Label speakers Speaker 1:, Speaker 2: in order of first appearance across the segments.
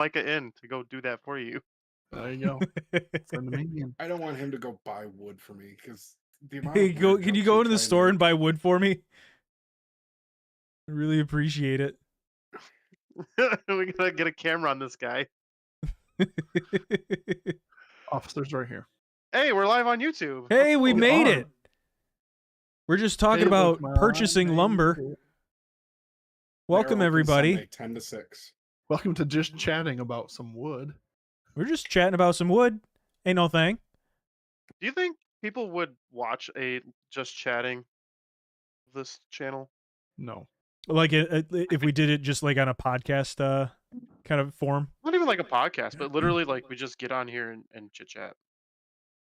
Speaker 1: Micah in to go do that for you.
Speaker 2: There you go. Send him in.
Speaker 3: I don't want him to go buy wood for me because the amount
Speaker 4: Hey,
Speaker 3: of work
Speaker 4: can you
Speaker 3: goes
Speaker 4: go
Speaker 3: to
Speaker 4: into the
Speaker 3: try
Speaker 4: store
Speaker 3: to
Speaker 4: and buy wood for me? I really appreciate it.
Speaker 1: We gotta get a camera on this guy.
Speaker 2: Officers right here.
Speaker 1: Hey, we're live on YouTube.
Speaker 4: Hey, we
Speaker 2: We
Speaker 4: made
Speaker 2: are.
Speaker 4: it. We're just talking
Speaker 2: Hey,
Speaker 4: about
Speaker 2: look,
Speaker 4: purchasing
Speaker 2: my
Speaker 4: lumber.
Speaker 2: name.
Speaker 4: Welcome,
Speaker 3: They're open
Speaker 4: everybody.
Speaker 3: Sunday, 10 to 6.
Speaker 2: Welcome to just chatting about some wood.
Speaker 4: We're just chatting about some wood. Ain't no thing.
Speaker 1: Do you think people would watch a just chatting this channel?
Speaker 2: No.
Speaker 4: Like if we did it just like on a podcast kind of form.
Speaker 1: Not even like a podcast, but literally like we just get on here and chit chat.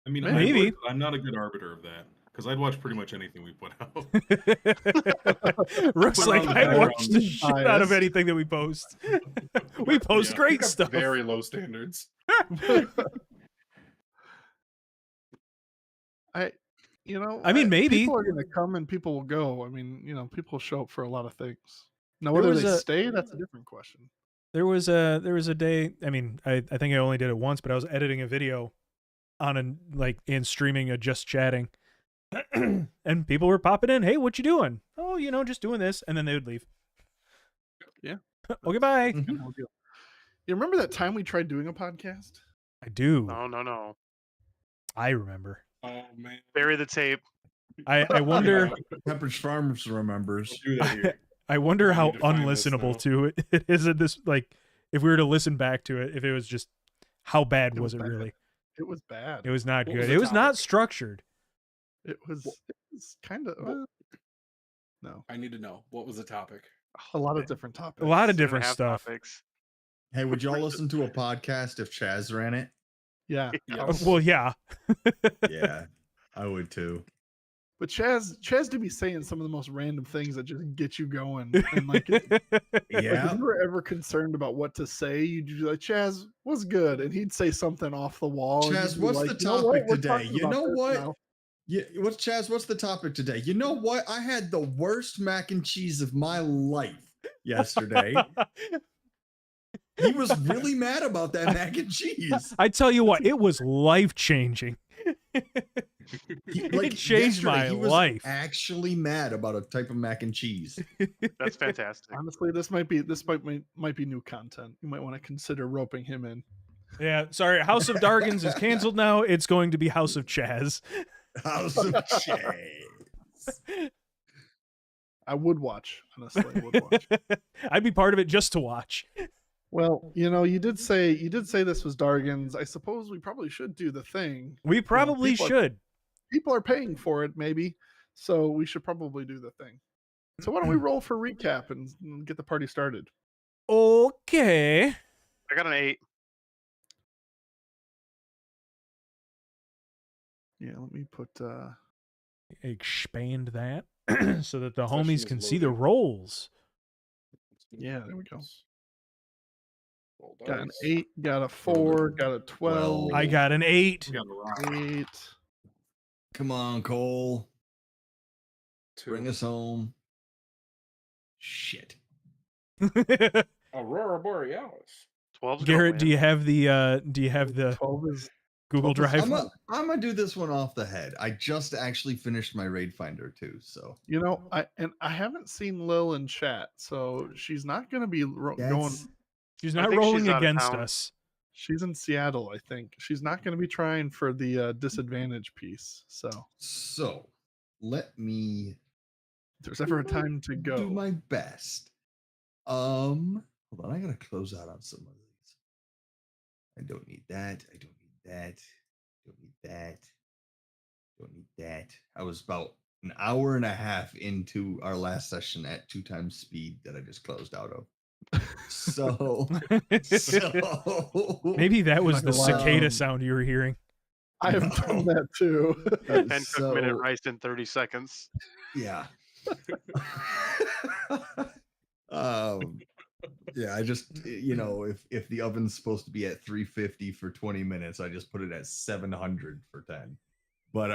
Speaker 5: I mean,
Speaker 4: Maybe.
Speaker 5: I'm not a good arbiter of that because I'd watch pretty much anything we put out.
Speaker 4: Rook's
Speaker 5: Put
Speaker 4: like,
Speaker 5: on the
Speaker 4: I watch
Speaker 5: background.
Speaker 4: the shit out of anything that we post. We post
Speaker 5: Yeah.
Speaker 4: great
Speaker 3: We've got
Speaker 4: stuff.
Speaker 3: Very low standards.
Speaker 4: I mean, maybe.
Speaker 2: People are going to come and people will go. I mean, people show up for a lot of things. Now,
Speaker 4: There
Speaker 2: whether
Speaker 4: was
Speaker 2: they
Speaker 4: a-
Speaker 2: stay, that's a different question.
Speaker 4: There was a day. I mean, I think I only did it once, but I was editing a video on and streaming a just chatting, and people were popping in. Hey, what you doing? Oh, just doing this, and then they would leave.
Speaker 2: Yeah.
Speaker 4: Okay, bye.
Speaker 2: You remember that time we tried doing a podcast?
Speaker 4: I do.
Speaker 1: No.
Speaker 4: I remember.
Speaker 3: Oh, man.
Speaker 1: Bury the tape.
Speaker 4: I wonder.
Speaker 6: Pepperidge Farms remembers.
Speaker 5: We'll do that here.
Speaker 4: I wonder
Speaker 3: I
Speaker 4: how
Speaker 3: need to find this
Speaker 4: unlistenable
Speaker 3: now.
Speaker 4: to it is. It this like if we were to listen back to it, if it was just how bad
Speaker 2: It
Speaker 4: was
Speaker 2: was
Speaker 4: it
Speaker 2: bad.
Speaker 4: really?
Speaker 2: It was bad.
Speaker 4: It was not
Speaker 3: What
Speaker 4: good.
Speaker 3: was
Speaker 4: It
Speaker 3: the
Speaker 4: was not
Speaker 3: topic?
Speaker 4: structured.
Speaker 2: It was kind of no,
Speaker 3: I need to know. What was the topic?
Speaker 2: a lot of different topics.
Speaker 4: A lot of
Speaker 1: 2.5
Speaker 4: different stuff.
Speaker 1: topics.
Speaker 6: Hey, would y'all listen to a podcast if Chaz ran it?
Speaker 2: Yeah.
Speaker 3: Yes.
Speaker 4: Well, yeah.
Speaker 6: Yeah, I would too.
Speaker 2: But Chaz did be saying some of the most random things that just get you going. And like, like
Speaker 6: Yeah.
Speaker 2: if you were ever concerned about what to say, you'd be like, Chaz, what's good? And he'd say something off the wall. and
Speaker 6: Chaz,
Speaker 2: you'd be
Speaker 6: what's
Speaker 2: like,
Speaker 6: the
Speaker 2: "You know what?
Speaker 6: topic
Speaker 2: We're
Speaker 6: today?
Speaker 2: talking
Speaker 6: You
Speaker 2: about
Speaker 6: know
Speaker 2: this
Speaker 6: what?
Speaker 2: now."
Speaker 6: Yeah, Chaz, what's the topic today? You know what? I had the worst mac and cheese of my life yesterday. He was really mad about that mac and cheese.
Speaker 4: I tell you what, it was life changing.
Speaker 6: Like,
Speaker 4: It changed
Speaker 6: yesterday,
Speaker 4: my
Speaker 6: he was
Speaker 4: life.
Speaker 6: actually mad about a type of mac and cheese.
Speaker 1: That's fantastic.
Speaker 2: Honestly, this might be new content. You might want to consider roping him in.
Speaker 4: Yeah, sorry. House of Dargons is canceled now. It's going to be House of Chaz.
Speaker 6: House of Chaz.
Speaker 2: I would watch, honestly. I would watch.
Speaker 4: I'd be part of it just to watch.
Speaker 2: Well, you did say this was Dargons. I suppose we probably should do the thing.
Speaker 4: We probably
Speaker 2: people are-
Speaker 4: should.
Speaker 2: People are paying for it, maybe, so we should probably do the thing. So why don't we roll for recap and get the party started?
Speaker 4: Okay.
Speaker 1: I got an 8.
Speaker 2: Yeah, let me put.
Speaker 4: Expand that so that the
Speaker 3: Session
Speaker 4: homies
Speaker 3: is
Speaker 4: can see the
Speaker 3: loading.
Speaker 4: rolls.
Speaker 2: Yeah, there we go.
Speaker 3: Roll
Speaker 2: Got an
Speaker 3: dice.
Speaker 2: 8, got a 4, got a 12.
Speaker 4: I got an 8.
Speaker 5: We got a rock.
Speaker 2: 8.
Speaker 6: Come on, Cole.
Speaker 3: 2.
Speaker 6: Bring us home. Shit.
Speaker 3: Aurora Borealis.
Speaker 1: 12's
Speaker 4: Garrett, do you have the
Speaker 2: 12 is.
Speaker 4: Google
Speaker 2: 12 is-
Speaker 4: Drive?
Speaker 6: I'm gonna do this one off the head. I just actually finished my raid finder too, so
Speaker 2: I haven't seen Lil in chat, so she's not going to be going.
Speaker 6: that's
Speaker 4: She's
Speaker 1: I
Speaker 4: not
Speaker 1: think she's
Speaker 4: rolling
Speaker 1: out of
Speaker 4: against
Speaker 1: town.
Speaker 4: us.
Speaker 2: She's in Seattle, I think. She's not going to be trying for the disadvantage piece. So
Speaker 6: so. Let me
Speaker 2: if there's ever a time to go.
Speaker 6: do my best. Hold on, I gotta close out on some of these. I don't need that. I don't need that. Don't need that. Don't need that. I was about an hour and a half into our last session at 2 times speed that I just closed out of. So,
Speaker 4: Maybe that was the
Speaker 2: Not gonna lie.
Speaker 4: cicada sound you were hearing.
Speaker 2: I have done that too.
Speaker 1: 10
Speaker 6: so-
Speaker 1: cook minute rice in 30 seconds?
Speaker 6: Yeah. Yeah, I just if the oven's supposed to be at 350 for 20 minutes, I just put it at 700 for 10. But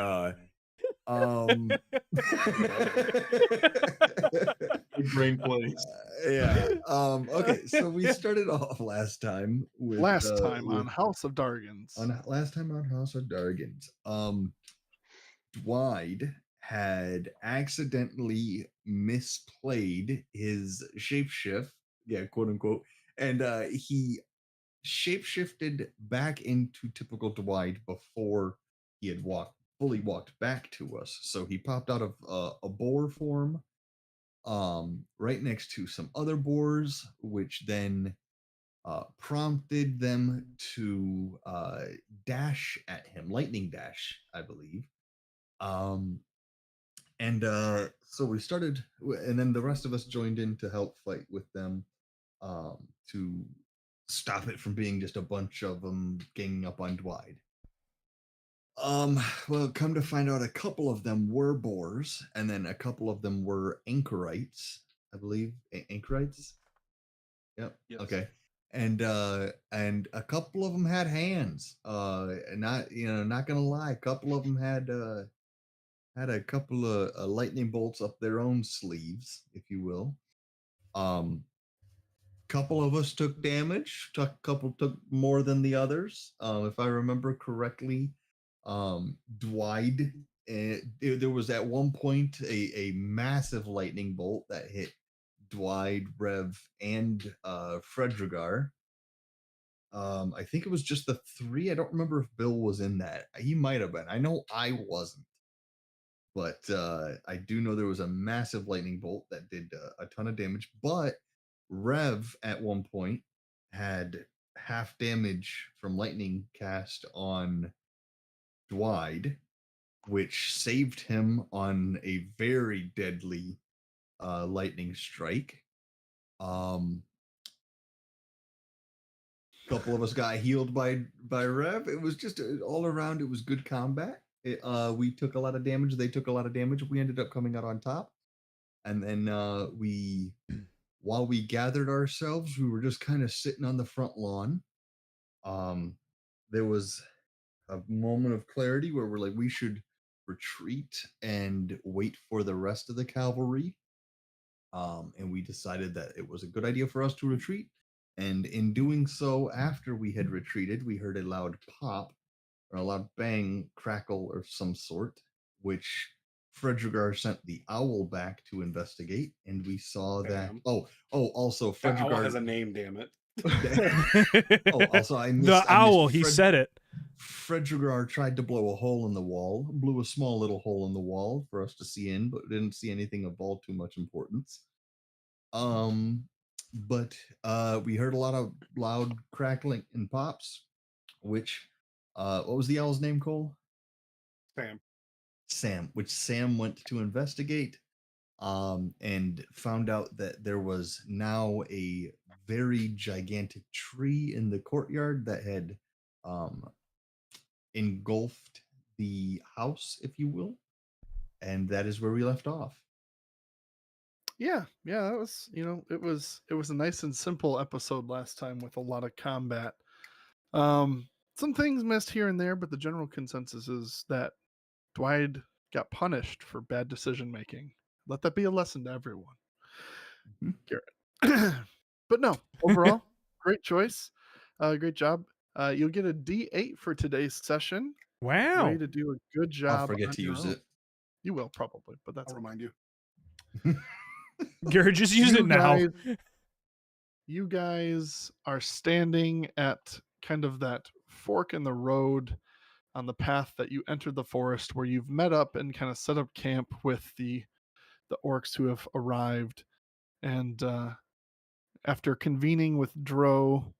Speaker 5: Big brain plays.
Speaker 6: Yeah. Okay. So we started off last time with
Speaker 2: Last time on House of Dargons.
Speaker 6: last time on House of Dargons. Dwight had accidentally misplayed his shapeshift, yeah, quote unquote, and he shapeshifted back into typical Dwight before he had fully walked back to us. So he popped out of a boar form, right next to some other boars, which then prompted them to dash at him, lightning dash, I believe. And so we started, and then the rest of us joined in to help fight with them, to stop it from being just a bunch of them ganging up on Dwight. Well, come to find out, a couple of them were boars, and then a couple of them were anchorites, I believe. Anchorites. Yep.
Speaker 3: Yes.
Speaker 6: Okay. And a couple of them had hands. Not gonna lie, a couple of them had a couple of lightning bolts up their own sleeves, if you will. Couple of us took damage. Couple took more than the others. If I remember correctly, Dwight. There was at one point a massive lightning bolt that hit Dwight, Rev, and Fredrigar. I think it was just the three. I don't remember if Bill was in that. He might have been. I know I wasn't. But I do know there was a massive lightning bolt that did a ton of damage. But Rev at one point had half damage from lightning cast on Dwight, which saved him on a very deadly lightning strike. Couple of us got healed by Rev. It was just all around. It was good combat. We took a lot of damage. They took a lot of damage. We ended up coming out on top. And then while we gathered ourselves, we were just kind of sitting on the front lawn. There was a moment of clarity where we're like, we should retreat and wait for the rest of the cavalry. And we decided that it was a good idea for us to retreat. And in doing so, after we had retreated, we heard a loud pop or a loud bang, crackle of some sort, which Fredrigar sent the owl back to investigate, and we saw that.
Speaker 3: Bam.
Speaker 6: Also
Speaker 3: That owl
Speaker 6: Fredrigar
Speaker 3: has a name, damn it.
Speaker 6: Also I missed
Speaker 4: The owl, he
Speaker 6: Fred,
Speaker 4: said it.
Speaker 6: Fredrigar tried to blow a hole in the wall, blew a small little hole in the wall for us to see in, but didn't see anything of all too much importance. But we heard a lot of loud crackling and pops, which what was the owl's name, Cole? Sam, which Sam went to investigate, and found out that there was now a very gigantic tree in the courtyard that had engulfed the house, if you will, and that is where we left off.
Speaker 2: Yeah, that was, it was a nice and simple episode last time with a lot of combat. Some things missed here and there, but the general consensus is that Dwight got punished for bad decision making. Let that be a lesson to everyone. Garrett. But no, overall, great choice. Great job. You'll get a D8 for today's session.
Speaker 4: Wow.
Speaker 2: Way to do a good job.
Speaker 6: I'll forget to use it.
Speaker 2: You will probably, but that's
Speaker 3: I'll remind you.
Speaker 4: Garrett, just use it now.
Speaker 2: You guys are standing at kind of that fork in the road on the path that you entered the forest, where you've met up and kind of set up camp with the orcs who have arrived. And after convening with Dro,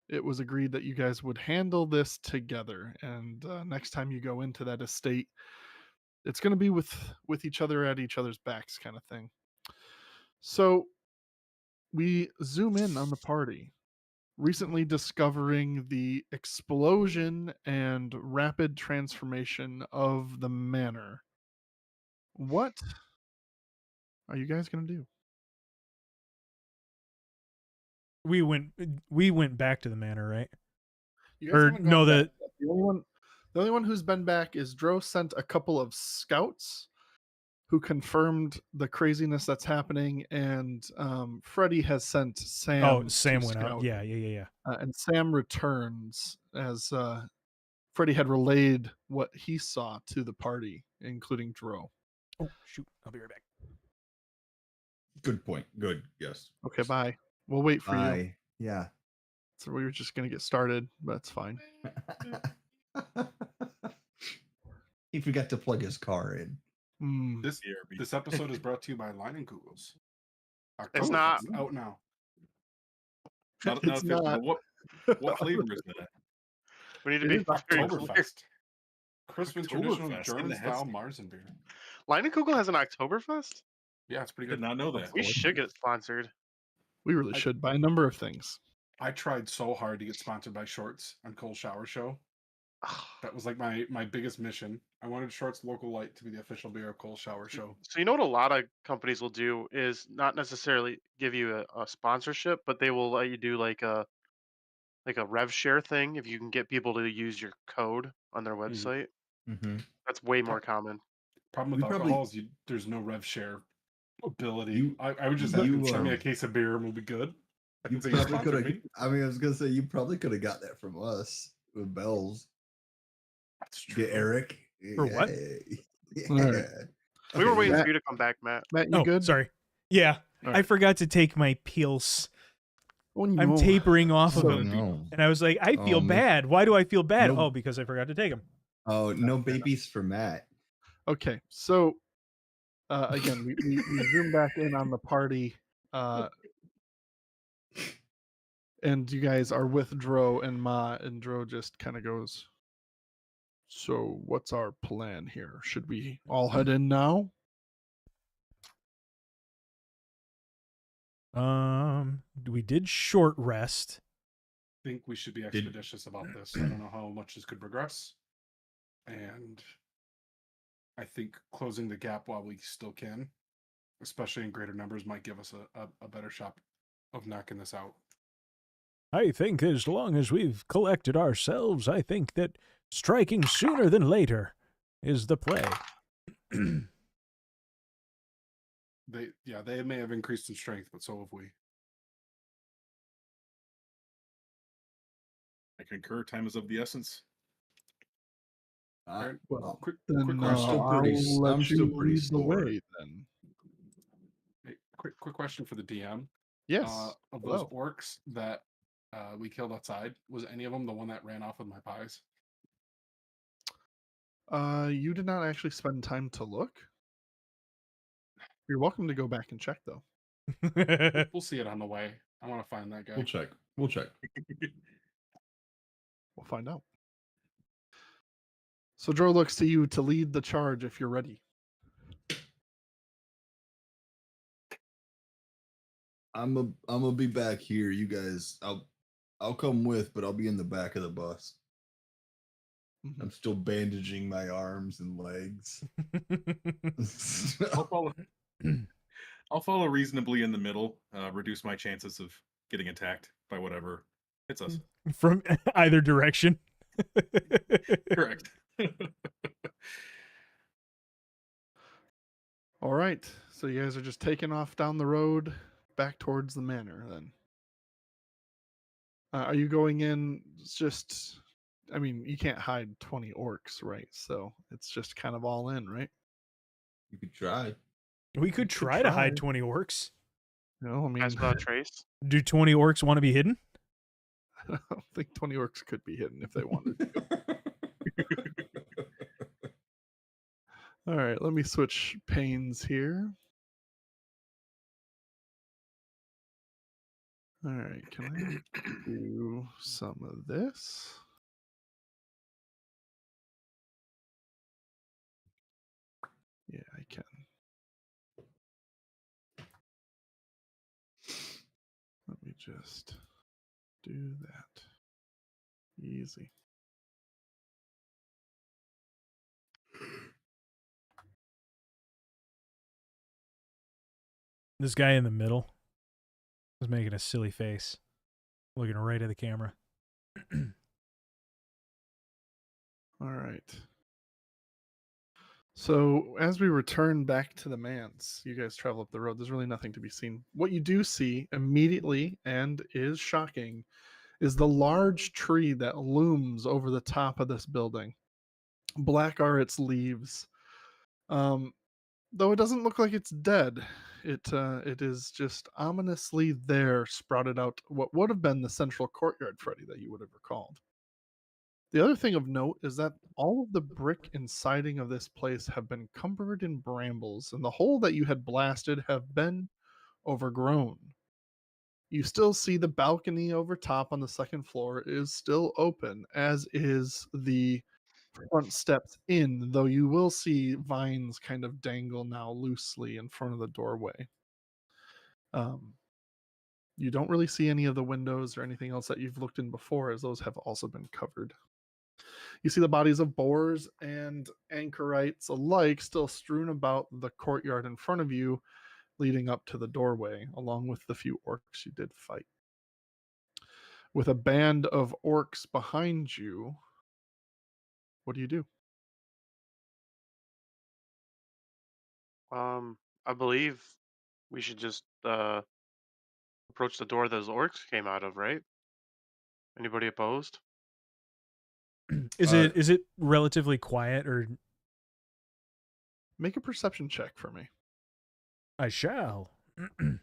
Speaker 2: it was agreed that you guys would handle this together. And next time you go into that estate, it's going to be with each other at each other's backs kind of thing. So we zoom in on the party, recently discovering the explosion and rapid transformation of the manor. What are you guys going to do?
Speaker 4: We went back to the manor, right?
Speaker 2: You guys
Speaker 4: Or
Speaker 2: haven't gone
Speaker 4: no,
Speaker 2: back yet. The only one who's been back is Dro sent a couple of scouts who confirmed the craziness that's happening, and Freddie has sent Sam.
Speaker 4: Oh, Sam
Speaker 2: to
Speaker 4: went out.
Speaker 2: scout.
Speaker 4: Yeah.
Speaker 2: And Sam returns as Freddie had relayed what he saw to the party, including Dro.
Speaker 4: Oh, shoot. I'll be right back.
Speaker 6: Good point. Good. Yes.
Speaker 2: Okay, bye. We'll wait for you.
Speaker 6: Bye. Yeah.
Speaker 2: So we were just gonna get started, but it's fine.
Speaker 6: He forgot to plug his car in.
Speaker 2: Hmm.
Speaker 3: This episode is brought to you by Leinenkugels.
Speaker 1: It's not.
Speaker 3: Oktoberfest out now.
Speaker 5: Not
Speaker 2: It's
Speaker 5: official,
Speaker 2: not.
Speaker 5: but what flavor is that?
Speaker 1: We need to
Speaker 2: It
Speaker 1: be
Speaker 2: is
Speaker 1: very clear.
Speaker 3: Oktoberfest. Crisp and traditional
Speaker 5: Oktoberfest,
Speaker 3: German
Speaker 5: in the
Speaker 3: style
Speaker 5: Hesse.
Speaker 3: Marzen beer.
Speaker 1: Leinenkugel has an Oktoberfest?
Speaker 3: Yeah, it's pretty
Speaker 5: Did
Speaker 3: good.
Speaker 5: not know that.
Speaker 1: We should get sponsored.
Speaker 2: We really should buy a number of things.
Speaker 3: I tried so hard to get sponsored by Shorts on Cold Shower Show. That was like my biggest mission. I wanted Shorts Local Light to be the official beer of Cold Shower Show.
Speaker 1: So you know what a lot of companies will do is not necessarily give you a sponsorship, but they will let you do like a rev share thing if you can get people to use your code on their website.
Speaker 6: Mm-hmm.
Speaker 1: That's way more common.
Speaker 3: Problem with
Speaker 6: We probably-
Speaker 3: alcohol is there's no rev share ability.
Speaker 6: You-
Speaker 3: I would just
Speaker 6: you,
Speaker 3: send me a case of beer and we'll be good. I
Speaker 6: You
Speaker 3: can say you
Speaker 6: probably could
Speaker 3: sponsored
Speaker 6: have.
Speaker 3: me.
Speaker 6: I mean, I was gonna say you probably could have got that from us with bells.
Speaker 3: That's true.
Speaker 6: Get Eric.
Speaker 4: For what?
Speaker 6: Yeah.
Speaker 2: All right.
Speaker 1: We were
Speaker 6: Okay,
Speaker 1: waiting
Speaker 2: Matt-
Speaker 1: for you to come back, Matt.
Speaker 2: Matt, you
Speaker 4: Oh,
Speaker 2: good?
Speaker 4: sorry. Yeah,
Speaker 2: All
Speaker 4: I
Speaker 2: right.
Speaker 4: forgot to take my pills.
Speaker 2: Oh,
Speaker 4: I'm
Speaker 2: no.
Speaker 4: tapering off of
Speaker 2: So-
Speaker 4: them.
Speaker 6: no.
Speaker 4: And I was like, I feel
Speaker 6: Oh, no.
Speaker 4: bad. Why do I feel bad?
Speaker 6: No.
Speaker 4: Oh, because I forgot to take them.
Speaker 6: Oh, no babies for Matt.
Speaker 2: Okay, so again, we zoom back in on the party, and you guys are with Dro and Ma, and Dro just kind of goes, "So, what's our plan here? Should we all head in now?"
Speaker 4: We did short rest.
Speaker 3: I think we should be expeditious about this. I don't know how much this could progress. And I think closing the gap while we still can, especially in greater numbers, might give us a better shot of knocking this out.
Speaker 4: I think as long as we've collected ourselves, I think that striking sooner than later is the play.
Speaker 3: They may have increased in strength, but so have we.
Speaker 5: I concur. Time is of the essence.
Speaker 3: Aaron,
Speaker 2: Well,
Speaker 3: quick
Speaker 2: Then
Speaker 3: question.
Speaker 6: I'm still pretty-
Speaker 2: I'll let
Speaker 6: I'm
Speaker 2: you
Speaker 6: still pretty
Speaker 2: lead the
Speaker 6: sore.
Speaker 2: way then.
Speaker 3: Hey, quick question for the DM.
Speaker 2: Yes.
Speaker 3: Of those
Speaker 2: Hello.
Speaker 3: orcs that we killed outside, was any of them the one that ran off with my pies?
Speaker 2: You did not actually spend time to look. You're welcome to go back and check, though.
Speaker 3: We'll see it on the way. I want to find that guy.
Speaker 6: We'll check. We'll check.
Speaker 2: We'll find out. So Dro looks to you to lead the charge if you're ready.
Speaker 6: I'm gonna be back here. You guys, I'll come with, but I'll be in the back of the bus.
Speaker 2: Mhm.
Speaker 6: I'm still bandaging my arms and legs.
Speaker 5: I'll follow. I'll follow reasonably in the middle. Reduce my chances of getting attacked by whatever hits us.
Speaker 4: From either direction.
Speaker 5: Correct.
Speaker 2: All right. So you guys are just taking off down the road back towards the manor then. Are you going in just, I mean, you can't hide 20 orcs, right? So it's just kind of all in, right?
Speaker 6: You could try.
Speaker 4: We could
Speaker 2: could
Speaker 4: try to hide
Speaker 2: try.
Speaker 4: 20 orcs.
Speaker 2: No, I mean,
Speaker 1: As without trace.
Speaker 4: Do 20 orcs want to be hidden?
Speaker 2: I don't think 20 orcs could be hidden if they wanted to. All right, let me switch panes here. All right, can I do some of this? Yeah, I can. Let me just do that. Easy.
Speaker 4: This guy in the middle is making a silly face, looking right at the camera.
Speaker 2: All right. So as we return back to the manse, you guys travel up the road. There's really nothing to be seen. What you do see immediately and is shocking is the large tree that looms over the top of this building. Black are its leaves. Um, though it doesn't look like it's dead. It is just ominously there, sprouted out what would have been the central courtyard, Freddy, that you would have recalled. The other thing of note is that all of the brick and siding of this place have been covered in brambles, and the hole that you had blasted have been overgrown. You still see the balcony over top on the second floor is still open, as is the front steps in, though you will see vines kind of dangle now loosely in front of the doorway. Um, you don't really see any of the windows or anything else that you've looked in before, as those have also been covered. You see the bodies of boars and anchorites alike still strewn about the courtyard in front of you, leading up to the doorway, along with the few orcs you did fight. With a band of orcs behind you, what do you do?
Speaker 1: I believe we should just approach the door those orcs came out of, right? Anybody opposed?
Speaker 4: Is
Speaker 6: Uh,
Speaker 4: it relatively quiet, or
Speaker 2: Make a perception check for me.
Speaker 4: I shall?
Speaker 2: I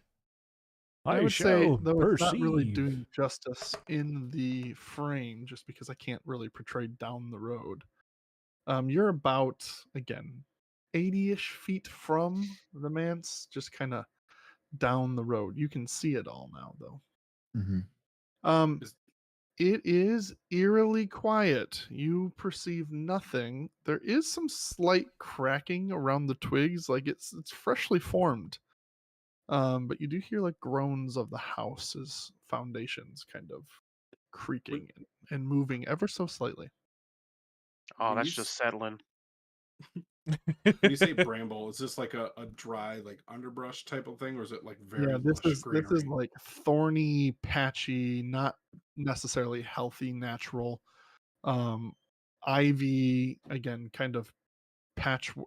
Speaker 4: I
Speaker 2: would say,
Speaker 4: shall
Speaker 2: though it's not really
Speaker 4: perceive.
Speaker 2: doing justice in the frame, just because I can't really portray down the road. You're about, again, 80-ish feet from the manse, just kind of down the road. You can see it all now, though.
Speaker 6: mhm.
Speaker 2: Um,
Speaker 5: Is-
Speaker 2: it is eerily quiet. You perceive nothing. There is some slight cracking around the twigs, like it's freshly formed. But you do hear like groans of the house's foundations kind of creaking and moving ever so slightly.
Speaker 1: Oh,
Speaker 5: When you
Speaker 1: that's just settling.
Speaker 5: when you say bramble, is this like a dry like underbrush type of thing, or is it like
Speaker 2: Yeah,
Speaker 5: very lush
Speaker 2: this is
Speaker 5: greenery?
Speaker 2: like thorny, patchy, not necessarily healthy, natural. Um, ivy again, kind of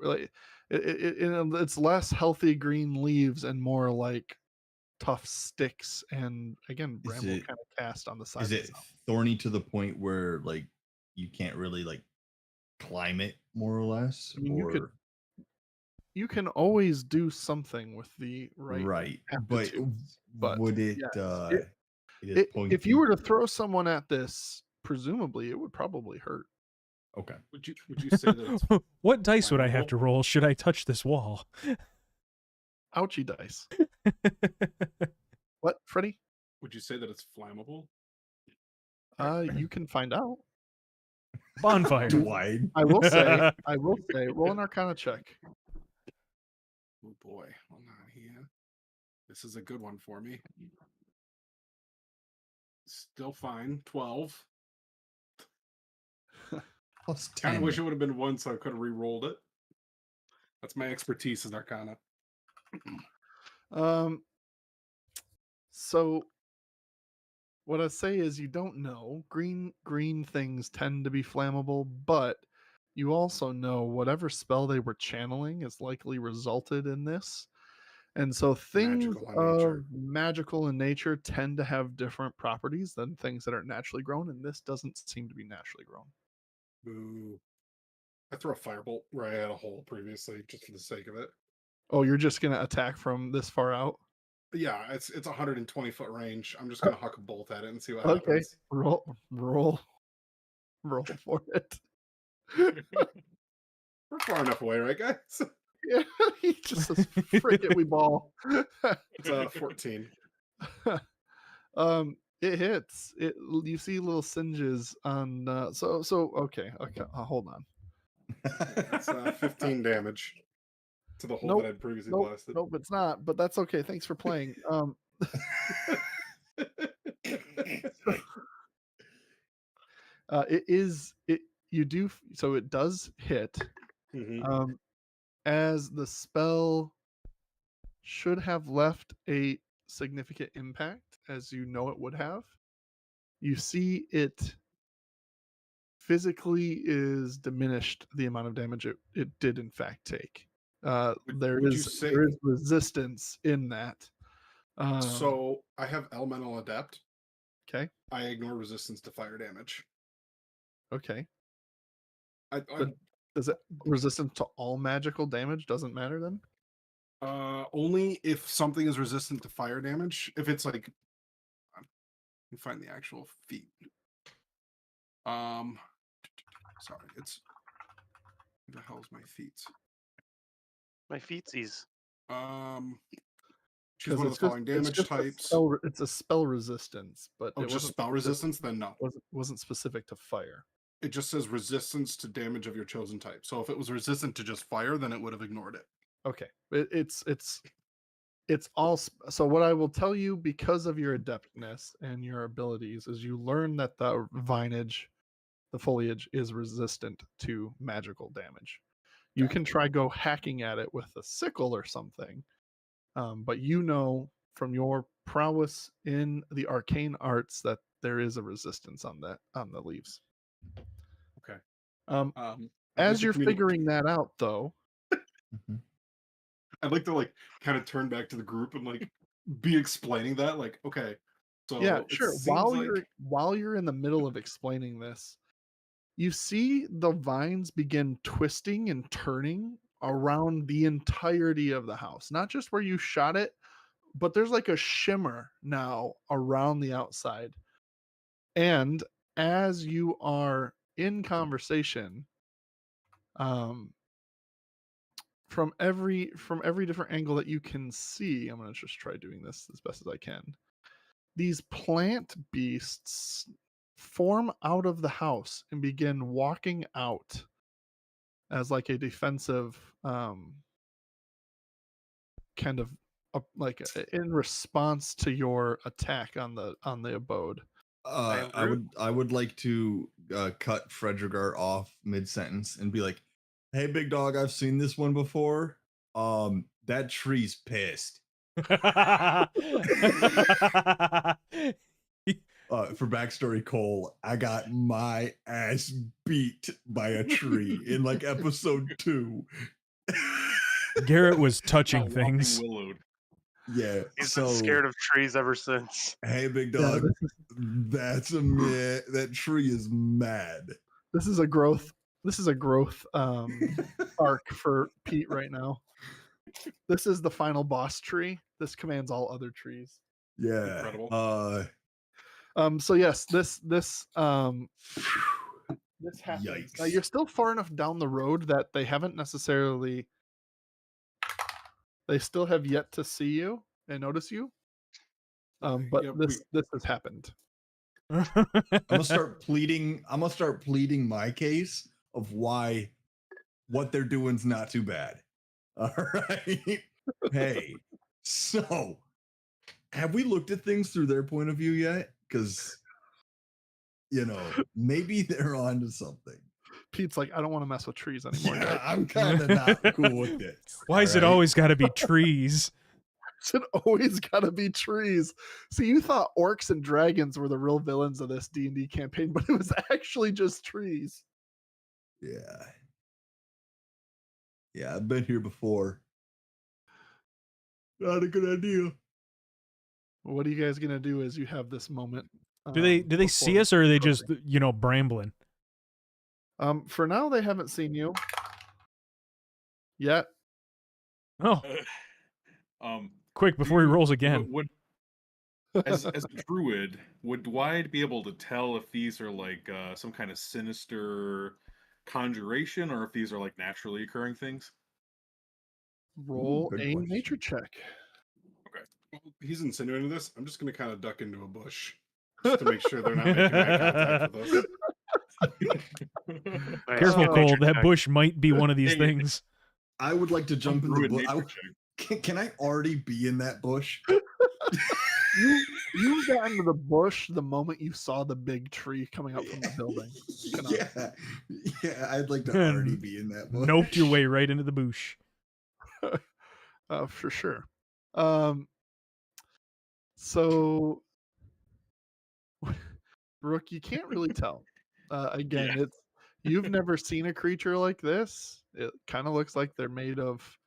Speaker 2: like it's less healthy green leaves and more like tough sticks and again
Speaker 6: Is
Speaker 2: bramble
Speaker 6: it
Speaker 2: kind of cast on the
Speaker 6: is
Speaker 2: sides
Speaker 6: it
Speaker 2: itself.
Speaker 6: thorny to the point where like you can't really like climb it more or less,
Speaker 2: I mean,
Speaker 6: or
Speaker 2: you can always do something with the right
Speaker 6: right? But
Speaker 2: aptitudes, but
Speaker 6: would it
Speaker 2: yes,
Speaker 6: it is
Speaker 2: if you
Speaker 6: pointy?
Speaker 2: were to throw someone at this, presumably it would probably hurt.
Speaker 6: Okay.
Speaker 5: Would you say that it's
Speaker 4: What dice would I have
Speaker 5: flammable?
Speaker 4: to roll should I touch this wall?
Speaker 2: Ouchie dice. What, Freddy?
Speaker 5: Would you say that it's flammable?
Speaker 2: You can find out.
Speaker 4: Bonfire.
Speaker 6: Wide.
Speaker 2: I will say, roll an Arcana check.
Speaker 5: Oh boy, hold on here. This is a good one for me. Still fine. 12.
Speaker 6: Plus
Speaker 5: Kind
Speaker 6: 10.
Speaker 5: of wish it would have been 1 so I could have re-rolled it. That's my expertise in Arcana.
Speaker 2: Um, so what I say is you don't know. Green things tend to be flammable, but you also know whatever spell they were channeling is likely resulted in this. And so things
Speaker 5: Magical in
Speaker 2: of
Speaker 5: nature.
Speaker 2: magical in nature tend to have different properties than things that are naturally grown, and this doesn't seem to be naturally grown.
Speaker 5: Boo. I threw a firebolt where I had a hole previously, just for the sake of it.
Speaker 2: Oh, you're just gonna attack from this far out?
Speaker 5: But yeah, it's 120-foot range. I'm just gonna huck a bolt at it and see what
Speaker 2: Okay,
Speaker 5: happens.
Speaker 2: roll for it.
Speaker 5: We're far enough away, right, guys?
Speaker 2: Yeah, he just says, "Frick it, we ball."
Speaker 5: It's 14.
Speaker 2: It hits. You see little singes on. Okay. Hold on.
Speaker 5: It's 15 damage to the hole
Speaker 2: Nope,
Speaker 5: that I'd previously
Speaker 2: nope,
Speaker 5: blasted.
Speaker 2: nope. It's not. But that's okay. Thanks for playing. It is it. You do so. It does hit.
Speaker 5: Mhm.
Speaker 2: As the spell should have left a significant impact, as you know it would have. You see it physically is diminished the amount of damage it did in fact take. There
Speaker 3: would you
Speaker 2: is
Speaker 3: say-
Speaker 2: there is resistance in that.
Speaker 3: So I have Elemental Adept.
Speaker 2: Okay.
Speaker 3: I ignore resistance to fire damage.
Speaker 2: Okay.
Speaker 3: I
Speaker 2: Does it resistant to all magical damage? Doesn't matter then?
Speaker 3: only if something is resistant to fire damage. If it's like, let me find the actual feat. Sorry, it's where the hell's my feats?
Speaker 1: My feetsies.
Speaker 3: She's one of the following damage types.
Speaker 2: It's a spell resistance, but
Speaker 3: Oh,
Speaker 2: it
Speaker 3: just
Speaker 2: wasn't
Speaker 3: spell resistance? Then no.
Speaker 2: wasn't specific to fire.
Speaker 3: It just says resistance to damage of your chosen type. So if it was resistant to just fire, then it would have ignored it.
Speaker 2: Okay. It's all so what I will tell you because of your adeptness and your abilities is you learn that the foliage is resistant to magical damage. You
Speaker 3: Okay.
Speaker 2: can try go hacking at it with a sickle or something, but you know from your prowess in the arcane arts that there is a resistance on the leaves.
Speaker 3: Okay.
Speaker 2: As you're figuring that out, though,
Speaker 3: I'd like to kind of turn back to the group and be explaining that. Okay, so
Speaker 2: yeah, sure.
Speaker 3: it seems
Speaker 2: While you're in the middle of explaining this, you see the vines begin twisting and turning around the entirety of the house, not just where you shot it, but there's like a shimmer now around the outside. And as you are in conversation, from every different angle that you can see, I'm going to just try doing this as best as I can. These plant beasts form out of the house and begin walking out as like a defensive kind of in response to your attack on the abode.
Speaker 6: I would like to cut Fredrigar off mid sentence and be like, "Hey, big dog, I've seen this one before. That tree's pissed." For backstory, Cole, I got my ass beat by a tree in episode 2.
Speaker 4: Garrett was touching things.
Speaker 5: Willowed.
Speaker 6: Yeah,
Speaker 1: He's been scared of trees ever since.
Speaker 6: Hey, big dog, that tree is mad.
Speaker 2: This is a growth arc for Pete right now. This is the final boss tree. This commands all other trees.
Speaker 6: Yeah.
Speaker 3: Incredible.
Speaker 2: So yes, this happens.
Speaker 6: Yikes.
Speaker 2: Now you're still far enough down the road that they still have yet to see you and notice you. But
Speaker 3: Yeah,
Speaker 2: this has happened.
Speaker 6: I'm gonna start pleading my case of why what they're doing's not too bad. All right. Hey, so have we looked at things through their point of view yet? Because maybe they're onto something.
Speaker 2: Pete's like, I don't want to mess with trees anymore.
Speaker 6: Yeah, I'm kind of not cool with it.
Speaker 4: Why is it always got to be trees?
Speaker 2: It always gotta be trees. See, you thought orcs and dragons were the real villains of this D&D campaign, but it was actually just trees.
Speaker 6: Yeah, I've been here before. Not a good idea.
Speaker 2: What are you guys gonna do as you have this moment?
Speaker 4: Do they see us, or are they just brambling?
Speaker 2: For now, they haven't seen you yet.
Speaker 4: Oh, quick before he rolls again.
Speaker 5: As a druid, would Dwight be able to tell if these are some kind of sinister conjuration, or if these are naturally occurring things?
Speaker 2: Roll
Speaker 6: good
Speaker 2: a
Speaker 6: question.
Speaker 2: nature check.
Speaker 3: Okay. Well, he's insinuating this. I'm just going to kind of duck into a bush just to make sure they're not making eye contact with us.
Speaker 1: Nice.
Speaker 4: Careful,
Speaker 1: Good
Speaker 4: Cole.
Speaker 1: nature
Speaker 4: That
Speaker 1: check.
Speaker 4: bush might be one of these
Speaker 5: Hey.
Speaker 4: things.
Speaker 6: I would like to jump in the
Speaker 5: Druid
Speaker 6: bush.
Speaker 5: nature check.
Speaker 6: Can I already be in that bush?
Speaker 2: You got into the bush the moment you saw the big tree coming up from the building.
Speaker 6: Yeah, I'd like to already be in that bush.
Speaker 4: Noped your way right into the bush.
Speaker 2: For sure. So Brooke, you can't really tell. Again,
Speaker 5: Yeah.
Speaker 2: you've never seen a creature like this. It kind of looks like they're made of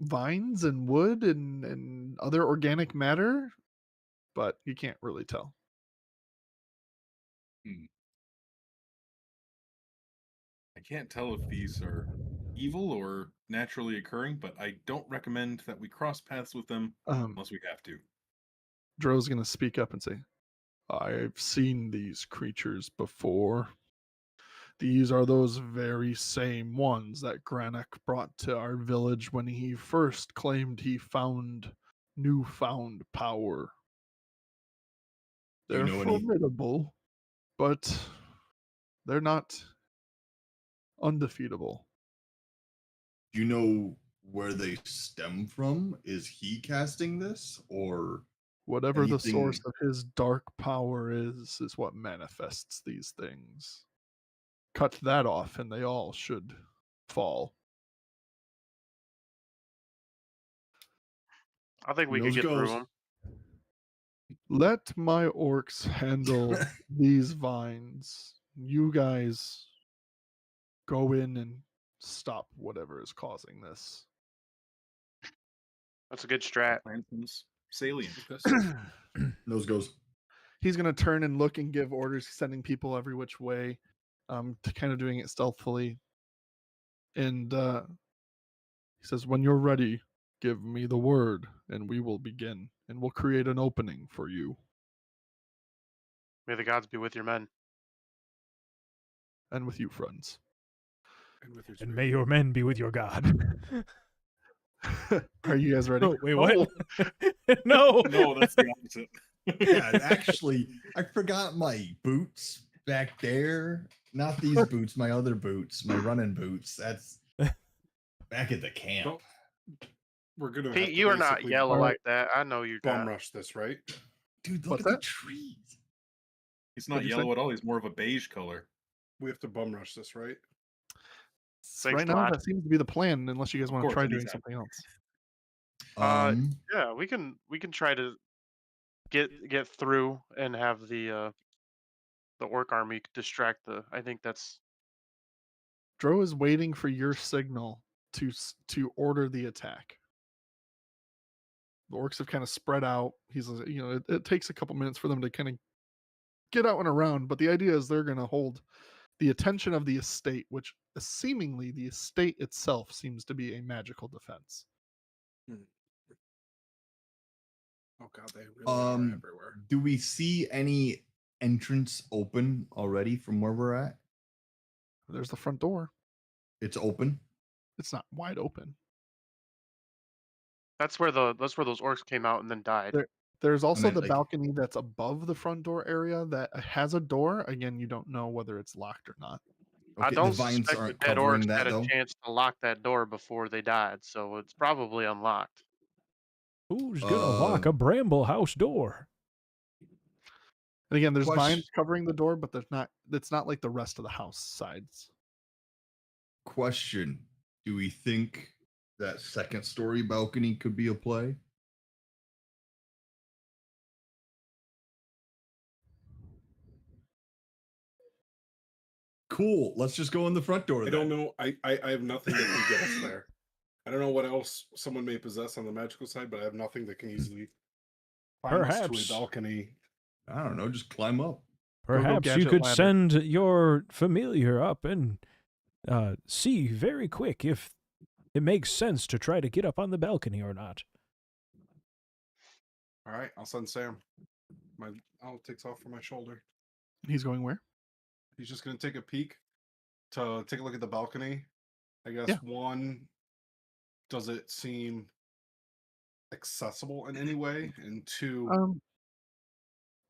Speaker 2: vines and wood and other organic matter, but you can't really tell.
Speaker 5: I can't tell if these are evil or naturally occurring, but I don't recommend that we cross paths with them unless we have to.
Speaker 2: Dro's gonna speak up and say, "I've seen these creatures before. These are those very same ones that Granik brought to our village when he first claimed he found newfound power.
Speaker 6: Do you
Speaker 2: They're
Speaker 6: know any?
Speaker 2: formidable, but they're not undefeatable.
Speaker 6: Do you know where they stem from? Is he casting this or
Speaker 2: Whatever the source
Speaker 6: anything?
Speaker 2: of his dark power is what manifests these things. Cut that off, and they all should fall."
Speaker 1: I think we could
Speaker 6: Nose
Speaker 1: get through
Speaker 6: goes.
Speaker 1: them.
Speaker 2: Let my orcs handle these vines. You guys go in and stop whatever is causing this.
Speaker 1: That's a good strat.
Speaker 5: Plan seems salient.
Speaker 3: This
Speaker 6: Nose goes.
Speaker 2: He's going to turn and look and give orders, sending people every which way, to kind of doing it stealthily. And he says, "When you're ready, give me the word, and we will begin, and we'll create an opening for you
Speaker 1: May the gods be with your men.
Speaker 2: and with you, friends."
Speaker 3: and with your
Speaker 4: And may your men be with your God.
Speaker 2: Are you guys ready?
Speaker 4: Oh, wait, what? No.
Speaker 5: No, that's the opposite.
Speaker 6: Yeah, actually, I forgot my boots back there. Not these boots, my other boots, my running boots. That's back at the camp.
Speaker 3: So, we're gonna.
Speaker 1: Pete,
Speaker 3: have to
Speaker 1: you are not
Speaker 3: basically
Speaker 1: yellow
Speaker 2: All right.
Speaker 1: like that. I know you're
Speaker 3: bum
Speaker 1: not.
Speaker 3: rush this, right?
Speaker 6: Dude, look
Speaker 2: What's
Speaker 6: at the
Speaker 2: that?
Speaker 6: trees.
Speaker 5: He's not
Speaker 2: What'd you say?
Speaker 5: yellow at all. He's more of a beige color.
Speaker 3: We have to bum rush this, right?
Speaker 1: Thanks,
Speaker 2: Right now,
Speaker 1: Todd.
Speaker 2: that seems to be the plan, unless you guys
Speaker 5: Of
Speaker 2: want to
Speaker 5: course,
Speaker 2: try doing
Speaker 5: anytime.
Speaker 2: something else.
Speaker 1: Yeah, we can try to get through and have the orc army distract the. I think that's
Speaker 2: Dro is waiting for your signal to order the attack. The orcs have kind of spread out. It takes a couple minutes for them to kind of get out and around, but the idea is they're going to hold the attention of the estate, which seemingly the estate itself seems to be a magical defense.
Speaker 3: Oh god, they really are everywhere.
Speaker 6: Do we see any entrance open already from where we're at?
Speaker 2: There's the front door.
Speaker 6: It's open.
Speaker 2: It's not wide open.
Speaker 1: that's where those orcs came out and then died.
Speaker 2: There's also
Speaker 6: meant,
Speaker 2: the
Speaker 6: like-
Speaker 2: balcony that's above the front door area that has a door. Again, you don't know whether it's locked or not.
Speaker 1: I
Speaker 6: Okay,
Speaker 1: don't
Speaker 6: the vines
Speaker 1: suspect the
Speaker 6: aren't
Speaker 1: dead
Speaker 6: covering
Speaker 1: orcs
Speaker 6: that
Speaker 1: had a
Speaker 6: though.
Speaker 1: chance to lock that door before they died, so it's probably unlocked.
Speaker 4: Who's gonna lock a bramble house door?
Speaker 2: And again, there's
Speaker 6: Question-
Speaker 2: vines covering the door, but it's not like the rest of the house sides.
Speaker 6: Question: do we think that second story balcony could be a play? Cool. Let's just go in the front door.
Speaker 3: I don't know. I have nothing that can get us there. I don't know what else someone may possess on the magical side, but I have nothing that can easily climb us
Speaker 4: Perhaps.
Speaker 3: to a balcony.
Speaker 6: I don't know. Just climb up.
Speaker 4: Perhaps you
Speaker 2: gadget
Speaker 4: could
Speaker 2: ladder.
Speaker 4: send your familiar up and see very quick if it makes sense to try to get up on the balcony or not.
Speaker 3: All right, I'll send Sam. My owl takes off from my shoulder.
Speaker 2: He's going where?
Speaker 3: He's just gonna take a peek to take a look at the balcony. I guess
Speaker 2: Yeah.
Speaker 3: one, does it seem accessible in any way? And two,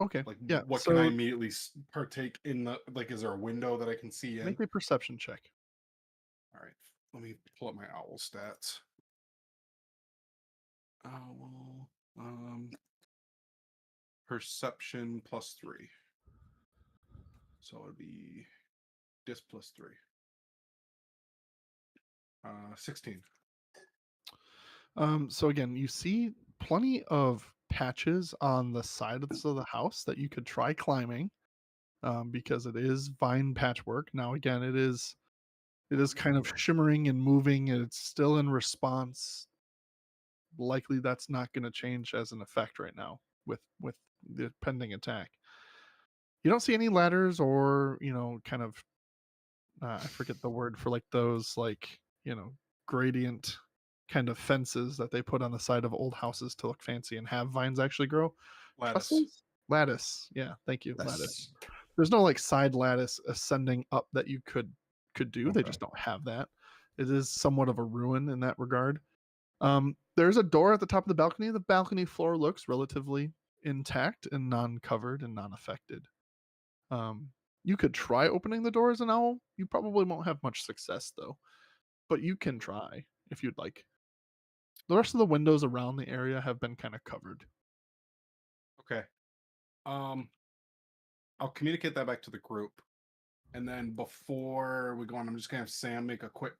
Speaker 2: Okay.
Speaker 3: like
Speaker 2: Yeah.
Speaker 3: what
Speaker 2: so
Speaker 3: can I immediately partake in the like? Is there a window that I can see in?
Speaker 2: make a perception check.
Speaker 3: All right, let me pull up my owl stats. Owl, perception +3. So it'd be dis +3. 16.
Speaker 2: So again, you see plenty of patches on the sides of the house that you could try climbing. because it is vine patchwork. Now, again, it is kind of shimmering and moving, and it's still in response. Likely, that's not going to change as an effect right now with the pending attack. You don't see any ladders or kind of I forget the word for like those gradient kind of fences that they put on the side of old houses to look fancy and have vines actually grow.
Speaker 3: Lattice.
Speaker 2: Trusses? Lattice. Yeah, thank you. Lattice.
Speaker 6: That's
Speaker 2: There's no like side lattice ascending up that you could do. They
Speaker 6: Okay.
Speaker 2: just don't have that. It is somewhat of a ruin in that regard. There's a door at the top of the balcony. The balcony floor looks relatively intact and non-covered and non-affected. You could try opening the door as an owl. You probably won't have much success though, but you can try if you'd like. The rest of the windows around the area have been kind of covered.
Speaker 3: Okay. I'll communicate that back to the group. And then before we go on, I'm just gonna have Sam make a quick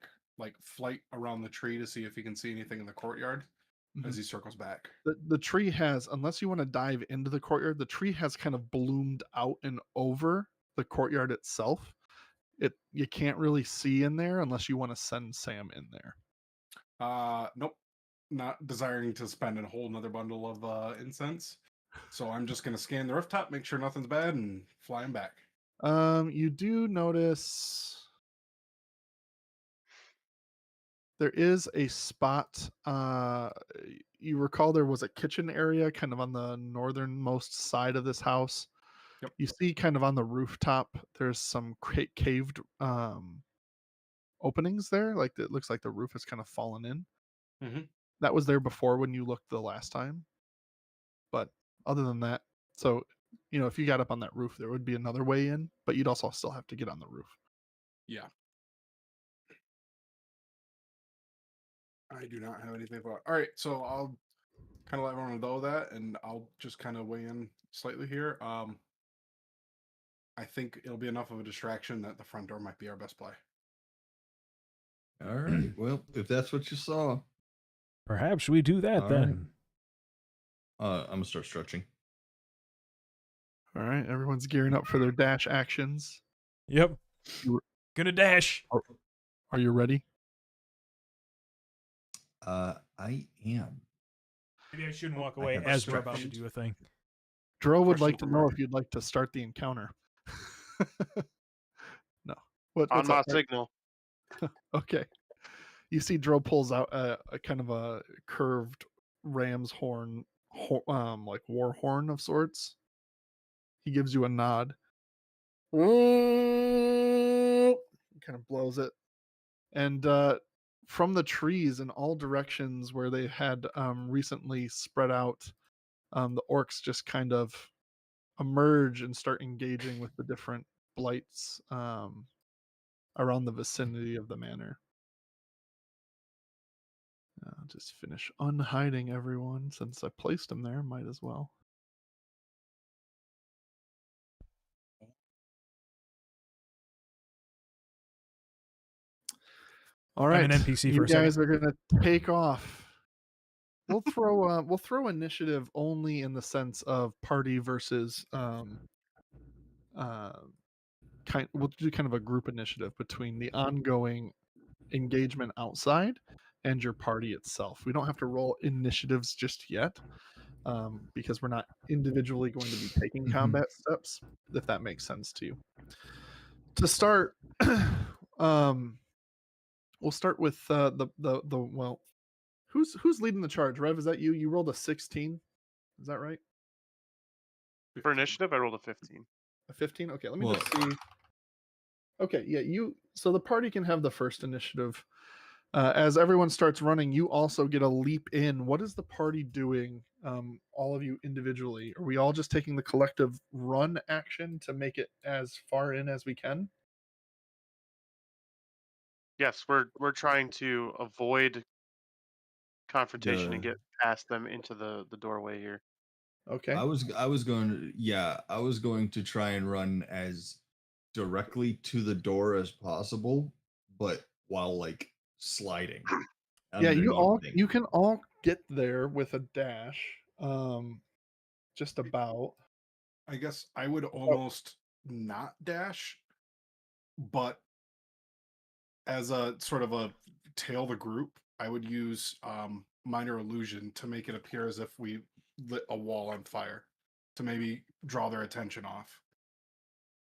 Speaker 3: flight around the tree to see if he can see anything in the courtyard as he circles back.
Speaker 2: The tree has, unless you want to dive into the courtyard, the tree has kind of bloomed out and over the courtyard itself. You can't really see in there unless you want to send Sam in there.
Speaker 3: Nope. Not desiring to spend a whole nother bundle of incense. So I'm just gonna scan the rooftop, make sure nothing's bad, and fly him back.
Speaker 2: You do notice there is a spot. You recall there was a kitchen area kind of on the northernmost side of this house.
Speaker 3: Yep.
Speaker 2: You see kind of on the rooftop, there's some caved openings there. Like it looks like the roof has kind of fallen in.
Speaker 3: Mm-hmm.
Speaker 2: That was there before when you looked the last time. But other than that, so if you got up on that roof, there would be another way in, but you'd also still have to get on the roof.
Speaker 3: Yeah. I do not have anything for. All right, so I'll kind of let everyone know that, and I'll just kind of weigh in slightly here. I think it'll be enough of a distraction that the front door might be our best play.
Speaker 6: all right. Well, if that's what you saw,
Speaker 4: Perhaps we do that
Speaker 6: All
Speaker 4: then.
Speaker 6: I'm gonna start stretching.
Speaker 2: All right, everyone's gearing up for their dash actions.
Speaker 4: Yep.
Speaker 2: You-
Speaker 4: Gonna dash.
Speaker 2: Are you ready?
Speaker 6: I am.
Speaker 4: Maybe I shouldn't walk
Speaker 6: I
Speaker 4: away
Speaker 6: have a
Speaker 4: as we're about to
Speaker 6: stretch.
Speaker 4: do a thing.
Speaker 2: Dro would
Speaker 3: Question
Speaker 2: like to
Speaker 3: for
Speaker 2: know
Speaker 3: Mark.
Speaker 2: if you'd like to start the encounter. No. What's
Speaker 1: On my
Speaker 2: up, Mark?
Speaker 1: signal.
Speaker 2: Okay. You see Dro pulls out a kind of a curved ram's horn, like war horn of sorts. He gives you a nod. He kind of blows it. And from the trees in all directions where they had recently spread out, the orcs just kind of emerge and start engaging with the different blights around the vicinity of the manor. I'll just finish unhiding everyone since I placed them there. Might as well. All right,
Speaker 4: I'm an NPC
Speaker 2: you
Speaker 4: for a second.
Speaker 2: guys are gonna take off. We'll throw initiative only in the sense of party versus we'll do kind of a group initiative between the ongoing engagement outside and your party itself. We don't have to roll initiatives just yet because we're not individually going to be taking combat steps, if that makes sense to you. To start, we'll start with well, who's leading the charge? Rev, is that you? You rolled a 16. Is that right?
Speaker 1: For initiative, I rolled a 15.
Speaker 2: A 15? Okay, let me
Speaker 6: Well-
Speaker 2: just see. Okay, yeah, so the party can have the first initiative. As everyone starts running, you also get a leap in. What is the party doing? All of you individually. Are we all just taking the collective run action to make it as far in as we can?
Speaker 1: Yes, we're trying to avoid confrontation and
Speaker 6: The-
Speaker 1: get past them into the doorway here.
Speaker 2: Okay.
Speaker 6: I was going to try and run as directly to the door as possible, but while sliding.
Speaker 2: Yeah,
Speaker 6: underneath
Speaker 2: you
Speaker 6: things.
Speaker 2: can all get there with a dash. Just about.
Speaker 3: I guess I would almost not dash, but as a sort of a tail the group, I would use minor illusion to make it appear as if we lit a wall on fire to maybe draw their attention off.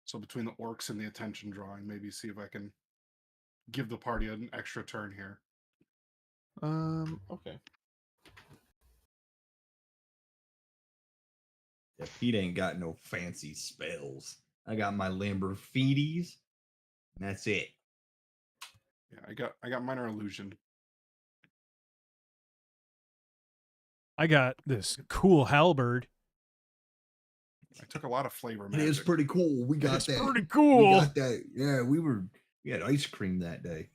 Speaker 3: So between the orcs and the attention drawing, maybe see if I can give the party an extra turn here.
Speaker 2: Okay.
Speaker 6: Yeah, Pete ain't got no fancy spells. I got my Lamborghinis, and that's it.
Speaker 3: Yeah, I got minor illusion.
Speaker 4: I got this cool halberd.
Speaker 3: I took a lot of flavor.
Speaker 6: It is pretty cool. We got
Speaker 4: It's
Speaker 6: that.
Speaker 4: pretty
Speaker 6: We
Speaker 4: cool.
Speaker 6: got that. Yeah, we had ice cream that day.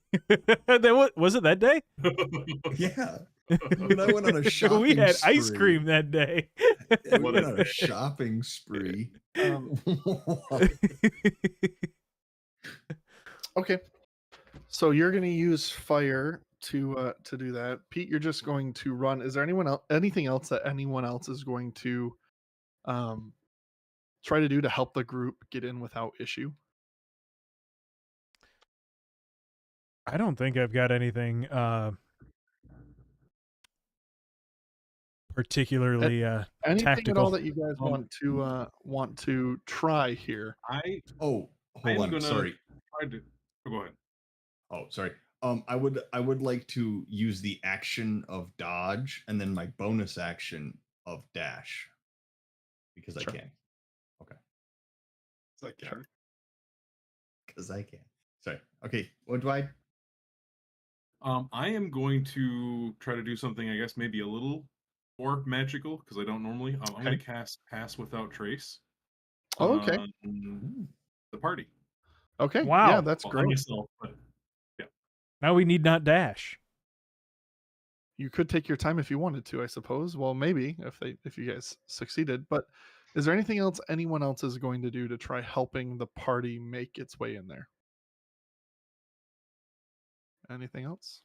Speaker 4: Was it that day?
Speaker 6: Yeah. When I went on a shopping
Speaker 4: We had
Speaker 6: spree.
Speaker 4: ice cream that day.
Speaker 6: Yeah, we
Speaker 5: What
Speaker 6: went
Speaker 5: a
Speaker 6: on a
Speaker 5: day.
Speaker 6: shopping spree.
Speaker 2: Okay. So you're going to use fire to do that. Pete, you're just going to run. Is there anything else that anyone else is going to try to do to help the group get in without issue?
Speaker 4: I don't think I've got anything particularly
Speaker 2: Anything
Speaker 4: tactical.
Speaker 2: at all that you guys want to try here?
Speaker 6: Oh,
Speaker 5: I am
Speaker 6: hold on.
Speaker 5: gonna
Speaker 6: Sorry.
Speaker 5: try to go ahead.
Speaker 6: Oh, sorry. I would like to use the action of dodge and then my bonus action of dash because
Speaker 2: Sure.
Speaker 6: I can. Okay.
Speaker 3: It's like, yeah.
Speaker 6: Because I can. Sorry. Okay. What do I?
Speaker 5: I am going to try to do something, I guess, maybe a little more magical because I don't normally. I'm going to
Speaker 2: Okay.
Speaker 5: cast Pass Without Trace.
Speaker 2: Oh, okay.
Speaker 5: on the party.
Speaker 2: Okay.
Speaker 4: Wow.
Speaker 2: Yeah, that's
Speaker 5: Well,
Speaker 2: great.
Speaker 5: on myself, but
Speaker 4: Now we need not dash.
Speaker 2: You could take your time if you wanted to, I suppose. Well, maybe if you guys succeeded. But is there anything else anyone else is going to do to try helping the party make its way in there? Anything else?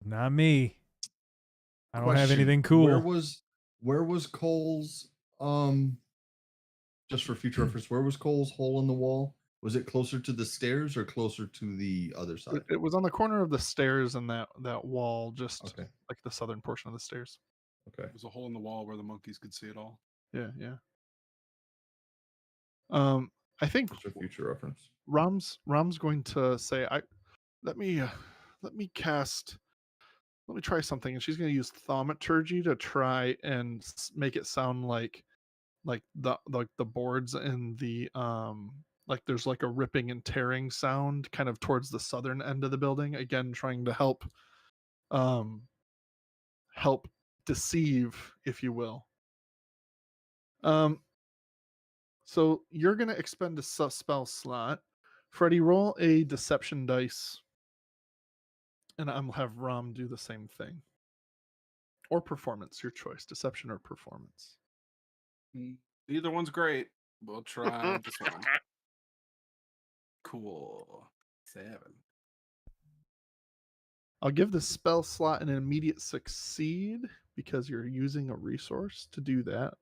Speaker 4: Not me. I don't have
Speaker 6: Question,
Speaker 4: anything cool.
Speaker 6: Where was Cole's just for future reference, where was Cole's hole in the wall? Was it closer to the stairs or closer to the other side?
Speaker 2: It was on the corner of the stairs and that wall, just
Speaker 6: Okay.
Speaker 2: like the southern portion of the stairs.
Speaker 6: Okay.
Speaker 3: There's a hole in the wall where the monkeys could see it all.
Speaker 2: Yeah, yeah. I think
Speaker 6: Just for future reference.
Speaker 2: Ram's going to say, let me try something, and she's going to use thaumaturgy to try and make it sound like the boards and the like there's like a ripping and tearing sound kind of towards the southern end of the building, again trying to help deceive, if you will. So you're going to expend a spell slot. Freddie, roll a deception dice, and I'm have Ram do the same thing. Or performance, your choice, deception or performance.
Speaker 3: Either one's great. We'll try this one. Cool. 7.
Speaker 2: I'll give the spell slot an immediate succeed because you're using a resource to do that.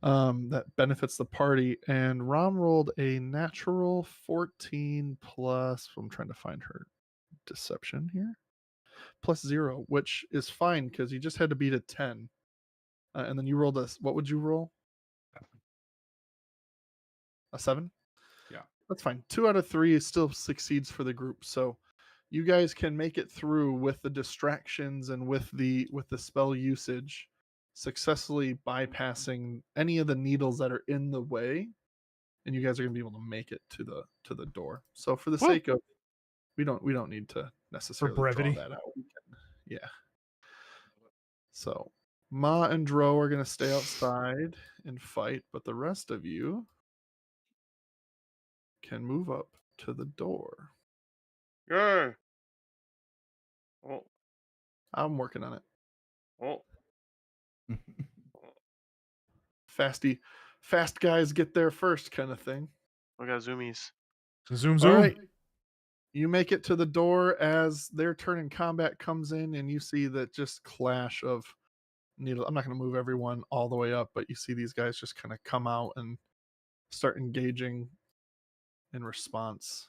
Speaker 2: That benefits the party. And Ram rolled a natural 14 plus. I'm trying to find her deception here. Plus 0, which is fine because you just had to beat a 10. And then you rolled what would you roll? A 7?
Speaker 3: Yeah.
Speaker 2: That's fine. 2 out of 3 still succeeds for the group. So you guys can make it through with the distractions and with the spell usage, successfully bypassing any of the needles that are in the way, and you guys are going to be able to make it to the door. So for the sake of we don't need to necessarily
Speaker 4: brevity.
Speaker 2: draw that out. Yeah. So Ma and Dro are going to stay outside and fight, but the rest of you can move up to the door.
Speaker 1: Yeah. Oh,
Speaker 2: I'm working on it.
Speaker 1: oh.
Speaker 2: Fast guys get there first kind of thing.
Speaker 1: We got zoomies.
Speaker 4: Zoom.
Speaker 2: All right. You make it to the door as their turn in combat comes in, and you see that just clash of I'm not going to move everyone all the way up, but you see these guys just kind of come out and start engaging in response.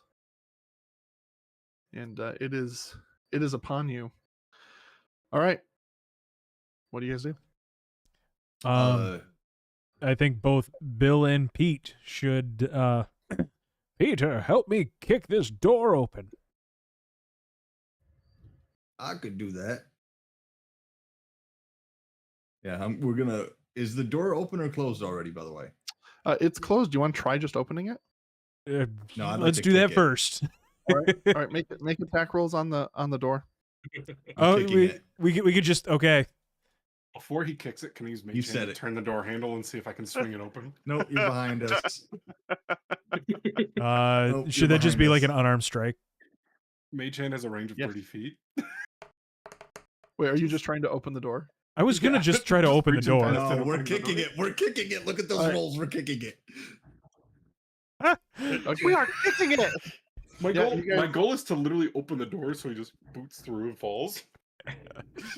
Speaker 2: And it is upon you. All right. What do you guys do?
Speaker 4: I think both Bill and Pete should. Peter, help me kick this door open.
Speaker 6: I could do that. Yeah, we're gonna. Is the door open or closed already? By the way,
Speaker 2: it's closed. Do you want to try just opening it?
Speaker 6: No, I'd like
Speaker 4: let's
Speaker 6: to
Speaker 4: do that
Speaker 6: kick it.
Speaker 4: first.
Speaker 2: All right. Make attack rolls on the door.
Speaker 6: I'm kicking it.
Speaker 4: we could just okay.
Speaker 3: Before he kicks it, can he use
Speaker 6: You
Speaker 3: Mage
Speaker 6: said
Speaker 3: Hand
Speaker 6: it.
Speaker 3: to turn the door handle and see if I can swing it open?
Speaker 6: No, you're behind us. Nope,
Speaker 4: Should
Speaker 6: you're
Speaker 4: that just
Speaker 6: behind
Speaker 4: be
Speaker 6: us.
Speaker 4: like an unarmed strike?
Speaker 3: Mage Hand has a range of
Speaker 2: Yes.
Speaker 3: 30 feet.
Speaker 2: Wait, are you just trying to open the door?
Speaker 4: I was gonna
Speaker 3: Yeah,
Speaker 4: just try to
Speaker 3: just
Speaker 4: open the
Speaker 3: reach in
Speaker 4: door.
Speaker 3: past
Speaker 6: No,
Speaker 3: and
Speaker 6: we're
Speaker 3: open the
Speaker 6: kicking
Speaker 3: door.
Speaker 6: it. We're kicking it. Look at those
Speaker 2: All right.
Speaker 6: rolls. We're kicking it.
Speaker 2: Okay.
Speaker 1: We are kicking it.
Speaker 3: My
Speaker 2: Yeah,
Speaker 3: goal,
Speaker 2: you guys-
Speaker 3: my goal is to literally open the door so he just boots through and falls.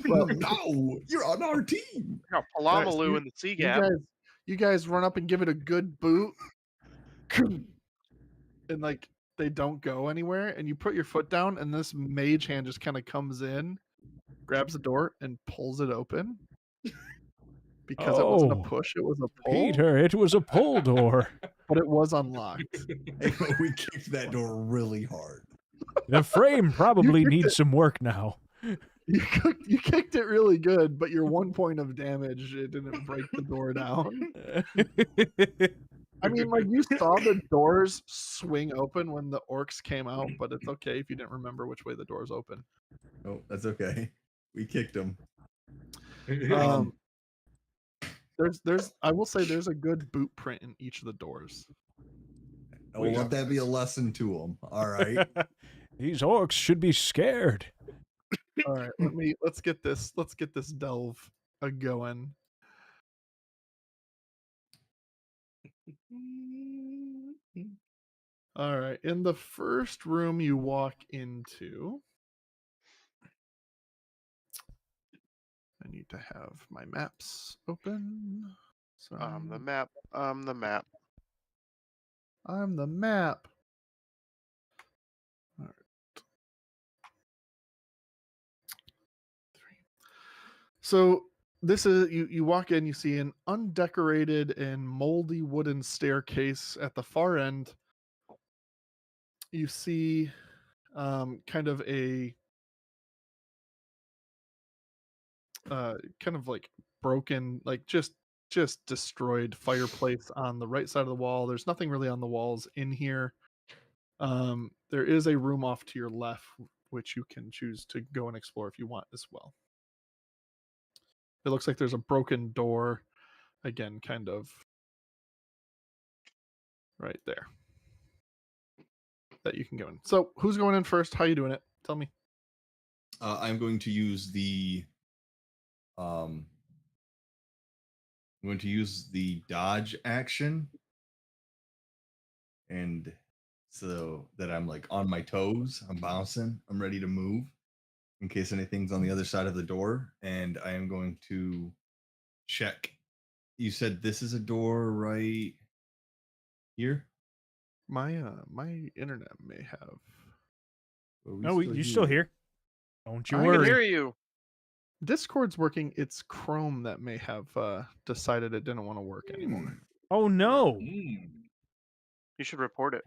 Speaker 2: Well,
Speaker 6: No, you're on our team.
Speaker 1: Got
Speaker 2: Alright, so
Speaker 1: Palamalu in the sea
Speaker 2: you
Speaker 1: gap.
Speaker 2: guys run up and give it a good boot, and like they don't go anywhere. And you put your foot down, and this mage hand just kind of comes in, grabs the door, and pulls it open. Because it wasn't a
Speaker 4: Oh,
Speaker 2: push, it was a pull.
Speaker 4: Peter, it was a pull door.
Speaker 2: But it was unlocked.
Speaker 6: We kicked that door really hard.
Speaker 4: The frame probably
Speaker 2: kicked
Speaker 4: needs
Speaker 2: it.
Speaker 4: some work now.
Speaker 2: You kicked it really good, but your 1 point of damage, it didn't break the door down. I mean, like, you saw the doors swing open when the orcs came out, but it's okay if you didn't remember which way the doors open.
Speaker 6: Oh, that's okay. We kicked him.
Speaker 2: I will say there's a good boot print in each of the doors.
Speaker 6: I will let that be a lesson to them. All right.
Speaker 4: These orcs should be scared.
Speaker 2: All right, let's get this delve a going. All right, in the first room you walk into, I need to have my maps open. Sorry.
Speaker 1: The map. The map.
Speaker 2: I'm the map. All right. 3. So this is you walk in, you see an undecorated and moldy wooden staircase at the far end. You see kind of a kind of like broken, like just destroyed fireplace on the right side of the wall. There's nothing really on the walls in here. There is a room off to your left which you can choose to go and explore if you want as well. It looks like there's a broken door, again, kind of right there, that you can go in. So who's going in first? How you doing it? Tell me.
Speaker 6: I'm going to use the I'm going to use the dodge action, and so that I'm like on my toes, I'm bouncing, I'm ready to move in case anything's on the other side of the door, and I am going to check. You said this is a door right here?
Speaker 2: My internet may have.
Speaker 4: No, you're still here. Don't you
Speaker 1: I can
Speaker 4: worry.
Speaker 1: hear you.
Speaker 2: Discord's working. It's Chrome that may have decided it didn't want to work anymore.
Speaker 4: Oh no.
Speaker 1: You should report it.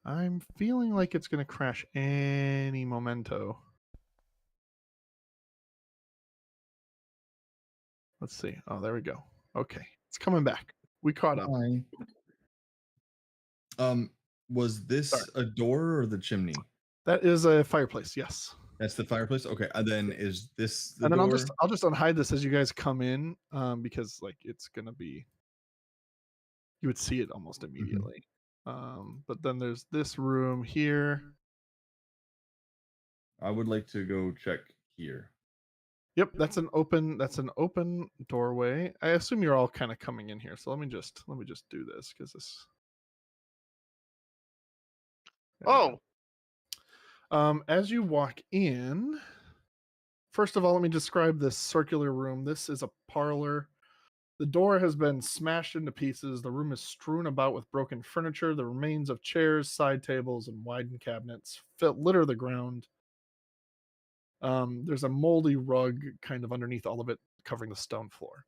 Speaker 2: I'm feeling like it's going to crash any momento. Let's see. Oh, there we go. Okay. It's coming back. We caught up.
Speaker 6: Hi. Was this a door or the chimney?
Speaker 2: That is a fireplace, yes.
Speaker 6: That's the fireplace? Okay. And then is this the
Speaker 2: And then
Speaker 6: door?
Speaker 2: I'll just unhide this as you guys come in, because like it's gonna be, you would see it almost immediately. But then there's this room here.
Speaker 6: I would like to go check here.
Speaker 2: Yep, that's an open doorway. I assume you're all kind of coming in here. So let me just do this because this. There we go.
Speaker 1: Oh,
Speaker 2: As you walk in, First of all, let me describe this circular room. This is a parlor. The door has been smashed into pieces. The room is strewn about with broken furniture. The remains of chairs, side tables, and widened cabinets litter the ground. There's a moldy rug kind of underneath all of it, covering the stone floor.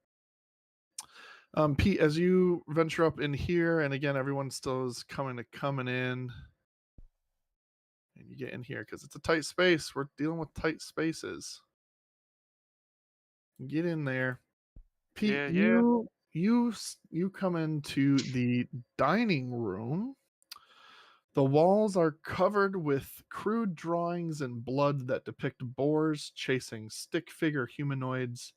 Speaker 2: Pete, as you venture up in here, and again, everyone still is coming in, and you get in here because it's a tight space. We're dealing with tight spaces. Get in there. Pete,
Speaker 1: Yeah.
Speaker 2: you come into the dining room. The walls are covered with crude drawings and blood that depict boars chasing stick figure humanoids.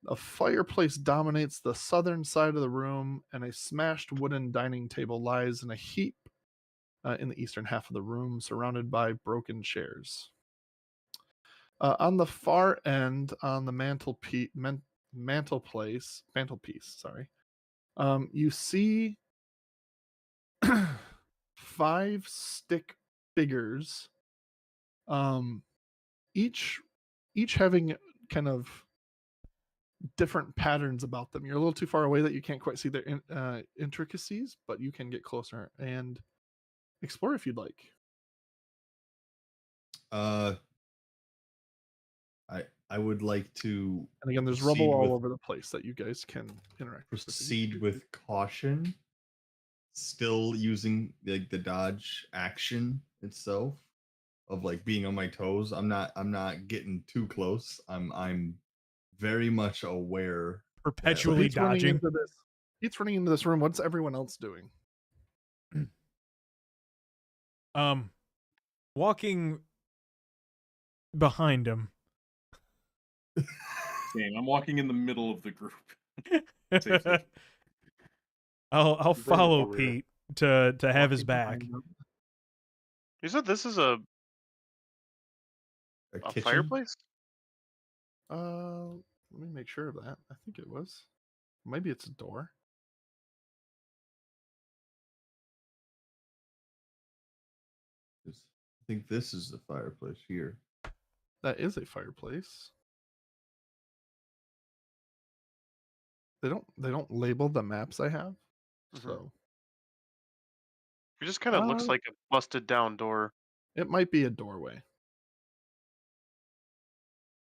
Speaker 2: A fireplace dominates the southern side of the room, and a smashed wooden dining table lies in a heap in the eastern half of the room, surrounded by broken chairs. On the far end, on the mantelpiece, you see 5 stick figures, each having kind of different patterns about them. You're a little too far away that you can't quite see their intricacies, but you can get closer and explore if you'd like.
Speaker 6: I would like to.
Speaker 2: And again, there's rubble all over the place that you guys can interact with.
Speaker 6: Proceed with caution. Still using the dodge action itself of like being on my toes. I'm not getting too close. I'm very much aware.
Speaker 4: Perpetually dodging.
Speaker 2: Pete's running into this room. What's everyone else doing?
Speaker 4: Walking behind him.
Speaker 5: Same. I'm walking in the middle of the group.
Speaker 4: I'll follow Pete to have his back.
Speaker 1: You said this is a fireplace?
Speaker 2: Let me make sure of that. I think it was. Maybe it's a door.
Speaker 6: I think this is the fireplace here.
Speaker 2: That is a fireplace. They don't label the maps I have, so
Speaker 1: it just kind of looks like a busted down door.
Speaker 2: It might be a doorway.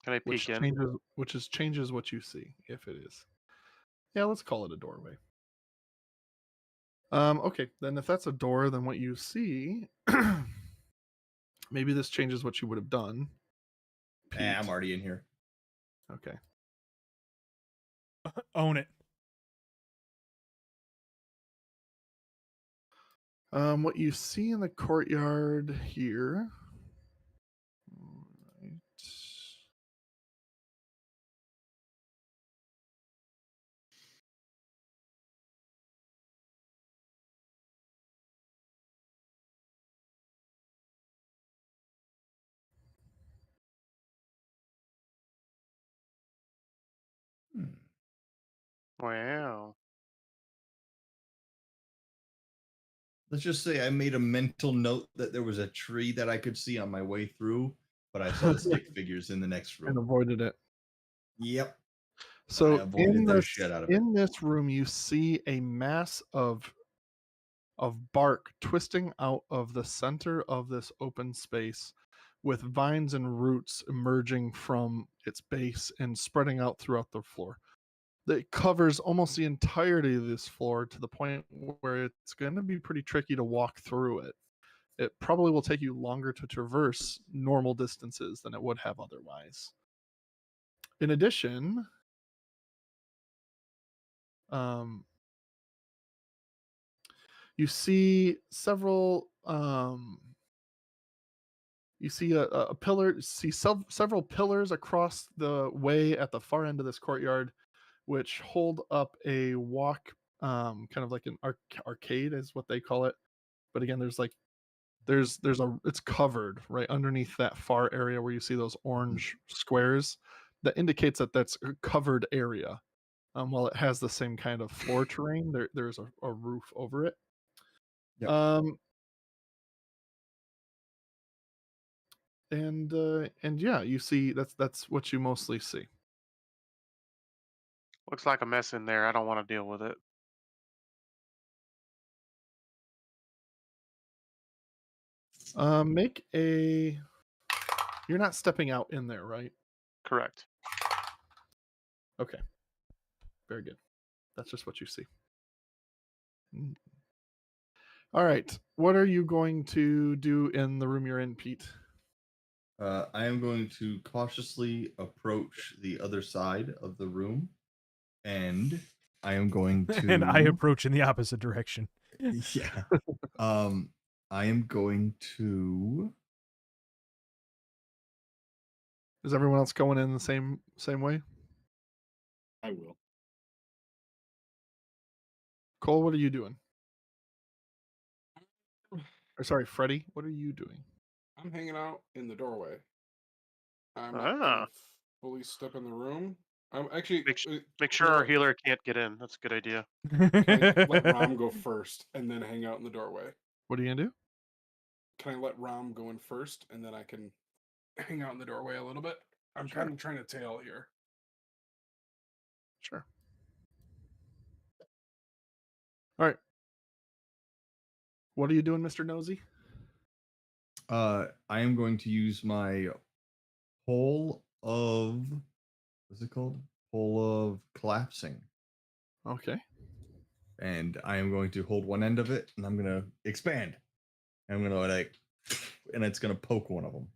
Speaker 1: Can I peek in?
Speaker 2: Which changes what you see if it is. Yeah, let's call it a doorway. Okay, then if that's a door, then what you see, maybe this changes what you would have done.
Speaker 6: I'm already in here.
Speaker 2: Okay.
Speaker 4: Own it.
Speaker 2: What you see in the courtyard here. Right.
Speaker 1: Wow.
Speaker 6: Let's just say I made a mental note that there was a tree that I could see on my way through, but I saw the stick figures in the next room
Speaker 2: and avoided it.
Speaker 6: Yep.
Speaker 2: So in this room, you see a mass of bark twisting out of the center of this open space, with vines and roots emerging from its base and spreading out throughout the floor. That covers almost the entirety of this floor to the point where it's going to be pretty tricky to walk through it. It probably will take you longer to traverse normal distances than it would have otherwise. In addition, you see several you see a pillar, see several pillars across the way at the far end of this courtyard, which hold up a walk, kind of like an arcade is what they call it. But again, it's covered right underneath that far area where you see those orange squares. That indicates that that's a covered area. While it has the same kind of floor terrain, there's a roof over it. Yep. and yeah, you see that's what you mostly see.
Speaker 1: Looks like a mess in there. I don't want to deal with it.
Speaker 2: Make a. You're not stepping out in there, right?
Speaker 1: Correct.
Speaker 2: Okay. Very good. That's just what you see. All right. What are you going to do in the room you're in, Pete?
Speaker 6: I am going to cautiously approach the other side of the room, and I am going to.
Speaker 4: And I approach in the opposite direction.
Speaker 6: Yeah. I am going to.
Speaker 2: Is everyone else going in the same way?
Speaker 5: I will.
Speaker 2: Cole, what are you doing? Or sorry, Freddie, what are you doing?
Speaker 3: I'm hanging out in the doorway. I'm not
Speaker 1: Ah,
Speaker 3: gonna fully step in the room. I'm actually
Speaker 1: make
Speaker 3: can
Speaker 1: sure
Speaker 3: I
Speaker 1: our
Speaker 3: let-
Speaker 1: healer can't get in. That's a good idea.
Speaker 3: can I let Rom go first and then hang out in the doorway.
Speaker 2: What are you gonna do?
Speaker 3: Can I let Rom go in first and then I can hang out in the doorway a little bit? I'm
Speaker 2: Sure.
Speaker 3: kind of trying to tail here.
Speaker 2: Sure. All right. What are you doing, Mr. Nosy?
Speaker 6: I am going to use my pole of. What's it called? Pole of collapsing.
Speaker 2: Okay.
Speaker 6: And I am going to hold one end of it, and I'm going to expand. I'm going to like, and it's going to poke one of them.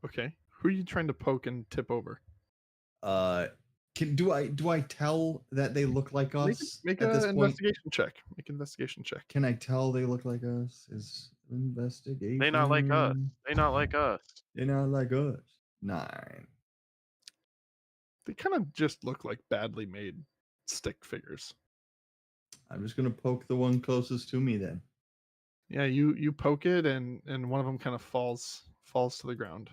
Speaker 2: Okay. Who are you trying to poke and tip over?
Speaker 6: Do I tell that they look like us
Speaker 2: Make
Speaker 6: at
Speaker 2: an
Speaker 6: this point?
Speaker 2: investigation check. Make an investigation check.
Speaker 6: Can I tell they look like us? Is investigation?
Speaker 1: They not like us. They not like us.
Speaker 6: They're not like us. 9.
Speaker 2: They kind of just look like badly made stick figures.
Speaker 6: I'm just gonna poke the one closest to me then.
Speaker 2: Yeah, you poke it and one of them kind of falls to the ground.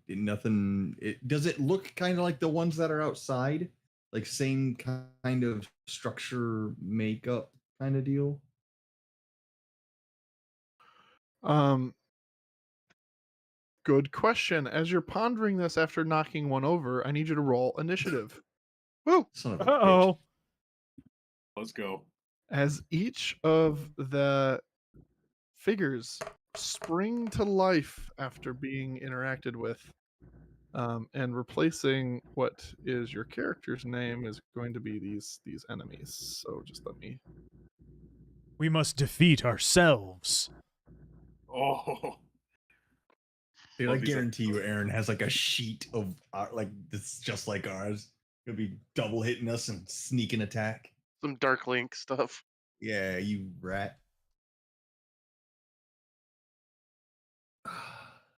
Speaker 6: Nothing. Does it look kind of like the ones that are outside, like same kind of structure, makeup kind of deal?
Speaker 2: Good question. As you're pondering this after knocking one over, I need you to roll initiative.
Speaker 1: Woo!
Speaker 6: Son of a bitch.
Speaker 4: Uh-oh.
Speaker 5: Let's go.
Speaker 2: As each of the figures spring to life after being interacted with, and replacing what is your character's name is going to be these enemies. So just let me.
Speaker 4: We must defeat ourselves.
Speaker 5: Oh,
Speaker 6: Dude, I
Speaker 5: Love these
Speaker 6: guarantee you,
Speaker 5: episodes.
Speaker 6: Aaron has like a sheet of like this, just like ours. Gonna be double hitting us and sneak an attack.
Speaker 1: Some Dark Link stuff.
Speaker 6: Yeah, you rat.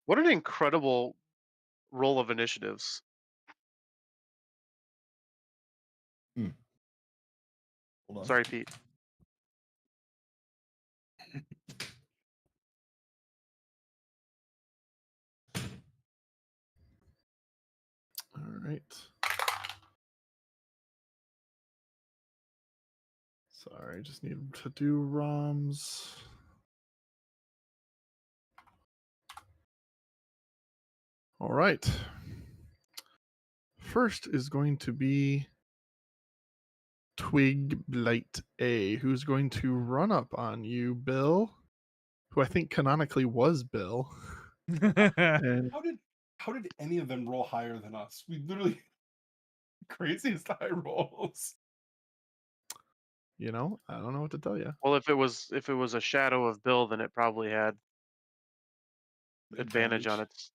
Speaker 1: What an incredible roll of initiatives.
Speaker 6: Hold on.
Speaker 1: Sorry, Pete.
Speaker 2: All right. Sorry, just need to do ROMs. All right. First is going to be Twig Blight A, who's going to run up on you, Bill, who I think canonically was Bill. And
Speaker 3: How did any of them roll higher than us? We literally craziest high rolls.
Speaker 2: I don't know what to tell you.
Speaker 1: Well, if it was a shadow of Bill, then it probably had advantage on its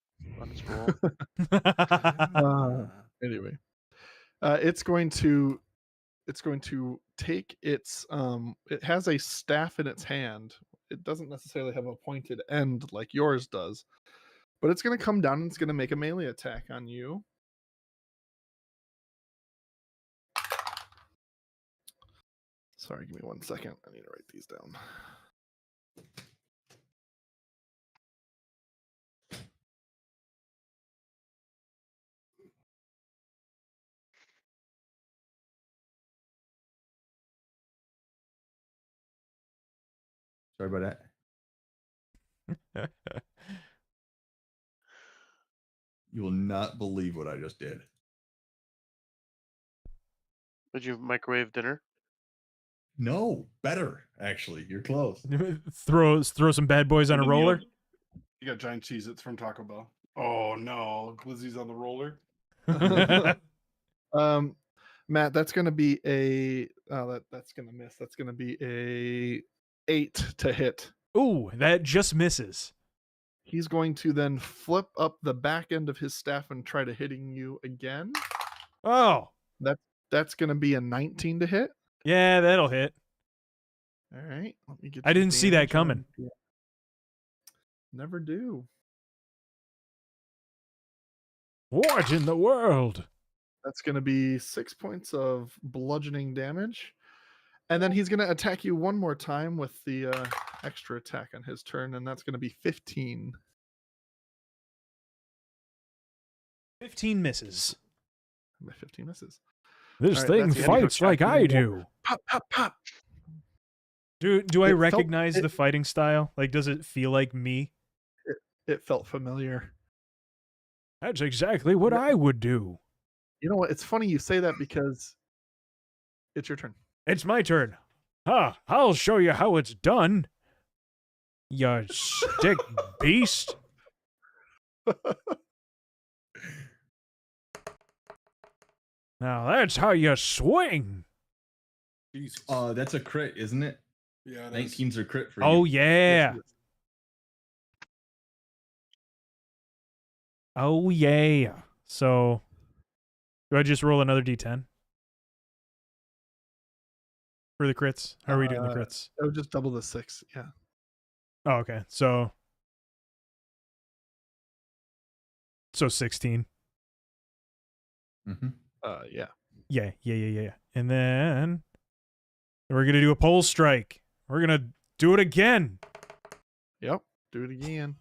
Speaker 1: roll.
Speaker 2: Anyway, it's going to take its it has a staff in its hand. It doesn't necessarily have a pointed end like yours does, but it's going to come down and it's going to make a melee attack on you. Sorry, give me 1 second. I need to write these down.
Speaker 6: Sorry about that. You will not believe what I just did.
Speaker 1: Did you microwave dinner?
Speaker 6: No, better actually. You're close.
Speaker 4: throw some bad boys on a roller.
Speaker 3: You got giant Cheez-Its from Taco Bell. Oh no, Glizzy's on the roller.
Speaker 2: Matt, that's going to be a that's going to miss. That's going to be a 8 to hit.
Speaker 4: Ooh, that just misses.
Speaker 2: He's going to then flip up the back end of his staff and try to hitting you again.
Speaker 4: Oh,
Speaker 2: That's going to be a 19 to hit.
Speaker 4: yeah, that'll hit.
Speaker 2: All right, let me get.
Speaker 4: I didn't see that coming.
Speaker 2: Never do.
Speaker 4: What in the world?
Speaker 2: That's going to be 6 points of bludgeoning damage. And then he's going to attack you one more time with the extra attack on his turn, and that's going to be 15.
Speaker 4: 15 misses.
Speaker 2: 15 misses.
Speaker 4: This
Speaker 2: All right,
Speaker 4: thing
Speaker 2: that's the end of
Speaker 4: fights
Speaker 2: your
Speaker 4: like
Speaker 2: attack.
Speaker 4: I do.
Speaker 2: Pop, pop, pop.
Speaker 4: Do I
Speaker 2: It felt-
Speaker 4: recognize the fighting style? Like, does it feel like me?
Speaker 2: It felt familiar.
Speaker 4: That's exactly what I would do.
Speaker 2: You know what? It's funny you say that because it's your turn.
Speaker 4: It's my turn. I'll show you how it's done. You stick beast. Now that's how you swing.
Speaker 3: Jesus.
Speaker 6: That's a crit, isn't it?
Speaker 3: Yeah, it is.
Speaker 6: 19's a crit for you.
Speaker 4: Oh yeah.
Speaker 2: Yes, yes.
Speaker 4: Oh yeah. So do I just roll another d10 for the crits? How are we doing the crits?
Speaker 2: Oh, just double the 6. Yeah.
Speaker 4: Oh, okay. So 16.
Speaker 6: Mm-hmm.
Speaker 2: Yeah.
Speaker 4: Yeah. And then we're going to do a pole strike. We're going to do it again.
Speaker 2: Yep. Do it again.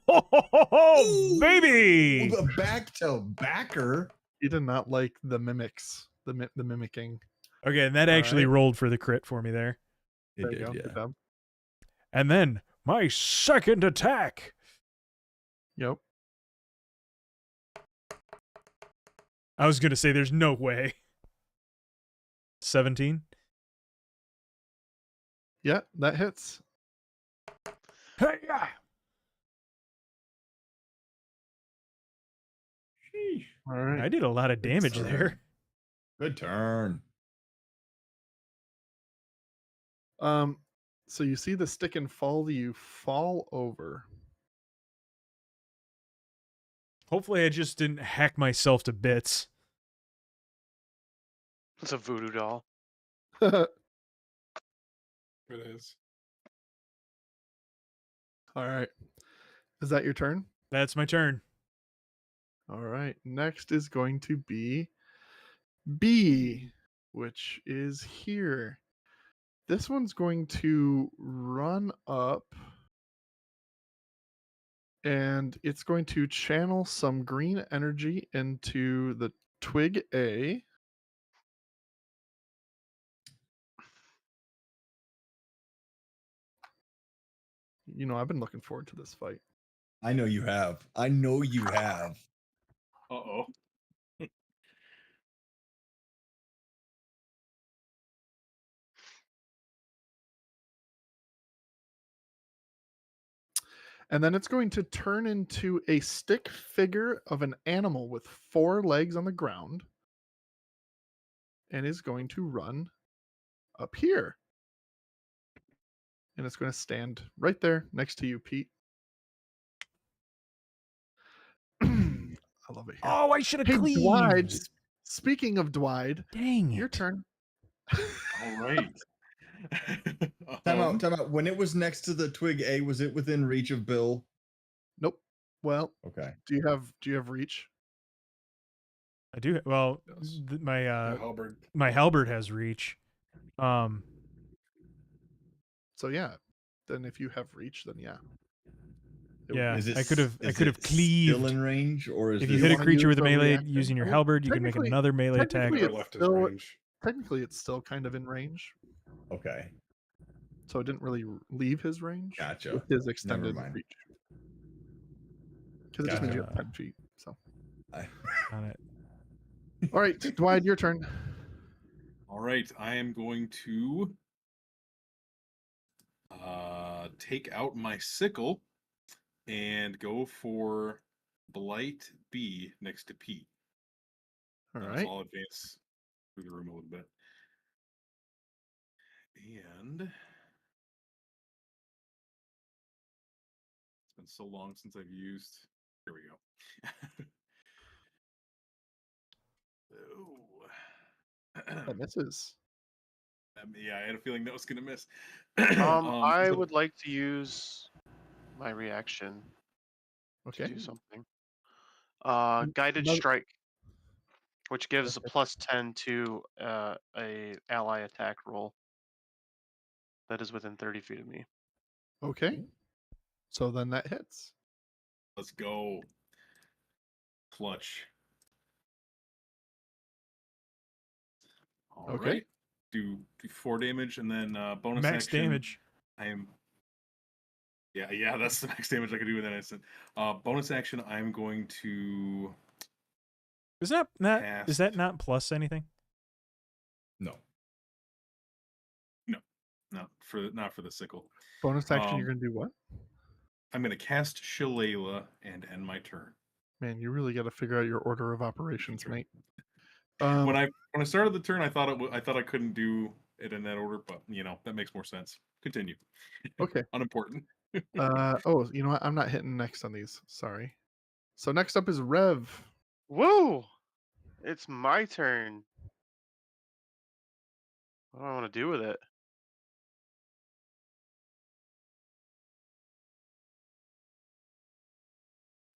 Speaker 4: Oh, baby.
Speaker 6: The back to backer.
Speaker 2: He did not like the mimics, the mimicking.
Speaker 4: Okay, and that actually rolled for the crit for me there.
Speaker 6: It
Speaker 2: There you
Speaker 6: did,
Speaker 2: go.
Speaker 6: yeah.
Speaker 2: Good job.
Speaker 4: And then my second attack.
Speaker 2: Yep.
Speaker 4: I was going to say there's no way. 17.
Speaker 2: Yeah, that hits.
Speaker 4: Hey-ya.
Speaker 6: Sheesh.
Speaker 2: All right.
Speaker 4: I did a lot of damage
Speaker 6: Good
Speaker 4: there.
Speaker 6: turn. Good turn.
Speaker 2: So you see the stick and fall, you fall over.
Speaker 4: Hopefully I just didn't hack myself to bits.
Speaker 1: It's a voodoo doll.
Speaker 3: It is.
Speaker 2: All right. Is that your turn?
Speaker 4: That's my turn.
Speaker 2: All right. Next is going to be B, which is here. This one's going to run up and it's going to channel some green energy into the twig A. You know, I've been looking forward to this fight.
Speaker 6: I know you have. I know you have.
Speaker 5: Uh-oh.
Speaker 2: And then it's going to turn into a stick figure of an animal with 4 legs on the ground and is going to run up here. And it's going to stand right there next to you, Pete. I love it here.
Speaker 4: Oh, I should have
Speaker 2: Hey,
Speaker 4: cleaved.
Speaker 2: Dwight, speaking of Dwight,
Speaker 4: Dang it.
Speaker 2: your turn.
Speaker 5: All right.
Speaker 6: Time out. When it was next to the twig A, was it within reach of Bill?
Speaker 2: Nope. Well,
Speaker 6: Okay.
Speaker 2: do you have reach?
Speaker 4: I do. Well,
Speaker 3: Yes.
Speaker 4: my
Speaker 3: Halberd.
Speaker 4: halberd has reach.
Speaker 2: So yeah. Then if you have reach, then yeah. It would
Speaker 4: Yeah,
Speaker 6: Is it,
Speaker 4: I could have
Speaker 6: Still
Speaker 4: cleaved.
Speaker 6: in range, or is
Speaker 4: If
Speaker 6: this,
Speaker 4: you hit a
Speaker 2: wanna
Speaker 4: creature
Speaker 2: use
Speaker 4: with a
Speaker 2: a
Speaker 4: melee
Speaker 2: reaction?
Speaker 4: using your
Speaker 2: I mean,
Speaker 4: halberd, you can make
Speaker 2: technically-
Speaker 4: another melee attack.
Speaker 2: technically
Speaker 3: Or
Speaker 2: it's
Speaker 3: left is
Speaker 2: still-
Speaker 3: range.
Speaker 2: Technically, it's still kind of in range.
Speaker 6: okay?
Speaker 2: so it didn't really leave his range.
Speaker 6: Gotcha.
Speaker 2: With his
Speaker 6: Never
Speaker 2: extended
Speaker 6: mind.
Speaker 2: reach. Because it just means you have
Speaker 4: Gotcha.
Speaker 2: 10 feet. So.
Speaker 4: On it.
Speaker 2: All right, Dwight, your turn.
Speaker 5: All right, I am going to take out my sickle and go for Blight B next to Pete.
Speaker 2: All
Speaker 5: So
Speaker 2: right.
Speaker 5: I'll advance through the room a little bit. And it's been so long since I've used. Here we go.
Speaker 2: That misses.
Speaker 5: Yeah, I had a feeling that was going to miss.
Speaker 1: I
Speaker 5: so-
Speaker 1: would like to use my reaction to
Speaker 2: Okay.
Speaker 1: do something. Guided
Speaker 2: Another-
Speaker 1: strike, which gives a
Speaker 2: Okay.
Speaker 1: +10 to a ally attack roll that is within 30 feet of me.
Speaker 2: Okay. So then that hits.
Speaker 5: Let's go. Clutch. All
Speaker 2: Okay.
Speaker 5: right. Do 4 damage and then bonus
Speaker 4: Max
Speaker 5: action.
Speaker 4: damage.
Speaker 5: I am. Yeah, that's the max damage I can do in that instant. Bonus action, I'm going to.
Speaker 4: Is that
Speaker 5: Cast.
Speaker 4: not plus anything?
Speaker 6: No.
Speaker 5: Not for the sickle.
Speaker 2: Bonus action, you're going to do what?
Speaker 5: I'm going to cast Shillelagh and end my turn.
Speaker 2: Man, you really got to figure out your order of operations,
Speaker 5: Sure.
Speaker 2: mate.
Speaker 5: When I started the turn, I thought I couldn't do it in that order, but that makes more sense. Continue.
Speaker 2: Okay.
Speaker 5: Unimportant.
Speaker 2: Oh, you know what? I'm not hitting next on these. Sorry. So next up is Rev.
Speaker 1: Woo! It's my turn. What do I want to do with it?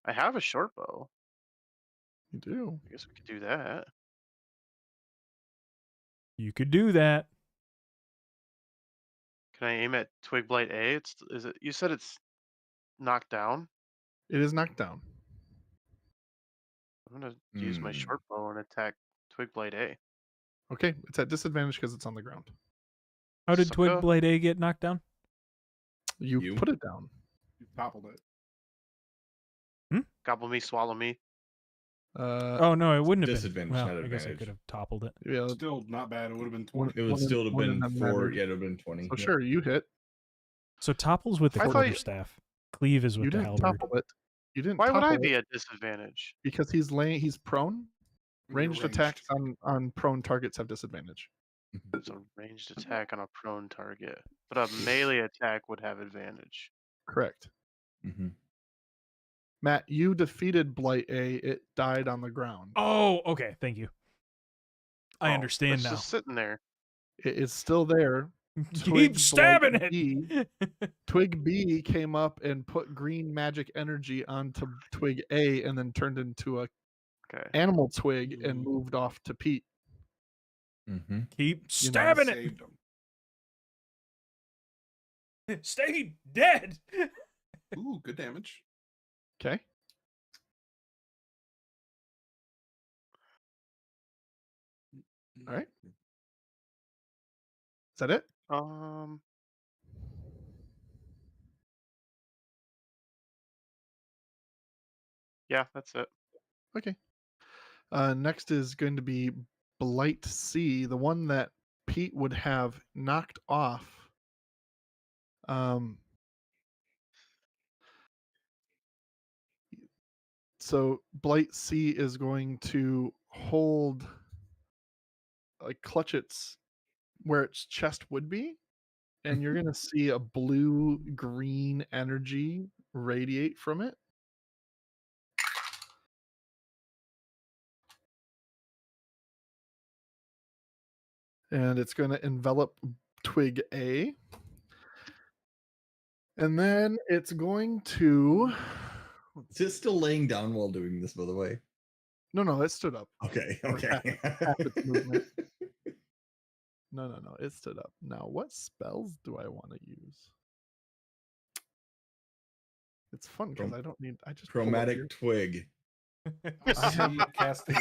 Speaker 1: I have a short bow.
Speaker 2: You do.
Speaker 1: I guess we could do that.
Speaker 4: You could do that.
Speaker 1: Can I aim at Twig Blight A? You said it's knocked down?
Speaker 2: It is knocked down.
Speaker 1: I'm gonna use my short bow and attack Twig Blight A.
Speaker 2: Okay, it's at disadvantage because it's on the ground.
Speaker 4: How did
Speaker 1: Sucker.
Speaker 4: Twig Blade A get knocked down?
Speaker 2: You put it down.
Speaker 3: You toppled it.
Speaker 1: Gobble me, swallow me.
Speaker 4: Oh no, it wouldn't have
Speaker 6: disadvantage,
Speaker 4: been.
Speaker 6: not
Speaker 4: Well, I guess I
Speaker 6: advantage.
Speaker 4: could have toppled it.
Speaker 2: Yeah.
Speaker 3: Still not bad. It would have been 20.
Speaker 6: It would
Speaker 2: One
Speaker 6: still have
Speaker 2: one
Speaker 6: been
Speaker 2: of them
Speaker 6: 4.
Speaker 2: mattered.
Speaker 6: Yeah, it would have been 20.
Speaker 2: So
Speaker 6: Yep.
Speaker 2: sure, you hit.
Speaker 4: So topples with the
Speaker 1: I thought
Speaker 4: quarterstaff. Cleave is with
Speaker 2: You
Speaker 4: the
Speaker 2: didn't
Speaker 4: halberd.
Speaker 2: topple it. You didn't.
Speaker 1: Why would I
Speaker 2: topple
Speaker 1: be
Speaker 2: it
Speaker 1: at disadvantage?
Speaker 2: because he's prone.
Speaker 3: You're
Speaker 2: Ranged attacks on prone targets have disadvantage.
Speaker 1: It's a ranged attack on a prone target, but a melee attack would have advantage.
Speaker 2: Correct.
Speaker 6: Mhm.
Speaker 2: Matt, you defeated Blight A. It died on the ground.
Speaker 4: Oh, okay. Thank you. I
Speaker 1: Oh,
Speaker 4: understand
Speaker 1: it's
Speaker 4: now.
Speaker 1: just sitting there.
Speaker 2: It is still there.
Speaker 4: Keep stabbing
Speaker 2: Blight
Speaker 4: it.
Speaker 2: Twig B came up and put green magic energy onto Twig A and then turned into a
Speaker 1: Okay.
Speaker 2: animal twig and moved off to Pete.
Speaker 6: Mhm.
Speaker 4: Keep stabbing it.
Speaker 3: Saved him.
Speaker 4: Stay dead.
Speaker 3: Ooh, good damage.
Speaker 2: Okay. All right. Is that it?
Speaker 1: Yeah, that's it.
Speaker 2: Okay. Next is going to be Blight C, the one that Pete would have knocked off. So Blight C is going to clutch its where its chest would be, and you're going to see a blue-green energy radiate from it. And it's going to envelop Twig A. And then it's going to...
Speaker 6: Is it still laying down while doing this, by the way?
Speaker 2: No, it stood up.
Speaker 6: Okay,
Speaker 2: Or
Speaker 6: okay.
Speaker 2: half its movement. No, it stood up. Now, what spells do I want to use? It's fun because I don't need... I just pull up here.
Speaker 6: Chromatic twig.
Speaker 3: I see it casting.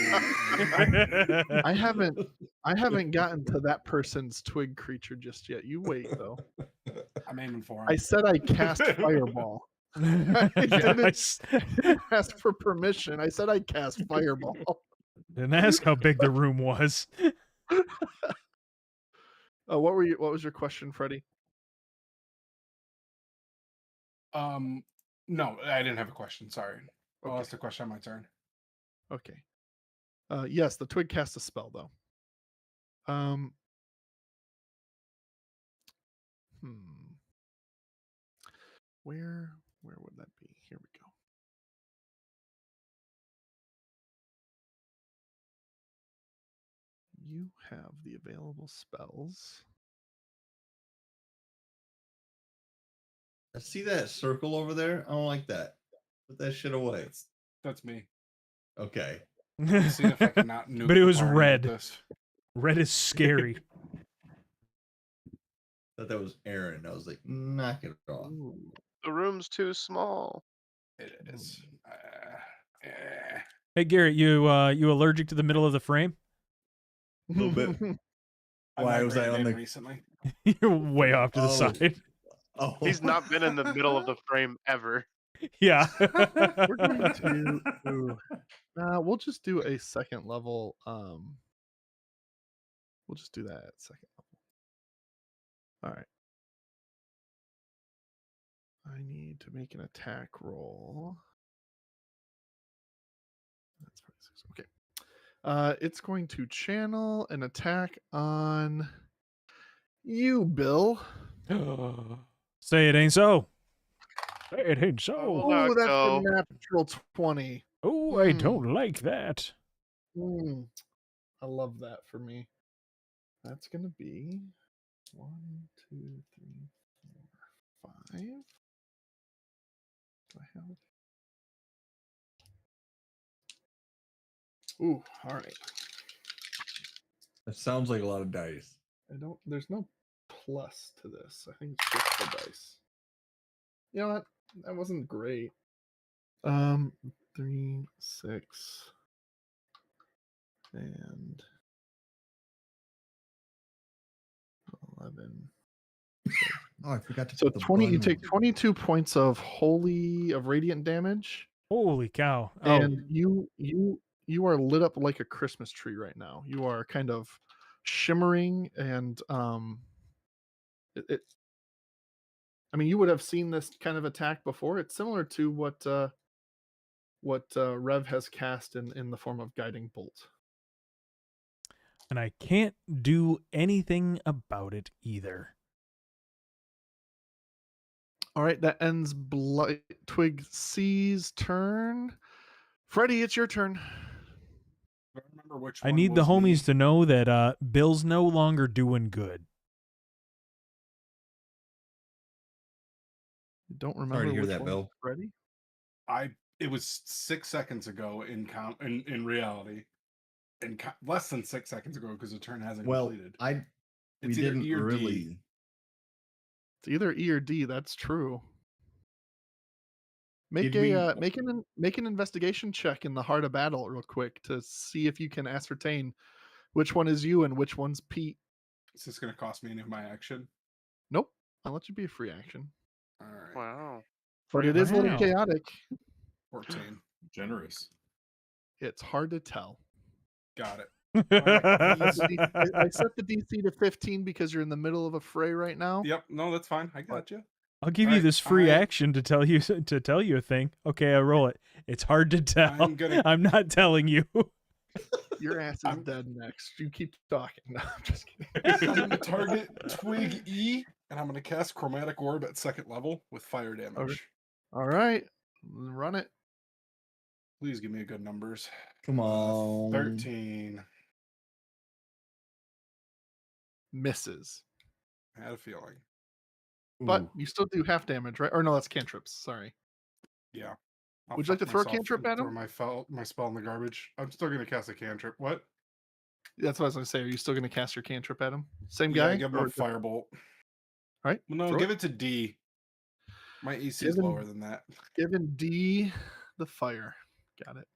Speaker 2: I haven't gotten to that person's twig creature just yet. You wait though.
Speaker 3: I'm aiming for him.
Speaker 2: I said I cast fireball. I
Speaker 4: Nice.
Speaker 2: didn't ask for permission. I said I cast fireball.
Speaker 4: Didn't ask how big the room was.
Speaker 2: What was your question, Freddie?
Speaker 3: No, I didn't have a question. Sorry. I'll
Speaker 2: Okay.
Speaker 3: ask the question on my turn.
Speaker 2: Okay. Yes, the twig casts a spell though. Where would that be? Here we go. You have the available spells.
Speaker 6: I see that circle over there. I don't like that. Put that shit away.
Speaker 3: That's me.
Speaker 6: Okay.
Speaker 3: See if I can not nuke
Speaker 4: But it
Speaker 3: the
Speaker 4: was
Speaker 3: party with
Speaker 4: red.
Speaker 3: This.
Speaker 4: Red is scary.
Speaker 6: Thought that was Aaron. I was like, knock it off.
Speaker 2: Ooh.
Speaker 1: The room's too small.
Speaker 3: It is.
Speaker 4: Hey Garrett, you allergic to the middle of the frame?
Speaker 6: A little bit. Why was I on the
Speaker 3: recently?
Speaker 4: You're way off to the
Speaker 6: Oh.
Speaker 4: side.
Speaker 6: Oh,
Speaker 1: He's not been in the middle of the frame ever.
Speaker 4: Yeah.
Speaker 2: We're going to we'll just do a second level. We'll just do that at second level. All right. I need to make an attack roll. That's 46. Okay. It's going to channel an attack on you, Bill.
Speaker 4: Say it ain't so. Say it ain't so.
Speaker 1: Oh,
Speaker 2: Oh, that's
Speaker 1: go.
Speaker 2: a natural 20.
Speaker 4: Oh, I don't like that.
Speaker 2: I love that for me. That's going to be 1, 2, 3, 4, 5. Do I have it? Ooh, all right.
Speaker 6: that sounds like a lot of dice.
Speaker 2: There's no plus to this. I think it's just the dice. You know what? That wasn't great. 3, 6, and 11.
Speaker 6: Oh, I forgot to
Speaker 2: So
Speaker 6: put the
Speaker 2: 20. You
Speaker 6: button
Speaker 2: take 22 points of radiant damage,
Speaker 4: Holy cow. Oh,
Speaker 2: and you are lit up like a Christmas tree right now. You are kind of shimmering, and it I mean, you would have seen this kind of attack before. It's similar to what Rev has cast in the form of guiding bolt.
Speaker 4: and I can't do anything about it either.
Speaker 2: All right, that ends Twig C's turn. Freddy, it's your turn.
Speaker 3: I don't remember which
Speaker 4: I
Speaker 3: one
Speaker 4: need the
Speaker 3: was me.
Speaker 4: homies to know that Bill's no longer doing good.
Speaker 2: You don't remember
Speaker 6: Sorry to hear
Speaker 2: which
Speaker 6: that,
Speaker 2: one
Speaker 6: Bill.
Speaker 2: was Freddy?
Speaker 3: It was 6 seconds ago in reality, and less than 6 seconds ago because the turn hasn't
Speaker 6: Well,
Speaker 3: completed.
Speaker 6: we
Speaker 3: It's either
Speaker 6: didn't
Speaker 3: E or D.
Speaker 6: really.
Speaker 2: It's either E or D. That's true. Make
Speaker 6: Did
Speaker 2: a
Speaker 6: we-
Speaker 2: make an investigation check in the heart of battle real quick to see if you can ascertain which one is you and which one's Pete.
Speaker 3: Is this going to cost me any of my action?
Speaker 2: Nope, I'll let you be a free action,
Speaker 3: All right,
Speaker 1: Wow.
Speaker 2: but it is a little
Speaker 4: Wow.
Speaker 2: chaotic.
Speaker 3: 14.
Speaker 5: Generous.
Speaker 2: It's hard to tell.
Speaker 3: Got it.
Speaker 2: I set the DC to 15 because you're in the middle of a fray right now.
Speaker 3: Yep. No, that's fine. I got you.
Speaker 4: I'll give you
Speaker 3: Alright,
Speaker 4: this free
Speaker 3: I-
Speaker 4: action to tell you a thing. Okay, I roll it. It's hard to tell. I'm not telling you.
Speaker 2: Your ass is dead next. You keep talking. No, I'm just kidding.
Speaker 3: I'm going to target Twig E, and I'm going to cast Chromatic Orb at 2nd level with fire damage.
Speaker 2: Okay. All right, run it.
Speaker 3: Please give me a good numbers.
Speaker 6: Come on.
Speaker 3: 13.
Speaker 2: Misses,
Speaker 3: I had a feeling.
Speaker 2: but
Speaker 6: Ooh.
Speaker 2: you still do half damage, right? Or no, that's cantrips. Sorry.
Speaker 3: Yeah. I'll
Speaker 2: Would you like to
Speaker 3: fuck
Speaker 2: throw a
Speaker 3: myself
Speaker 2: cantrip
Speaker 3: and
Speaker 2: at him?
Speaker 3: Throw my spell in the garbage. I'm still going to cast a cantrip. What?
Speaker 2: That's what I was going to say. Are you still going to cast your cantrip at him? Same
Speaker 3: Yeah,
Speaker 2: guy?
Speaker 3: give him
Speaker 2: Or
Speaker 3: a firebolt.
Speaker 2: All right.
Speaker 3: Well, no,
Speaker 2: throw
Speaker 3: give it to D. My AC is
Speaker 2: Give him-
Speaker 3: lower than that.
Speaker 2: Giving D the fire. Got it.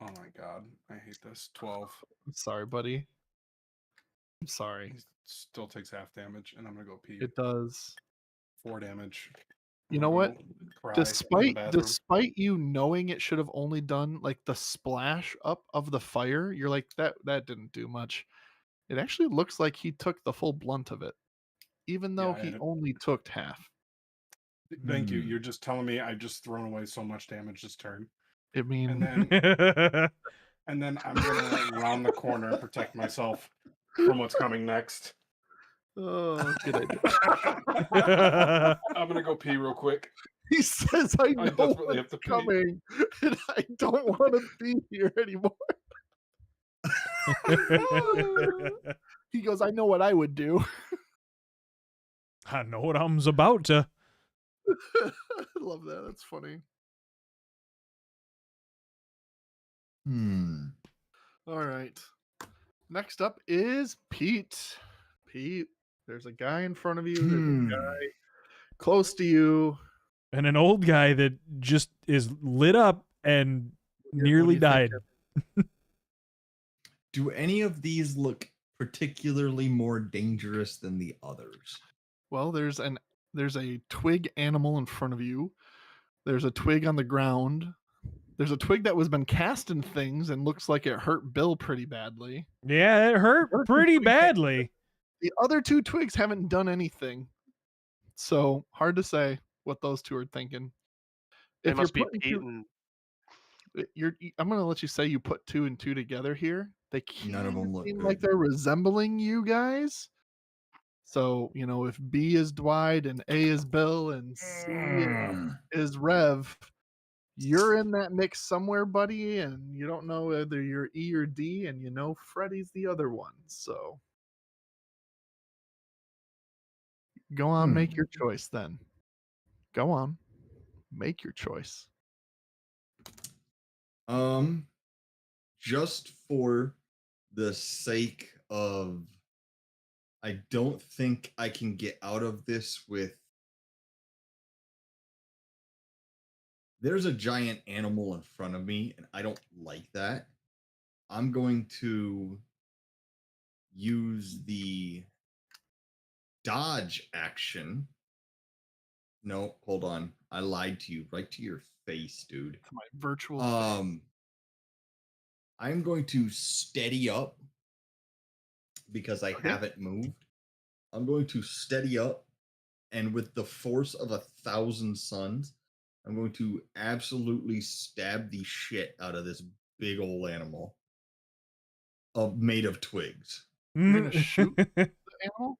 Speaker 3: Oh my god, I hate this. 12.
Speaker 2: I'm sorry, buddy. I'm sorry.
Speaker 3: He still takes half damage, and I'm gonna go pee.
Speaker 2: It does.
Speaker 3: 4 damage.
Speaker 2: You
Speaker 3: I'm
Speaker 2: know
Speaker 3: gonna
Speaker 2: what?
Speaker 3: go Cry in the bathroom.
Speaker 2: Despite you knowing it should have only done like the splash up of the fire, you're like that didn't do much. It actually looks like he took the full blunt of it, even though
Speaker 3: Yeah,
Speaker 2: he
Speaker 3: and
Speaker 2: only took half.
Speaker 3: thank you. You're just telling me I've just thrown away so much damage this turn.
Speaker 2: I mean,
Speaker 3: And then I'm gonna round the corner and protect myself from what's coming next.
Speaker 2: oh, good idea.
Speaker 3: I'm gonna go pee real quick.
Speaker 2: He says, "I know
Speaker 3: desperately have
Speaker 2: what's
Speaker 3: to pee."
Speaker 2: coming, and I don't want to be here anymore." He goes, "I know what I would do."
Speaker 4: I know what I'm about to.
Speaker 2: I love that. That's funny. All right. Next up is Pete. Pete, there's a guy in front of you. There's a guy close to you.
Speaker 4: And an old guy that just is lit up and nearly died.
Speaker 6: Do any of these look particularly more dangerous than the others?
Speaker 2: Well, there's a twig animal in front of you. There's a twig on the ground. There's a twig that was been cast in things and looks like it hurt Bill pretty badly.
Speaker 4: Yeah, it hurt pretty badly.
Speaker 2: The other 2 twigs haven't done anything. So hard to say what those 2 are thinking.
Speaker 1: It must be Pete and
Speaker 2: I'm gonna let you say you put 2 and 2 together here. They
Speaker 6: None of them look
Speaker 2: seem
Speaker 6: good.
Speaker 2: like they're resembling you guys. So, if B is Dwight and A is Bill and C is Rev, you're in that mix somewhere, buddy, and you don't know whether you're E or D, and Freddy's the other one. So go on, make your choice then. Go on. Make your choice.
Speaker 6: Just for the sake of, I don't think I can get out of this with. There's a giant animal in front of me, and I don't like that. I'm going to use the dodge action. No, hold on. I lied to you right to your face, dude.
Speaker 2: To my virtual face.
Speaker 6: I'm going to steady up because I haven't moved. I'm going to steady up, and with the force of 1,000 suns, I'm going to absolutely stab the shit out of this big old animal made of twigs.
Speaker 2: You're gonna shoot the animal?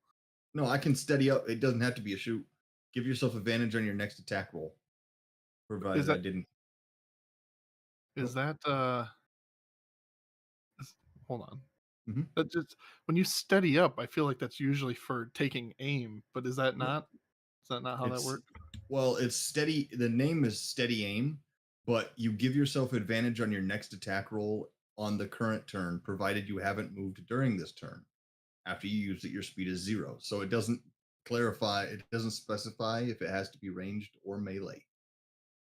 Speaker 6: No, I can steady up. It doesn't have to be a shoot. Give yourself advantage on your next attack roll. Provided I didn't.
Speaker 2: Is that hold on.
Speaker 6: Mhm.
Speaker 2: That just when you steady up, I feel like that's usually for taking aim, but is that not? Is that not how that works?
Speaker 6: Well, it's steady. The name is steady aim, but you give yourself advantage on your next attack roll on the current turn, provided you haven't moved during this turn. After you use it, your speed is 0. So it doesn't clarify, it doesn't specify if it has to be ranged or melee.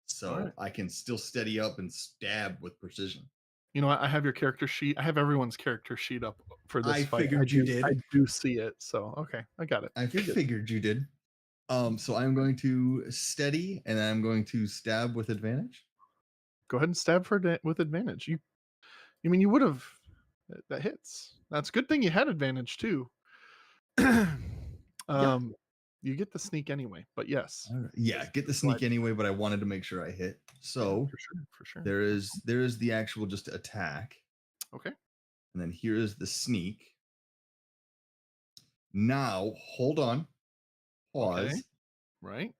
Speaker 6: So I can still steady up and stab with precision.
Speaker 2: You know what? I have your character sheet. I have everyone's character sheet up for this fight.
Speaker 6: Figured you did.
Speaker 2: I do see it. So okay, I got it.
Speaker 6: I figured you did. So I'm going to steady, and I'm going to stab with advantage.
Speaker 2: Go ahead and stab with advantage. You mean you would have? That hits. That's a good thing you had advantage too. You get the sneak anyway, but yes.
Speaker 6: Yeah, get the sneak anyway, but I wanted to make sure I hit. So
Speaker 2: for sure.
Speaker 6: there is the actual just attack.
Speaker 2: Okay.
Speaker 6: And then here is the sneak. Now, hold on. Pause.
Speaker 2: Okay. Right.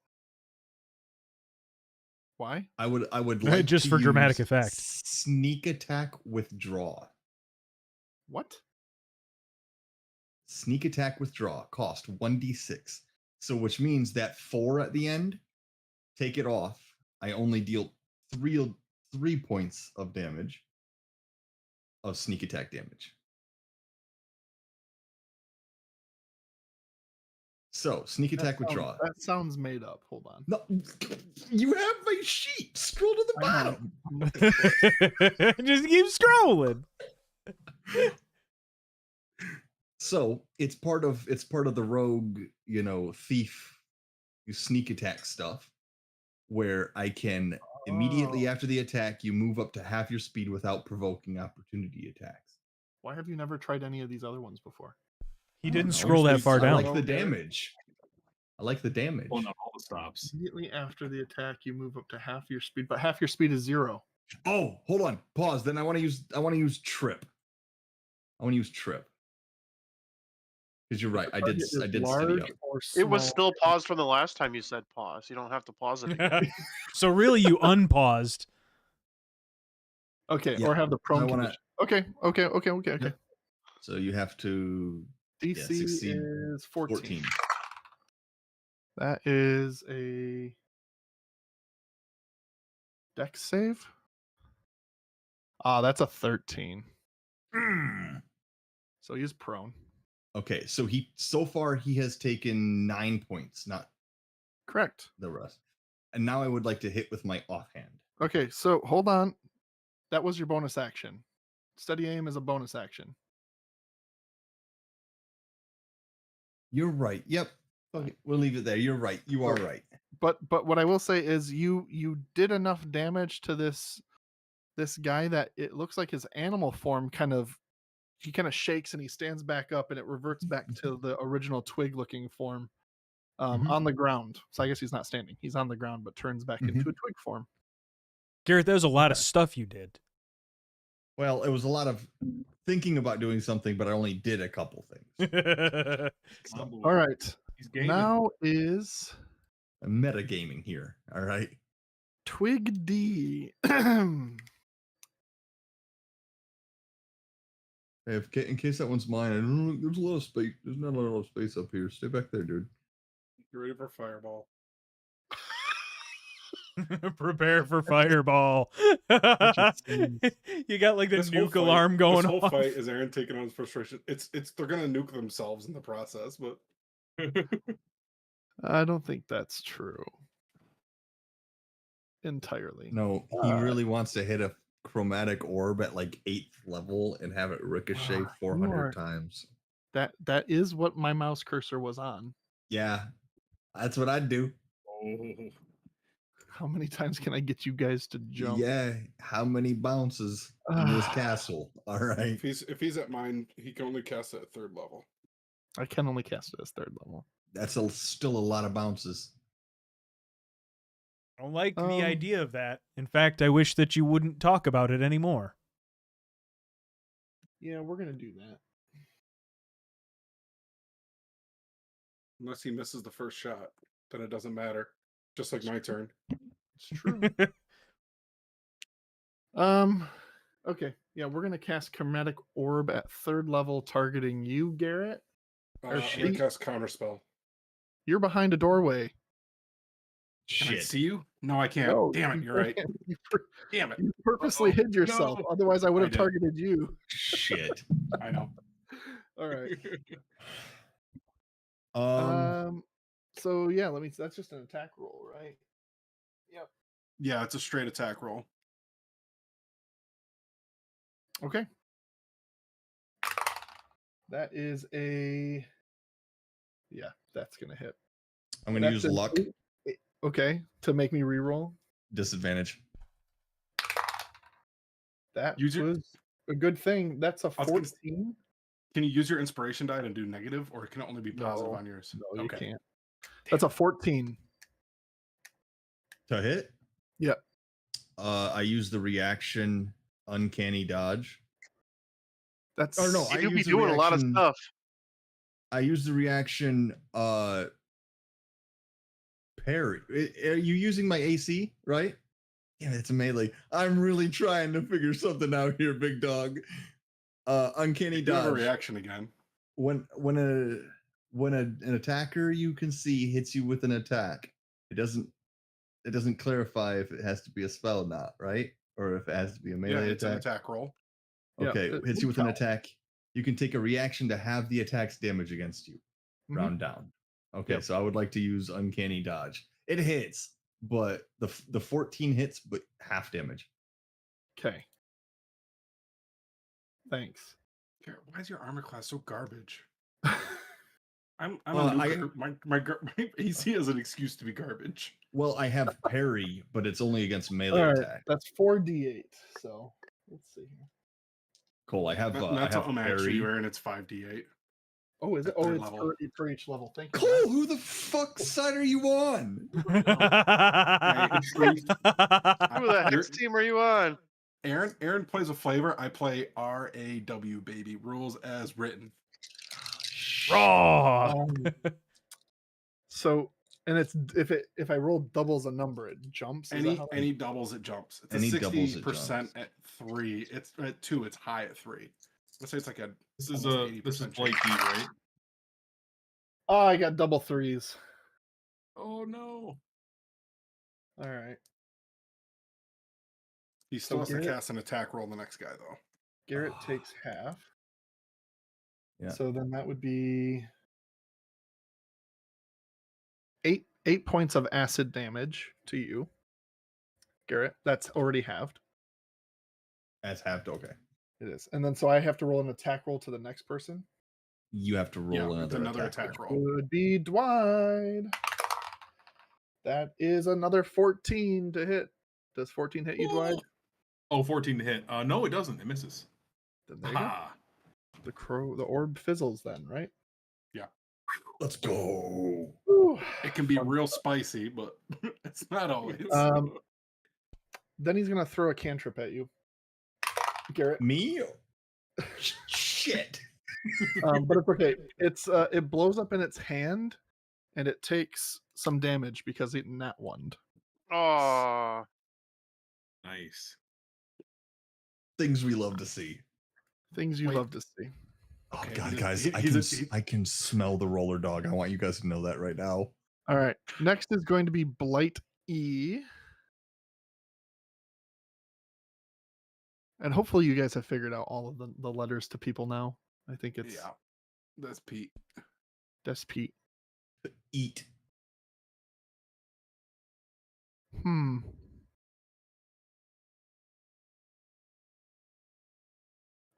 Speaker 2: Why?
Speaker 6: I would like
Speaker 4: just
Speaker 6: to
Speaker 4: for dramatic
Speaker 6: use
Speaker 4: effect.
Speaker 6: Sneak attack withdraw.
Speaker 2: What?
Speaker 6: Sneak attack withdraw cost 1d6. So which means that 4 at the end, take it off. I only deal 3 points of damage of sneak attack damage. So sneak attack witdraw.
Speaker 2: That sounds made up. Hold on.
Speaker 6: No, you have my sheet. Scroll to the bottom.
Speaker 4: Just keep scrolling.
Speaker 6: So it's part of the rogue, thief, you sneak attack stuff, where I can immediately after the attack, you move up to half your speed without provoking opportunity attacks.
Speaker 2: Why have you never tried any of these other ones before?
Speaker 4: He
Speaker 6: I
Speaker 4: didn't
Speaker 6: don't know,
Speaker 4: scroll that
Speaker 6: it's-
Speaker 4: far
Speaker 6: I
Speaker 4: down.
Speaker 6: like the damage. I like the damage.
Speaker 5: Pulling up all the stops.
Speaker 2: Immediately after the attack, you move up to half your speed, but half your speed is 0.
Speaker 6: Oh, hold on. Pause. Then I want to use trip. Because you're right. I did steady up.
Speaker 1: It was still paused from the last time you said pause. You don't have to pause it again.
Speaker 4: So really, you unpaused.
Speaker 2: Okay,
Speaker 6: Yeah,
Speaker 2: or have the prone
Speaker 6: I wanna-
Speaker 2: condition. Okay.
Speaker 6: Yep. So you have to
Speaker 2: DC
Speaker 6: succeed
Speaker 2: is 14.
Speaker 6: 14.
Speaker 2: That is a dex save. That's a 13. So he's prone.
Speaker 6: Okay, so so far he has taken 9 points, not
Speaker 2: Correct.
Speaker 6: the rest. And now I would like to hit with my offhand.
Speaker 2: Okay, so hold on. That was your bonus action. Steady aim is a bonus action.
Speaker 6: You're right. Yep. Okay, we'll leave it there. You're right. You are right.
Speaker 2: But what I will say is you did enough damage to this guy that it looks like his animal form kind of shakes and he stands back up and it reverts back to the original twig looking form on the ground. So I guess he's not standing. He's on the ground but turns back into a twig form.
Speaker 4: Garrett, that was a lot of stuff you did.
Speaker 6: Well, it was a lot of thinking about doing something, but I only did a couple things.
Speaker 2: All right.
Speaker 3: He's gaming.
Speaker 2: Now is
Speaker 6: metagaming here. All right.
Speaker 2: Twig D.
Speaker 6: In case that one's mine, I don't know, there's a lot of space. There's not a lot of space up here. Stay back there, dude.
Speaker 3: Get ready for fireball.
Speaker 4: Prepare for fireball. You got like the nuke alarm going
Speaker 3: This whole
Speaker 4: off.
Speaker 3: fight is Aaron taking on his frustration. It's they're gonna nuke themselves in the process, but
Speaker 2: I don't think that's true. Entirely.
Speaker 6: No, he really wants to hit a chromatic orb at like 8th level and have it ricochet 400 times.
Speaker 2: That is what my mouse cursor was on.
Speaker 6: Yeah, that's what I'd do.
Speaker 2: How many times can I get you guys to jump?
Speaker 6: Yeah, how many bounces in this castle? All right.
Speaker 3: if he's at mine, he can only cast it at 3rd level.
Speaker 2: I can only cast it as 3rd level.
Speaker 6: That's still a lot of bounces.
Speaker 4: I don't like the idea of that. In fact, I wish that you wouldn't talk about it anymore.
Speaker 2: Yeah, we're gonna do that.
Speaker 3: Unless he misses the first shot, then it doesn't matter. Just like my turn.
Speaker 2: It's true. Okay. Yeah, we're gonna cast Chromatic Orb at 3rd level, targeting you, Garrett.
Speaker 3: I'm gonna cast Counterspell.
Speaker 2: You're behind a doorway.
Speaker 3: Can I see you? No, I can't.
Speaker 2: No,
Speaker 3: Damn it, you're right. Damn it.
Speaker 2: You purposely hid yourself.
Speaker 3: No.
Speaker 2: Otherwise, I would have
Speaker 3: did.
Speaker 2: targeted you.
Speaker 6: Shit.
Speaker 3: I know.
Speaker 2: All right.
Speaker 6: Um.
Speaker 2: So yeah, that's just an attack roll, right? Yep.
Speaker 3: Yeah, it's a straight attack roll.
Speaker 2: Okay. That is that's gonna hit.
Speaker 6: I'm gonna use luck.
Speaker 2: Okay, to make me reroll.
Speaker 6: Disadvantage.
Speaker 2: That was a good thing. That's a 14.
Speaker 3: Can you use your inspiration die and do negative, or can it only be positive on yours?
Speaker 2: No, you can't. That's a 14.
Speaker 6: To hit?
Speaker 2: Yep.
Speaker 6: I use the reaction uncanny dodge.
Speaker 2: That's
Speaker 6: or no,
Speaker 1: you'll be doing a lot of stuff.
Speaker 6: I use the reaction parry. Are you using my AC, right? Yeah, it's a melee. I'm really trying to figure something out here, big dog. Uncanny dodge.
Speaker 3: Have a reaction again.
Speaker 6: When an attacker you can see hits you with an attack, it doesn't clarify if it has to be a spell or not, right? Or if it has to be a melee
Speaker 3: it's
Speaker 6: attack.
Speaker 3: an attack roll.
Speaker 6: Okay, hits you with an attack. You can take a reaction to have the attack's damage against you. Round down. Okay, so I would like to use uncanny dodge. It hits, but the 14 hits, but half damage.
Speaker 2: Okay. Thanks.
Speaker 3: Why is your armor class so garbage? I'm
Speaker 6: Well,
Speaker 3: a new my AC has an excuse to be garbage.
Speaker 6: Well, I have parry, but it's only against melee
Speaker 2: All right,
Speaker 6: attack.
Speaker 2: that's 4d8. So let's see here.
Speaker 6: Cool. I have
Speaker 3: That's
Speaker 6: I have
Speaker 3: I'm actually
Speaker 6: parry.
Speaker 3: wearing it's 5d8.
Speaker 2: Oh, is it?
Speaker 3: At
Speaker 2: Oh,
Speaker 3: third
Speaker 2: it's
Speaker 3: level.
Speaker 2: for each level. Thank you.
Speaker 6: Cole, who the fuck side are you on?
Speaker 1: Who the heck's team are you on?
Speaker 3: Aaron plays a flavor. I play RAW, baby. Rules as written.
Speaker 4: Raw.
Speaker 2: So, and it's if I roll doubles a number, it jumps. Is that how
Speaker 3: Any doubles, it jumps. It's
Speaker 6: Any
Speaker 3: a
Speaker 6: doubles, it
Speaker 3: 60%
Speaker 6: jumps.
Speaker 3: at 3. It's at 2. It's high at 3. Let's say it's like a
Speaker 5: This is
Speaker 3: almost 80%
Speaker 5: Blakey,
Speaker 3: chance.
Speaker 5: right?
Speaker 2: Oh, I got double threes.
Speaker 5: Oh no.
Speaker 2: All right.
Speaker 3: He still has to
Speaker 2: Garrett-
Speaker 3: cast an attack roll on the next guy though.
Speaker 2: Garrett takes half.
Speaker 6: Yeah.
Speaker 2: So then that would be 8 points of acid damage to you, Garrett. That's already halved.
Speaker 6: As halved, okay.
Speaker 2: It is, and then so I have to roll an attack roll to the next person.
Speaker 6: You have to roll
Speaker 3: it's another attack roll.
Speaker 2: Would be Dwight. That is another 14 to hit. Does 14 hit you, Dwight?
Speaker 5: Oh, 14 to hit. No, it doesn't. It misses.
Speaker 2: Then there you go.
Speaker 5: Ah,
Speaker 2: The orb fizzles then, right?
Speaker 6: Let's go.
Speaker 2: Whew.
Speaker 3: It can be real spicy, but it's not always.
Speaker 2: Then he's gonna throw a cantrip at you, Garrett.
Speaker 6: Me? Shit.
Speaker 2: But it's okay. It blows up in its hand, and it takes some damage because it nat one.
Speaker 1: Oh,
Speaker 5: nice.
Speaker 6: Things we love to see.
Speaker 2: Things you
Speaker 3: Wait.
Speaker 2: love to see.
Speaker 6: Oh
Speaker 3: Okay,
Speaker 6: god,
Speaker 3: he's a-
Speaker 6: guys,
Speaker 3: he-
Speaker 6: I
Speaker 3: he's
Speaker 6: can
Speaker 3: a-
Speaker 6: I can smell the roller dog. I want you guys to know that right now.
Speaker 2: All right. Next is going to be Blight E. And hopefully you guys have figured out all of the letters to people now. I think it's
Speaker 3: Yeah, that's Pete.
Speaker 2: Des Pete.
Speaker 6: Eat.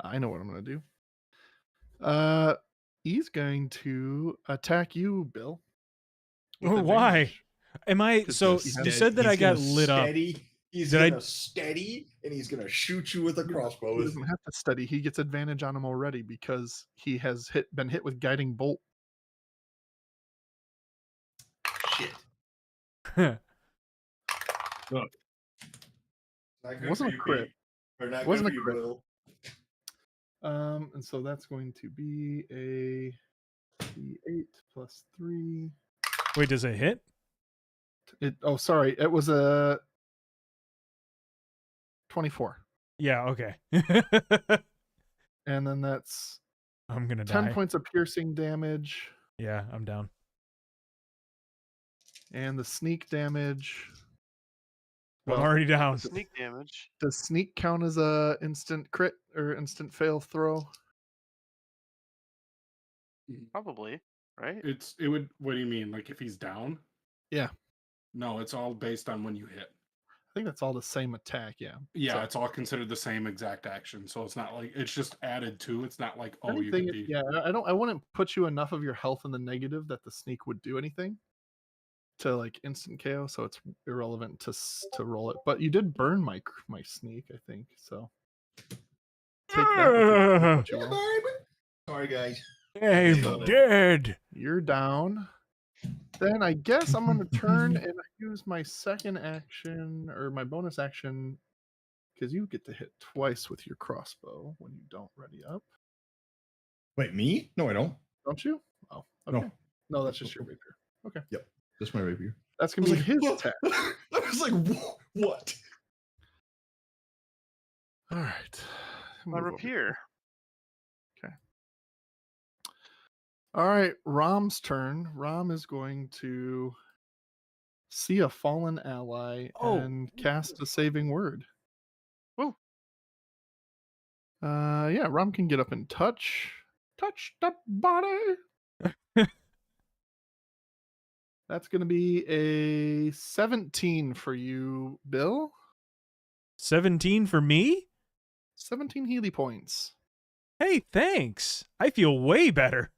Speaker 2: I know what I'm gonna do. He's going to attack you, Bill. with
Speaker 4: Why?
Speaker 2: advantage.
Speaker 4: Am I?
Speaker 2: 'Cause
Speaker 4: So
Speaker 2: he's
Speaker 4: you said that I got lit up.
Speaker 6: He's
Speaker 4: Did I-
Speaker 6: gonna steady, and he's gonna shoot you with a crossbow.
Speaker 2: He doesn't have to study. He gets advantage on him already because he has been hit with guiding bolt.
Speaker 6: Shit.
Speaker 2: Wasn't a crit.
Speaker 6: Not
Speaker 2: Wasn't
Speaker 6: good
Speaker 2: a
Speaker 6: for
Speaker 2: crit.
Speaker 6: you, Bill.
Speaker 2: And so that's going to be a D8 plus 3.
Speaker 4: Wait, does it hit?
Speaker 2: Sorry, it was a 24.
Speaker 4: Yeah. Okay.
Speaker 2: And then that's
Speaker 4: I'm gonna
Speaker 2: 10
Speaker 4: die.
Speaker 2: points of piercing damage.
Speaker 4: Yeah, I'm down.
Speaker 2: And the sneak damage.
Speaker 4: I'm already down.
Speaker 1: sneak damage.
Speaker 2: Does sneak count as a instant crit or instant fail throw?
Speaker 1: Probably, right?
Speaker 3: It would. What do you mean? Like if he's down?
Speaker 2: Yeah.
Speaker 3: No, it's all based on when you hit.
Speaker 2: I think that's all the same attack, yeah.
Speaker 3: Yeah,
Speaker 2: So
Speaker 3: it's all considered the same exact action. So it's not like it's just added to. It's not like you
Speaker 2: anything,
Speaker 3: could be.
Speaker 2: yeah, I wouldn't put you enough of your health in the negative that the sneak would do anything to like instant KO, so it's irrelevant to roll it. But you did burn my sneak, I think. So take that with what you will.
Speaker 6: Sorry, guys.
Speaker 4: I'm dead.
Speaker 2: You're down. Then I guess I'm gonna turn and use my second action or my bonus action because you get to hit twice with your crossbow when you don't ready up,
Speaker 6: Wait, me? No, I don't.
Speaker 2: don't you? Oh, okay. No, that's just your rapier. Okay,
Speaker 6: Just my rapier.
Speaker 2: that's gonna be his attack.
Speaker 6: I was like, what?
Speaker 2: All right.
Speaker 1: My
Speaker 2: Move over.
Speaker 1: rapier.
Speaker 2: All right, Rom's turn. Rom is going to see a fallen ally and cast a saving word.
Speaker 1: Woo.
Speaker 2: Yeah, Rom can get up and touch the body. That's going to be a 17 for you, Bill.
Speaker 4: 17 for me?
Speaker 2: 17 Healy points.
Speaker 4: Hey, thanks. I feel way better.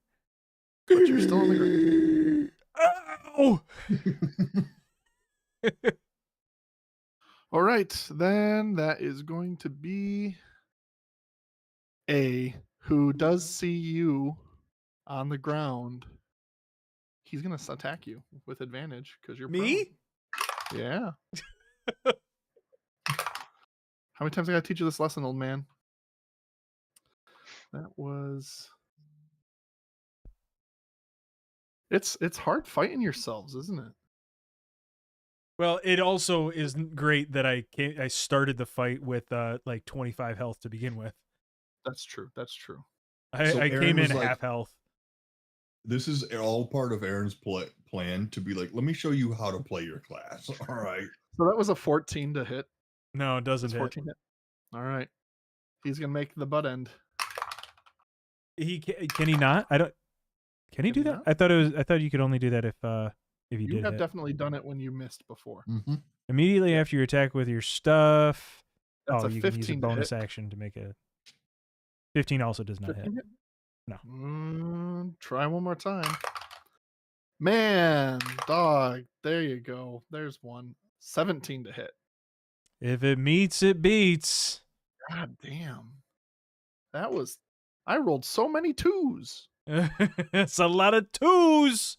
Speaker 2: But you're still on the ground.
Speaker 4: Ow!
Speaker 2: All right, then that is going to be A, who does see you on the ground. He's gonna attack you with advantage because you're
Speaker 4: Me?
Speaker 2: prone. Yeah. How many times I gotta teach you this lesson, old man? That was. It's hard fighting yourselves, isn't it?
Speaker 4: Well, it also isn't great that I started the fight with like 25 health to begin with.
Speaker 2: That's true. That's true.
Speaker 4: I,
Speaker 6: So
Speaker 4: I
Speaker 6: Aaron
Speaker 4: came in
Speaker 6: was like-
Speaker 4: half health.
Speaker 6: This is all part of Aaron's plan to be like, let me show you how to play your class. All right.
Speaker 2: So that was a 14 to hit.
Speaker 4: No, it doesn't
Speaker 2: That's
Speaker 4: hit.
Speaker 2: 14 hit. All right. He's gonna make the butt end.
Speaker 4: He can he not? I don't. Can he
Speaker 2: Can
Speaker 4: do
Speaker 2: he
Speaker 4: that?
Speaker 2: not?
Speaker 4: I thought you could only do that if you
Speaker 2: You
Speaker 4: did
Speaker 2: have
Speaker 4: hit.
Speaker 2: definitely done it when you missed before.
Speaker 6: Mm-hmm.
Speaker 4: Immediately after you attack with your stuff.
Speaker 2: That's
Speaker 4: Oh,
Speaker 2: a
Speaker 4: you can use a
Speaker 2: 15 to
Speaker 4: bonus
Speaker 2: hit.
Speaker 4: action to make a 15 also does not hit.
Speaker 2: 15 hit?
Speaker 4: No.
Speaker 2: Try one more time. Man, dog. There you go. There's one. 17 to hit.
Speaker 4: If it meets, it beats.
Speaker 2: God damn. That was. I rolled so many twos.
Speaker 4: It's a lot of twos.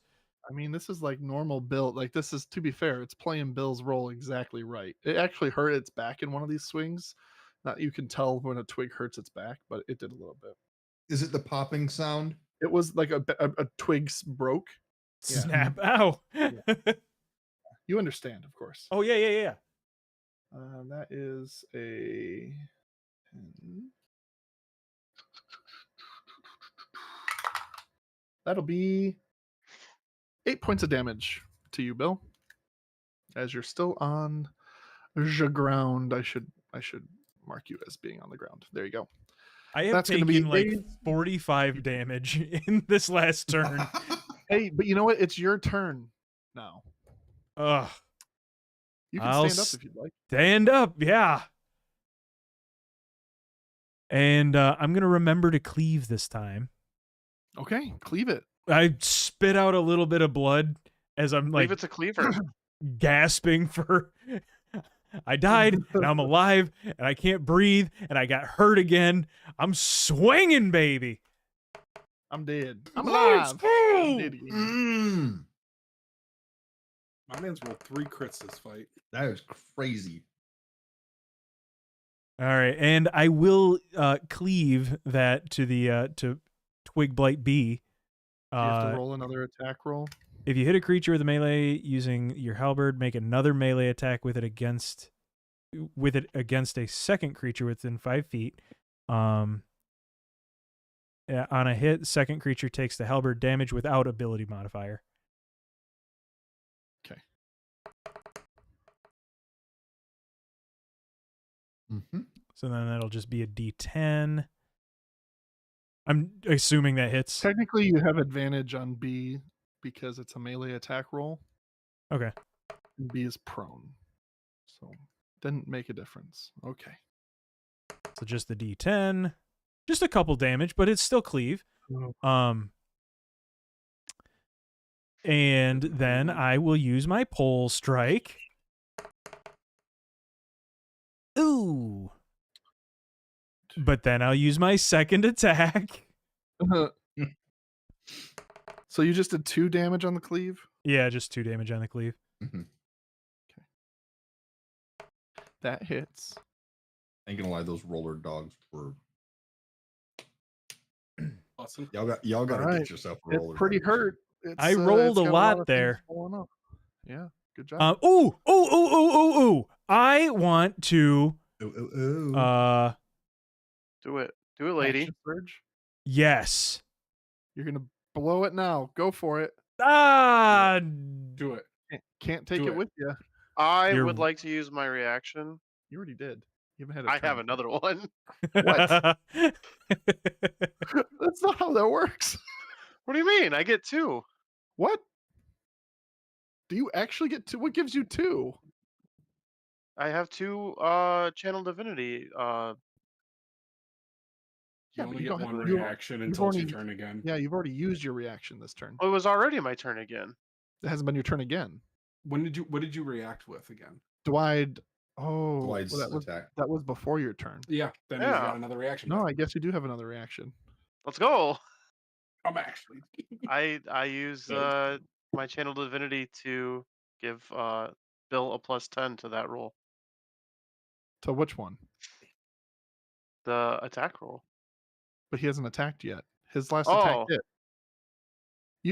Speaker 2: I mean, this is like normal build. Like, this is, to be fair, it's playing Bill's roll exactly right. It actually hurt its back in one of these swings. Not you can tell when a twig hurts its back, but it did a little bit.
Speaker 6: Is it the popping sound?
Speaker 2: It was like a twig broke. Yeah.
Speaker 4: Snap. Ow.
Speaker 2: You understand, of course.
Speaker 4: Oh, yeah.
Speaker 2: That is a 10. That'll be 8 points of damage to you, Bill. As you're still on the ground, I should mark you as being on the ground. There you go.
Speaker 4: I have
Speaker 2: That's gonna
Speaker 4: taken
Speaker 2: be
Speaker 4: like 45 damage in this last turn.
Speaker 2: Hey, but you know what? It's your turn now.
Speaker 4: Ugh.
Speaker 2: You can
Speaker 4: I'll
Speaker 2: stand up if you'd like.
Speaker 4: Stand up, yeah. And I'm going to remember to cleave this time.
Speaker 2: Okay, cleave it.
Speaker 4: I spit out a little bit of blood as I'm like
Speaker 1: Leave it to Cleaver.
Speaker 4: gasping for. I died and I'm alive and I can't breathe and I got hurt again. I'm swinging, baby.
Speaker 2: I'm dead. I'm
Speaker 4: Let's
Speaker 2: alive.
Speaker 4: go!
Speaker 2: I'm dead again.
Speaker 3: My man's rolled 3 crits this fight.
Speaker 6: That is crazy.
Speaker 4: All right, and I will cleave that to the to Twig Blight B.
Speaker 2: You have to roll another attack roll.
Speaker 4: If you hit a creature with a melee using your halberd, make another melee attack with it against a second creature within 5 feet. On a hit, second creature takes the halberd damage without ability modifier.
Speaker 2: Okay.
Speaker 6: Mm-hmm.
Speaker 4: So then that'll just be a D10. I'm assuming that hits.
Speaker 2: Technically, you have advantage on B because it's a melee attack roll.
Speaker 4: Okay.
Speaker 2: And B is prone. So, didn't make a difference. Okay.
Speaker 4: So just the D10. Just a couple damage, but it's still cleave. And then I will use my pole strike. Ooh. But then I'll use my second attack.
Speaker 2: So you just did 2 damage on the cleave?
Speaker 4: Yeah, just 2 damage on the cleave.
Speaker 6: Mm-hmm.
Speaker 2: Okay. That hits.
Speaker 6: Ain't gonna lie, those roller dogs were.
Speaker 3: Awesome.
Speaker 6: Y'all got to
Speaker 2: Alright.
Speaker 6: get yourself a
Speaker 2: It's
Speaker 6: roller.
Speaker 2: pretty
Speaker 6: dog.
Speaker 2: hurt.
Speaker 4: I rolled
Speaker 2: it's
Speaker 4: a
Speaker 2: got
Speaker 4: lot
Speaker 2: of things
Speaker 4: there.
Speaker 2: going up. Yeah, good job.
Speaker 4: Ooh. I want to
Speaker 6: Ooh, ooh, ooh.
Speaker 1: Do it, lady.
Speaker 2: Action surge.
Speaker 4: yes.
Speaker 2: You're gonna blow it now. Go for it.
Speaker 4: Ah,
Speaker 3: Do it.
Speaker 2: Can't take
Speaker 3: Do
Speaker 2: it
Speaker 3: it.
Speaker 2: with you.
Speaker 1: I
Speaker 4: You're-
Speaker 1: would like to use my reaction.
Speaker 2: You already did. You haven't had.
Speaker 1: I have another one.
Speaker 2: What? That's not how that works.
Speaker 1: What do you mean? I get 2.
Speaker 2: What? Do you actually get 2? What gives you 2?
Speaker 1: I have 2 channel divinity
Speaker 3: You
Speaker 2: Yeah, but
Speaker 3: only
Speaker 2: you
Speaker 3: get
Speaker 2: don't
Speaker 3: one
Speaker 2: have you
Speaker 3: reaction
Speaker 2: you've
Speaker 3: until it's your
Speaker 2: already
Speaker 3: turn again.
Speaker 2: yeah, you've already used your reaction this turn.
Speaker 1: Oh, it was already my turn again.
Speaker 2: It hasn't been your turn again.
Speaker 3: What did you react with again?
Speaker 2: Dwight. Oh,
Speaker 6: Dwight's
Speaker 2: well,
Speaker 6: attack.
Speaker 2: that was before your turn.
Speaker 3: Yeah, then he's
Speaker 1: Yeah.
Speaker 3: got another reaction.
Speaker 2: No,
Speaker 3: back.
Speaker 2: I guess you do have another reaction.
Speaker 1: Let's go.
Speaker 3: I'm actually.
Speaker 1: I use my channel divinity to give Bill a +10 to that roll.
Speaker 2: To which one?
Speaker 1: The attack roll.
Speaker 2: But he hasn't attacked yet. His last attack
Speaker 1: Oh,
Speaker 2: hit.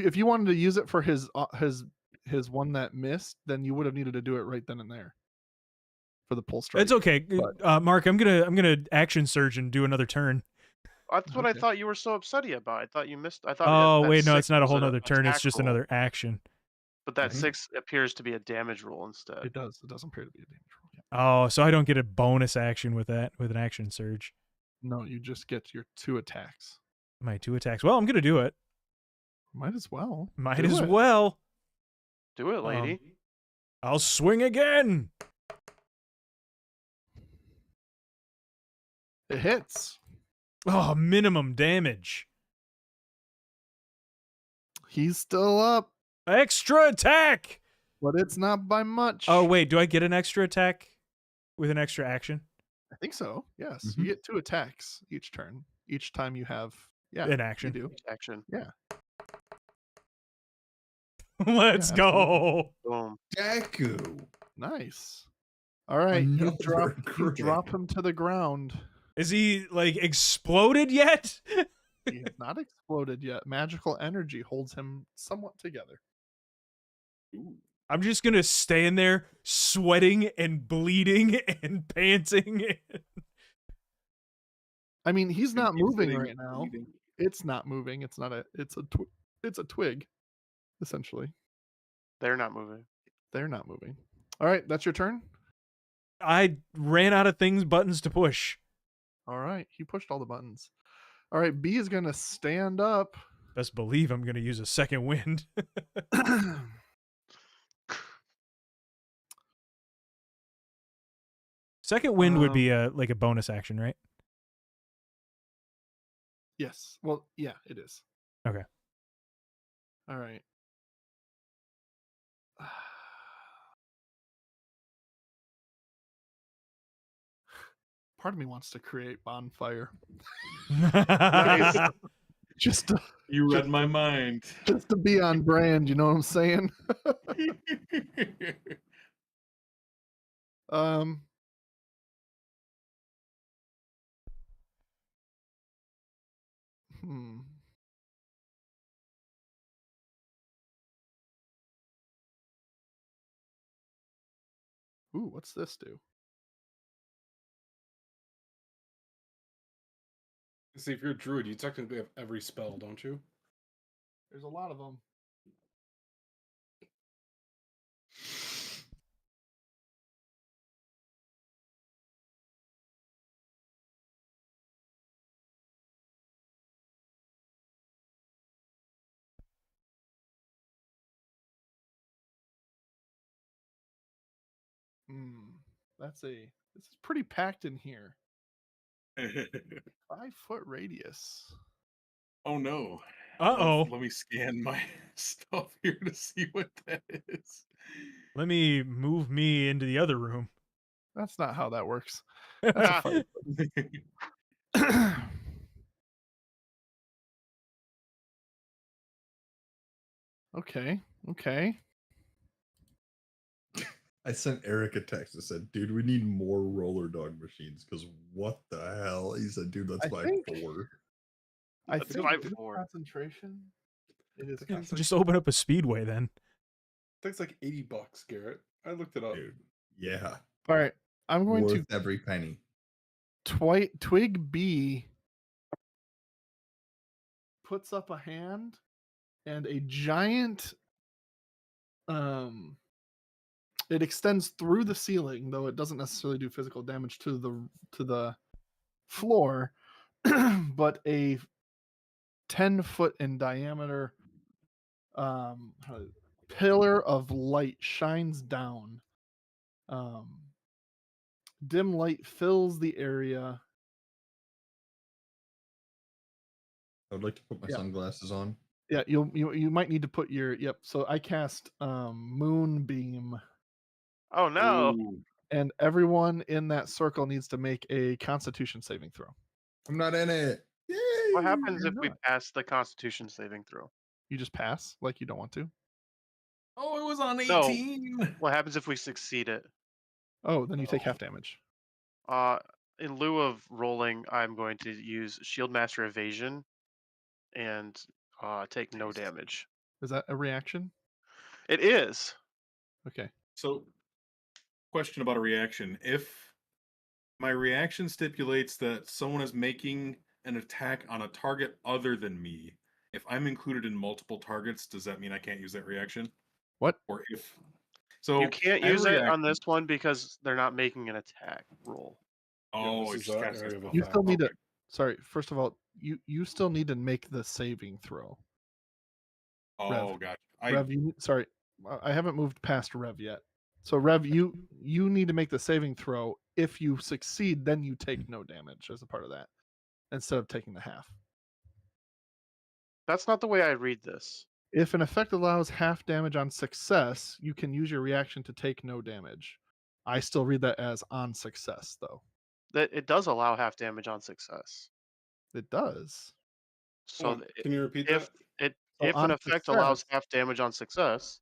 Speaker 2: If you wanted to use it for his one that missed, then you would have needed to do it right then and there for the pull strike.
Speaker 4: It's okay,
Speaker 2: but-
Speaker 4: Mark. I'm gonna action surge and do another turn.
Speaker 1: that's what I
Speaker 2: Okay.
Speaker 1: thought you were so upsetty about. I thought you missed. I thought.
Speaker 4: Oh
Speaker 1: that
Speaker 4: wait, no,
Speaker 1: 6
Speaker 4: it's not a
Speaker 1: was
Speaker 4: whole
Speaker 1: an
Speaker 4: nother turn. It's
Speaker 1: attack
Speaker 4: just
Speaker 1: roll,
Speaker 4: another action.
Speaker 1: But that
Speaker 6: Mhm.
Speaker 1: 6 appears to be a damage roll instead.
Speaker 2: It does. It doesn't appear to be a damage roll. Yeah.
Speaker 4: Oh, so I don't get a bonus action with that with an action surge.
Speaker 2: No, you just get your 2 attacks.
Speaker 4: My 2 attacks. Well, I'm gonna do it.
Speaker 2: Might as well.
Speaker 4: Might
Speaker 2: Do
Speaker 4: as
Speaker 2: it.
Speaker 4: well.
Speaker 1: Do it, lady.
Speaker 4: I'll swing again.
Speaker 2: It hits.
Speaker 4: Oh, minimum damage.
Speaker 2: He's still up,
Speaker 4: Extra attack.
Speaker 2: but it's not by much.
Speaker 4: Oh wait, do I get an extra attack with an extra action?
Speaker 2: I think so. Yes,
Speaker 6: Mhm.
Speaker 2: you get 2 attacks each turn. Each time you have
Speaker 4: An action.
Speaker 2: You do.
Speaker 1: Action.
Speaker 4: Let's
Speaker 2: Yeah,
Speaker 4: go.
Speaker 1: Boom.
Speaker 6: Deku.
Speaker 2: Nice. All right, you
Speaker 6: Another crit.
Speaker 2: drop him to the ground.
Speaker 4: Is he like exploded yet?
Speaker 2: He has not exploded yet. Magical energy holds him somewhat together.
Speaker 4: I'm just gonna stand there sweating and bleeding and panting.
Speaker 2: I mean, he's not
Speaker 5: Keep
Speaker 2: moving
Speaker 5: sitting
Speaker 2: right
Speaker 5: and
Speaker 2: now.
Speaker 5: bleeding.
Speaker 2: It's not moving. It's not a. It's a twig, essentially.
Speaker 1: They're not moving.
Speaker 2: They're not moving. All right, that's your turn.
Speaker 4: I ran out of buttons to push.
Speaker 2: All right, he pushed all the buttons. All right, B is gonna stand up.
Speaker 4: Best believe I'm gonna use a second wind. Second wind would be like a bonus action, right?
Speaker 2: Yes. Well, yeah, it is.
Speaker 4: Okay.
Speaker 2: All right. Part of me wants to create bonfire. Just to,
Speaker 5: You read my mind.
Speaker 2: just to be on brand, you know what I'm saying? Um hmm. Ooh, what's this do?
Speaker 3: See, if you're a druid, you technically have every spell, don't you?
Speaker 2: There's a lot of them. This is pretty packed in here. 5-foot radius.
Speaker 5: Oh no.
Speaker 4: Uh-oh.
Speaker 5: Let me scan my stuff here to see what that is.
Speaker 4: Let me move me into the other room.
Speaker 2: That's not how that works. That's a 5 foot. Okay.
Speaker 6: I sent Eric a text that said, "Dude, we need more roller dog machines." Because what the hell? He said, "Dude, that's
Speaker 2: I
Speaker 6: my
Speaker 2: think-
Speaker 6: 4."
Speaker 2: I
Speaker 1: That's
Speaker 2: think
Speaker 1: my
Speaker 2: it is
Speaker 1: 4.
Speaker 2: concentration. It is
Speaker 3: It's
Speaker 2: concentration.
Speaker 4: Just open up a speedway then.
Speaker 3: That's like $80, Garrett. I looked it up.
Speaker 6: Dude, yeah,
Speaker 2: All right. I'm going
Speaker 6: worth
Speaker 2: to
Speaker 6: every penny.
Speaker 2: Twig B puts up a hand and a giant it extends through the ceiling, though it doesn't necessarily do physical damage to the floor, but a 10-foot in diameter pillar of light shines down. Dim light fills the area
Speaker 6: I would like to put my
Speaker 2: Yeah.
Speaker 6: sunglasses on.
Speaker 2: Yeah, you might need to put your So I cast Moonbeam,
Speaker 1: Oh no!
Speaker 5: Ooh.
Speaker 2: and everyone in that circle needs to make a Constitution saving throw.
Speaker 6: I'm not in it. Yay!
Speaker 1: What happens
Speaker 2: You're
Speaker 1: if we
Speaker 2: not.
Speaker 1: pass the Constitution saving throw?
Speaker 2: You just pass like you don't want to.
Speaker 5: Oh, it was on
Speaker 1: No.
Speaker 5: 18.
Speaker 1: What happens if we succeed it?
Speaker 2: Oh, then you take
Speaker 5: Oh.
Speaker 2: half damage.
Speaker 1: In lieu of rolling, I'm going to use Shield Master Evasion and take no damage.
Speaker 2: Is that a reaction?
Speaker 1: It is.
Speaker 2: Okay.
Speaker 5: So, question about a reaction. If my reaction stipulates that someone is making an attack on a target other than me, if I'm included in multiple targets, does that mean I can't use that reaction?
Speaker 2: What?
Speaker 5: Or if so,
Speaker 1: You can't
Speaker 5: I have a
Speaker 1: use it on
Speaker 5: reaction.
Speaker 1: this one because they're not making an attack roll.
Speaker 3: Yeah,
Speaker 5: Oh,
Speaker 3: this
Speaker 5: it's
Speaker 3: is
Speaker 5: just
Speaker 3: our
Speaker 5: casting
Speaker 3: area
Speaker 5: a
Speaker 3: of
Speaker 5: spell.
Speaker 2: You
Speaker 3: effect.
Speaker 2: still need
Speaker 5: Okay.
Speaker 2: to. Sorry. First of all, you still need to make the saving throw.
Speaker 5: Oh, gotcha.
Speaker 2: Rev, sorry, I haven't moved past Rev yet. So Rev, you need to make the saving throw. If you succeed, then you take no damage as a part of that, instead of taking the half.
Speaker 1: That's not the way I read this.
Speaker 2: If an effect allows half damage on success, you can use your reaction to take no damage. I still read that as on success, though.
Speaker 1: That it does allow half damage on success.
Speaker 2: It does.
Speaker 1: So
Speaker 3: Can you repeat
Speaker 1: if
Speaker 3: that?
Speaker 1: if an
Speaker 2: on
Speaker 1: effect
Speaker 2: success,
Speaker 1: allows half damage on success,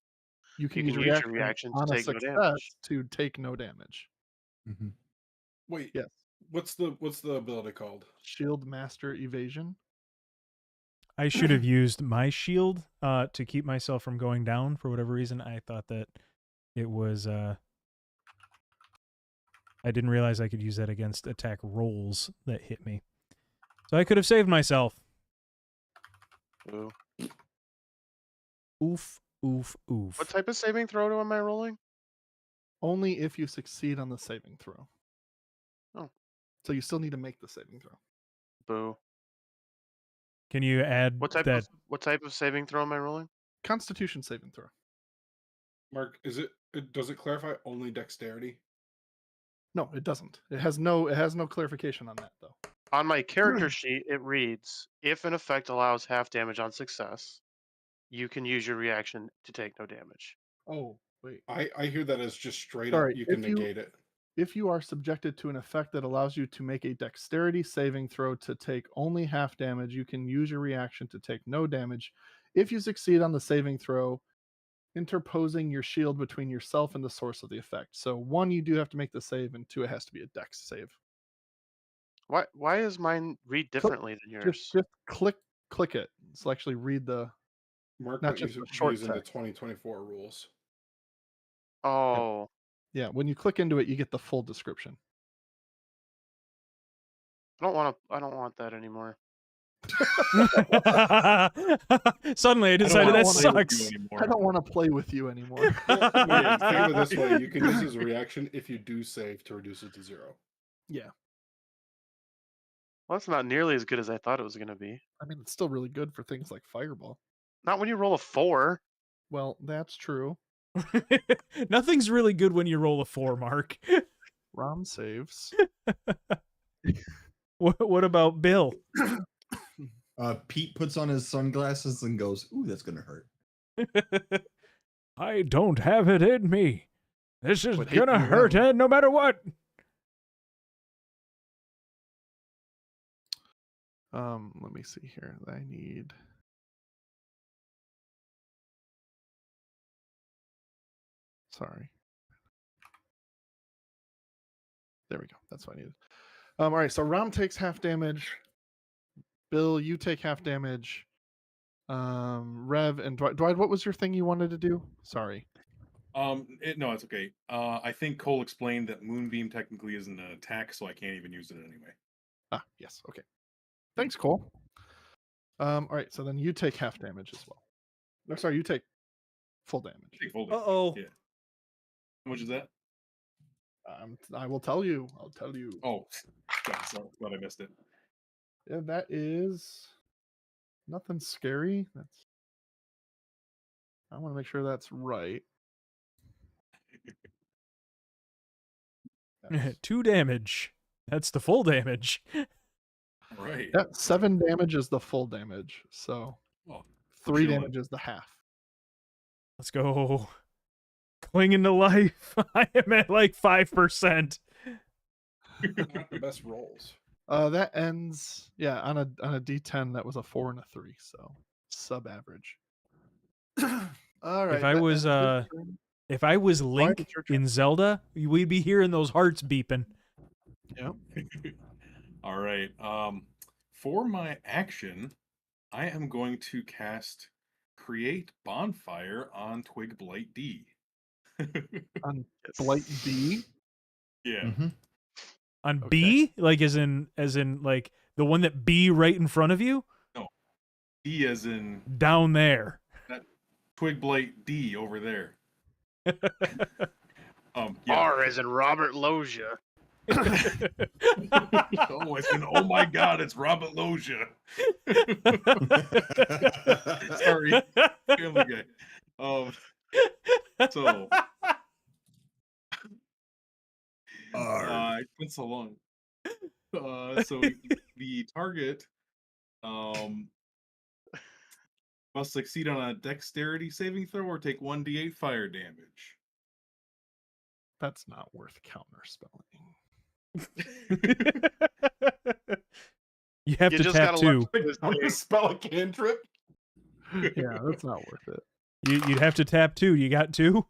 Speaker 2: you
Speaker 1: you
Speaker 2: use
Speaker 1: can
Speaker 2: your
Speaker 1: use your
Speaker 2: reaction
Speaker 1: reaction to
Speaker 2: on a
Speaker 1: take no
Speaker 2: success
Speaker 1: damage.
Speaker 2: to take no damage.
Speaker 6: Mhm.
Speaker 3: Wait,
Speaker 2: Yes.
Speaker 3: what's the ability called?
Speaker 2: Shield Master Evasion.
Speaker 4: I should have used my shield to keep myself from going down. For whatever reason, I thought that it was. I didn't realize I could use that against attack rolls that hit me. So I could have saved myself.
Speaker 1: Ooh.
Speaker 4: Oof, oof, oof.
Speaker 1: What type of saving throw am I rolling?
Speaker 2: Only if you succeed on the saving throw.
Speaker 1: Oh.
Speaker 2: So you still need to make the saving throw.
Speaker 1: Boo.
Speaker 4: Can you add
Speaker 1: What type
Speaker 4: that?
Speaker 1: of saving throw am I rolling?
Speaker 2: Constitution saving throw.
Speaker 3: Mark, does it clarify only dexterity?
Speaker 2: No, it doesn't. It has no clarification on that though.
Speaker 1: On my character sheet, it reads, if an effect allows half damage on success, you can use your reaction to take no damage.
Speaker 2: Oh, wait.
Speaker 3: I hear that as just straight
Speaker 2: Sorry,
Speaker 3: up you can negate it.
Speaker 2: If you are subjected to an effect that allows you to make a dexterity saving throw to take only half damage, you can use your reaction to take no damage. If you succeed on the saving throw, interposing your shield between yourself and the source of the effect. So 1, you do have to make the save, and 2, it has to be a dex save.
Speaker 1: Why is mine read differently than yours?
Speaker 2: Just click it. So actually read the
Speaker 3: Mark,
Speaker 2: not
Speaker 3: but
Speaker 2: just the
Speaker 3: you're
Speaker 2: short
Speaker 3: using the
Speaker 2: text.
Speaker 3: 2024 rules.
Speaker 1: Oh,
Speaker 2: Yeah, when you click into it, you get the full description.
Speaker 1: I don't want that anymore.
Speaker 4: Suddenly, I decided that sucks.
Speaker 2: I don't want to play with you anymore.
Speaker 3: Well, wait, think of it this way: you can use his reaction if you do save to reduce it to 0.
Speaker 2: Yeah,
Speaker 1: Well, that's not nearly as good as I thought it was going to be.
Speaker 2: I mean it's still really good for things like Fireball.
Speaker 1: Not when you roll a 4.
Speaker 2: Well, that's true.
Speaker 4: Nothing's really good when you roll a 4, Mark.
Speaker 2: Rom saves.
Speaker 4: What about Bill?
Speaker 6: Pete puts on his sunglasses and goes, "Ooh, that's gonna hurt."
Speaker 4: I don't have it in me. This is
Speaker 2: Would hate
Speaker 4: gonna
Speaker 2: you
Speaker 4: hurt
Speaker 2: now.
Speaker 4: Ed, no matter what.
Speaker 2: Let me see here. I need. Sorry. There we go. That's what I needed. All right. So Rom takes half damage. Bill, you take half damage. Rev and Dwight, what was your thing you wanted to do? Sorry.
Speaker 5: No, it's okay. I think Cole explained that Moonbeam technically isn't an attack, so I can't even use it anyway.
Speaker 2: Ah, yes. Okay. Thanks, Cole. All right. So then you take half damage as well. No, sorry, you take full damage.
Speaker 5: Take full damage.
Speaker 4: Uh-oh.
Speaker 5: Yeah. How much is that?
Speaker 2: I will tell you. I'll tell you.
Speaker 5: Oh, God, sorry, glad I missed it.
Speaker 2: Yeah, that is nothing scary. I want to make sure that's right. That's
Speaker 4: 2 damage. That's the full damage.
Speaker 5: Right.
Speaker 2: Yeah, 7 damage is the full damage. So
Speaker 5: Oh,
Speaker 2: 3
Speaker 5: chilling.
Speaker 2: damage is the half.
Speaker 4: Let's go. Clinging to life. I am at like 5%.
Speaker 3: Not the best rolls.
Speaker 2: That ends on a D10 that was a 4 and a 3, so sub average. All right.
Speaker 4: If I
Speaker 2: that
Speaker 4: was
Speaker 2: ends your turn.
Speaker 4: if I was
Speaker 2: Wyatt,
Speaker 4: Link
Speaker 2: it's your turn.
Speaker 4: in Zelda, we'd be hearing those hearts beeping.
Speaker 2: Yeah.
Speaker 5: All right. For my action, I am going to cast Create Bonfire on Twig Blight D.
Speaker 2: On Blight D.
Speaker 5: Yeah.
Speaker 6: Mhm.
Speaker 4: On
Speaker 2: Okay.
Speaker 4: B, like as in like the one that B right in front of you,
Speaker 5: D as in
Speaker 4: down there.
Speaker 5: Twig Blight D over there. Yeah.
Speaker 1: R as in Robert Loggia.
Speaker 5: Oh, it's an, oh my god, it's Robert Loggia. Sorry. Family Guy. So it's been so long. So the target must succeed on a dexterity saving throw or take 1d8 fire damage.
Speaker 2: That's not worth counterspelling.
Speaker 4: You have
Speaker 1: You
Speaker 4: to
Speaker 1: just
Speaker 4: tap
Speaker 1: gotta let
Speaker 4: 2.
Speaker 1: this
Speaker 3: I'm
Speaker 1: game.
Speaker 3: gonna spell a cantrip.
Speaker 2: Yeah, that's not worth it.
Speaker 4: You'd have to tap 2. You got 2?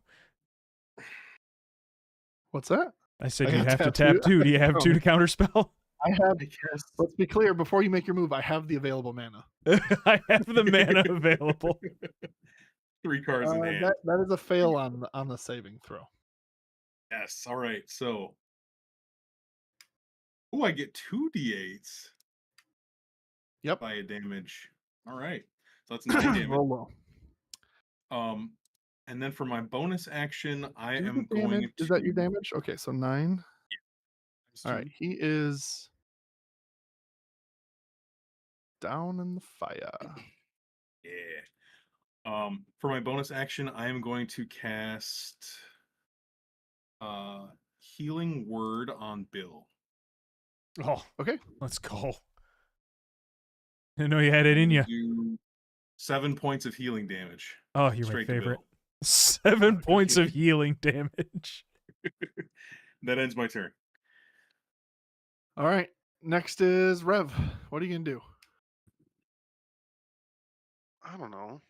Speaker 2: What's that?
Speaker 4: I said
Speaker 2: I
Speaker 4: you'd
Speaker 2: got
Speaker 4: have to
Speaker 2: tap
Speaker 4: tap
Speaker 2: 2.
Speaker 4: 2. Do you have 2 to counterspell?
Speaker 2: I have.
Speaker 5: I guess.
Speaker 2: Let's be clear. Before you make your move, I have the available mana.
Speaker 4: I have the mana available.
Speaker 5: 3 cards in hand.
Speaker 2: That is a fail on the saving throw.
Speaker 5: Yes. All right. So, I get 2d8s.
Speaker 2: Yep.
Speaker 5: By a damage. All right. So that's 9 damage.
Speaker 2: Roll low.
Speaker 5: And then for my bonus action, I
Speaker 2: Do
Speaker 5: am
Speaker 2: the
Speaker 5: going
Speaker 2: damage.
Speaker 5: to.
Speaker 2: Is that your damage? Okay, so 9. All right,
Speaker 5: to-
Speaker 2: he is down in the fire.
Speaker 5: Yeah. For my bonus action, I am going to cast Healing Word on Bill.
Speaker 4: Oh,
Speaker 2: Okay.
Speaker 4: let's go. I know you had it in you.
Speaker 5: Do 7 points of healing damage.
Speaker 4: Oh, you're my
Speaker 5: Straight to
Speaker 4: favorite.
Speaker 5: Bill.
Speaker 4: 7 points of healing damage.
Speaker 5: That ends my turn.
Speaker 2: All right. Next is Rev. What are you gonna do?
Speaker 1: I don't know.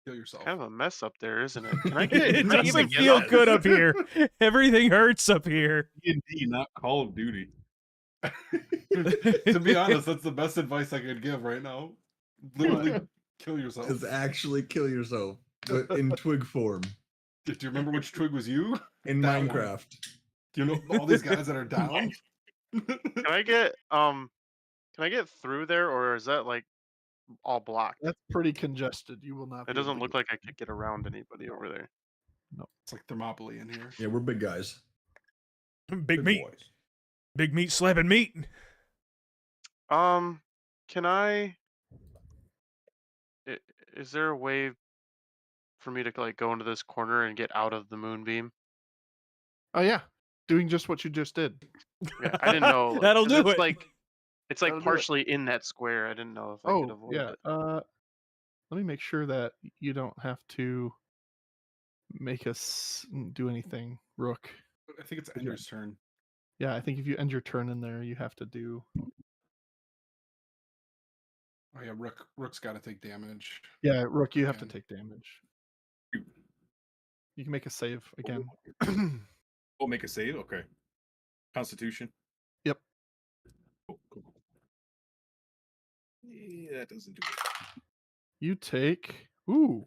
Speaker 3: Kill yourself.
Speaker 1: Kind of a mess up there, isn't it? Can I
Speaker 4: It
Speaker 1: get? can I even
Speaker 4: doesn't
Speaker 1: get
Speaker 4: feel
Speaker 1: up?
Speaker 4: good up here. Everything hurts up here.
Speaker 5: D&D, not Call of Duty.
Speaker 3: To be honest, that's the best advice I could give right now. Literally, kill yourself.
Speaker 6: Is actually kill yourself, but in twig form
Speaker 3: Do you remember which twig was you?
Speaker 6: in
Speaker 3: That one.
Speaker 6: Minecraft.
Speaker 3: Do you know all these guys that are down?
Speaker 1: Can I get Can I get through there, or is that like all blocked?
Speaker 2: That's pretty congested. You will not.
Speaker 1: It
Speaker 2: be able
Speaker 1: doesn't
Speaker 2: to
Speaker 1: look
Speaker 2: get-
Speaker 1: like I could get around anybody over there.
Speaker 3: It's like Thermopylae in here.
Speaker 6: Yeah, we're big guys.
Speaker 4: Big meat.
Speaker 6: boys.
Speaker 4: Big meat slapping meat.
Speaker 1: Can I? Is there a way for me to like go into this corner and get out of the moonbeam?
Speaker 2: Oh yeah, doing just what you just did.
Speaker 1: Yeah, I didn't know.
Speaker 4: That'll
Speaker 1: 'cause
Speaker 4: do
Speaker 1: it's
Speaker 4: it.
Speaker 1: Like it's like
Speaker 2: That'll do it.
Speaker 1: partially in that square. I didn't know if I could
Speaker 2: Oh
Speaker 1: avoid
Speaker 2: yeah.
Speaker 1: it.
Speaker 2: Let me make sure that you don't have to make us do anything, Rook.
Speaker 3: I think it's Ender's turn.
Speaker 2: Yeah, I think if you end your turn in there, you have to do.
Speaker 3: Oh yeah, Rook's got to take damage.
Speaker 2: Yeah, Rook, you have to
Speaker 3: Again.
Speaker 2: take damage. You can make a save again.
Speaker 5: Oh, make a save? Okay. Constitution?
Speaker 2: Yep.
Speaker 5: Cool. Yeah, that doesn't do it.
Speaker 2: You take. Ooh.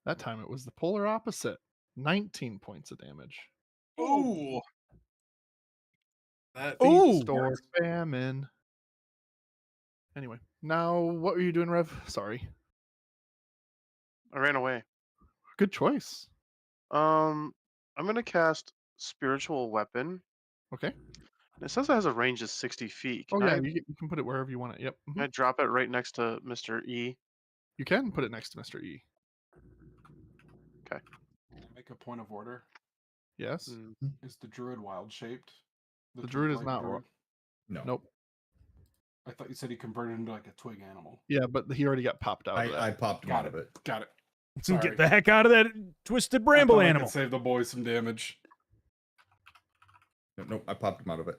Speaker 2: That time it was the polar opposite. 19 points of damage.
Speaker 5: Oh! That
Speaker 4: Ooh.
Speaker 2: Store famine. Anyway, now what were you doing, Rev? Sorry.
Speaker 1: I ran away.
Speaker 2: Good choice.
Speaker 1: I'm gonna cast Spiritual Weapon.
Speaker 2: Okay.
Speaker 1: And it says it has a range of 60 feet.
Speaker 2: Oh
Speaker 1: Can
Speaker 2: yeah,
Speaker 1: I,
Speaker 2: you can put it wherever you want it. Yep. Mhm.
Speaker 1: can I drop it right next to Mr. E?
Speaker 2: You can put it next to Mr. E.
Speaker 3: Make a point of order.
Speaker 2: Yes.
Speaker 1: Mm.
Speaker 3: Is the druid wild shaped?
Speaker 2: The druid is
Speaker 3: twig-like
Speaker 2: not.
Speaker 3: druid?
Speaker 6: No.
Speaker 2: Nope.
Speaker 3: I thought you said he converted into like a twig animal.
Speaker 2: Yeah, but he already got popped out of that.
Speaker 6: I popped him
Speaker 3: Got
Speaker 6: out
Speaker 3: it.
Speaker 6: of it.
Speaker 3: Got it. Sorry.
Speaker 4: Get the heck out of that twisted
Speaker 3: I
Speaker 4: bramble
Speaker 3: thought I
Speaker 4: animal.
Speaker 3: could save the boys some damage.
Speaker 6: Nope, I popped him out of it.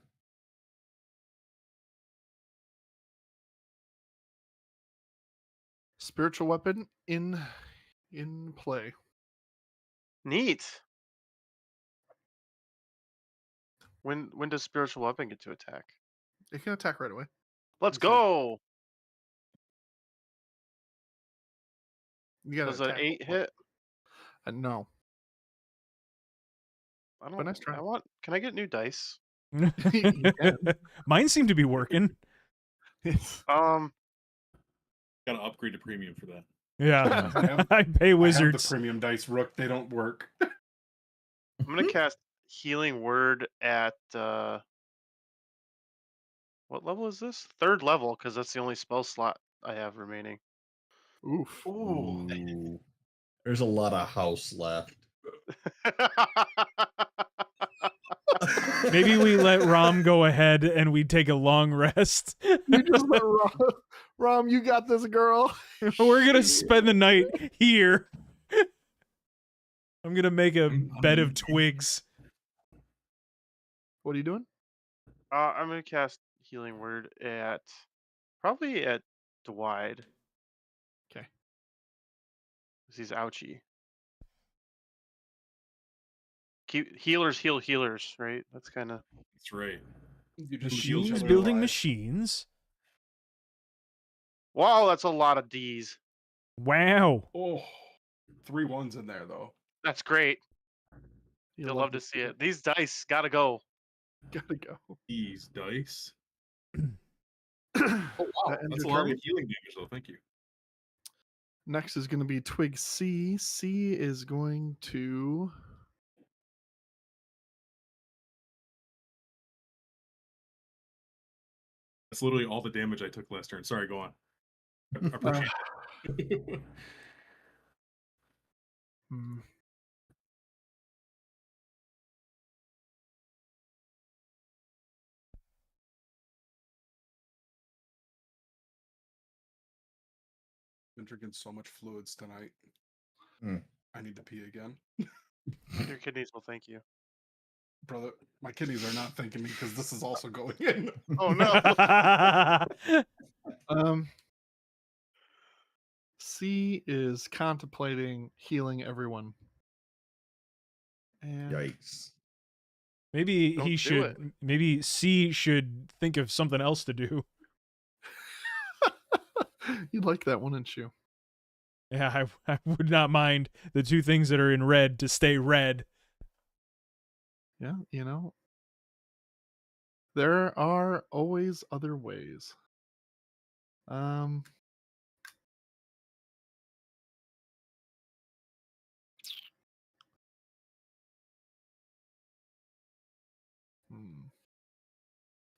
Speaker 2: Spiritual weapon in play.
Speaker 1: Neat. When does spiritual weapon get to attack?
Speaker 2: It can attack right away.
Speaker 1: Let's
Speaker 3: Is it-
Speaker 1: go.
Speaker 2: You got
Speaker 1: Does
Speaker 2: to
Speaker 1: an
Speaker 2: attack.
Speaker 1: 8 hit?
Speaker 2: No.
Speaker 1: I
Speaker 2: But
Speaker 1: don't.
Speaker 2: nice try.
Speaker 1: Can I get new dice?
Speaker 2: You can.
Speaker 4: Mine seem to be working.
Speaker 1: Um.
Speaker 5: Got to upgrade to premium for that.
Speaker 4: Yeah.
Speaker 3: have-
Speaker 4: I pay
Speaker 3: I have
Speaker 4: wizards.
Speaker 3: the premium dice, Rook. They don't work.
Speaker 1: I'm gonna cast Healing Word at what level is this? 3rd level, because that's the only spell slot I have remaining.
Speaker 2: Oof.
Speaker 6: Ooh. There's a lot of house left.
Speaker 4: Maybe we let Rom go ahead and we take a long rest.
Speaker 2: You just let Rom, you got this, girl.
Speaker 4: We're gonna spend the night here. I'm gonna make a bed of twigs.
Speaker 2: What are you doing?
Speaker 1: I'm gonna cast Healing Word at probably at Dwide.
Speaker 2: 'Kay.
Speaker 1: 'Cause he's ouchy. Keep healers heal healers, right? That's kind of.
Speaker 5: That's right.
Speaker 3: You just shield
Speaker 4: Machines
Speaker 3: each other
Speaker 4: building
Speaker 3: alive.
Speaker 4: machines.
Speaker 1: Wow, that's a lot of D's.
Speaker 4: Wow.
Speaker 3: Oh, 3 1s in there though.
Speaker 1: That's great.
Speaker 2: You
Speaker 1: You'll love to see it. These dice gotta go.
Speaker 2: Gotta go.
Speaker 5: These dice.
Speaker 2: That
Speaker 5: Oh wow,
Speaker 2: ends
Speaker 5: that's a
Speaker 2: your
Speaker 5: lot
Speaker 2: turn?
Speaker 5: of healing damage though. Thank you.
Speaker 2: Next is going to be Twig C. C is going to.
Speaker 5: That's literally all the damage I took last turn. Sorry, go on. I appreciate it.
Speaker 2: Hmm.
Speaker 3: Been drinking so much fluids tonight.
Speaker 6: Mm.
Speaker 3: I need to pee again.
Speaker 1: Your kidneys will thank you.
Speaker 3: Brother, my kidneys are not thanking me because this is also going in.
Speaker 1: Oh no.
Speaker 2: C is contemplating healing everyone. And
Speaker 6: Yikes.
Speaker 4: Maybe
Speaker 1: Don't
Speaker 4: he
Speaker 1: do
Speaker 4: should.
Speaker 1: it.
Speaker 4: Maybe C should think of something else to do.
Speaker 2: you like that one, didn't you?
Speaker 4: Yeah, I would not mind the 2 things that are in red to stay red.
Speaker 2: Yeah, there are always other ways.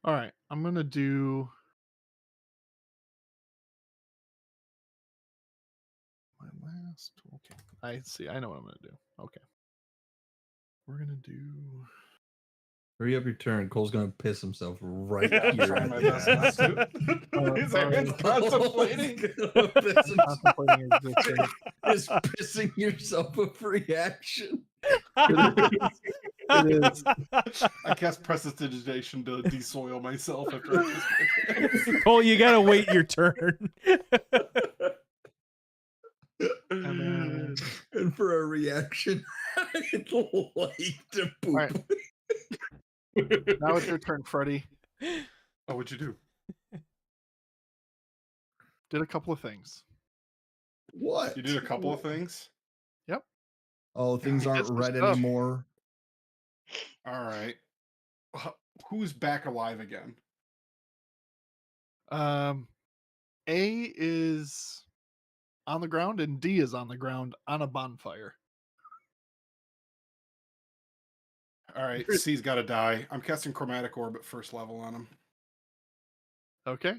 Speaker 2: All right, I'm gonna do my last. Okay, I see. I know what I'm gonna do. Okay, we're gonna do.
Speaker 6: Hurry up your turn. Cole's gonna piss himself right
Speaker 3: I'm
Speaker 6: here.
Speaker 3: trying
Speaker 6: at
Speaker 3: my
Speaker 6: the
Speaker 3: best
Speaker 6: end.
Speaker 3: not to. He's like,
Speaker 2: sorry.
Speaker 3: it's contemplating.
Speaker 6: Cole's gonna piss himself.
Speaker 2: Contemplating existing.
Speaker 6: Just pissing yourself a free action.
Speaker 2: It is.
Speaker 3: I cast prestidigitation to desoil myself after I piss my pants.
Speaker 4: Cole, you gotta wait your turn.
Speaker 2: And then,
Speaker 6: And for a reaction, I'd like to poop.
Speaker 2: right. Now it's your turn, Freddy.
Speaker 3: Oh, what'd you do?
Speaker 2: Did a couple of things.
Speaker 6: What?
Speaker 3: You did a couple of things?
Speaker 6: Oh, things
Speaker 1: He did
Speaker 6: aren't
Speaker 1: some
Speaker 6: red
Speaker 1: stuff.
Speaker 6: anymore.
Speaker 3: All right. Who's back alive again?
Speaker 2: A is on the ground and D is on the ground on a bonfire.
Speaker 3: All right, C's got to die. I'm casting Chromatic Orb at 1st level on him.
Speaker 2: Okay,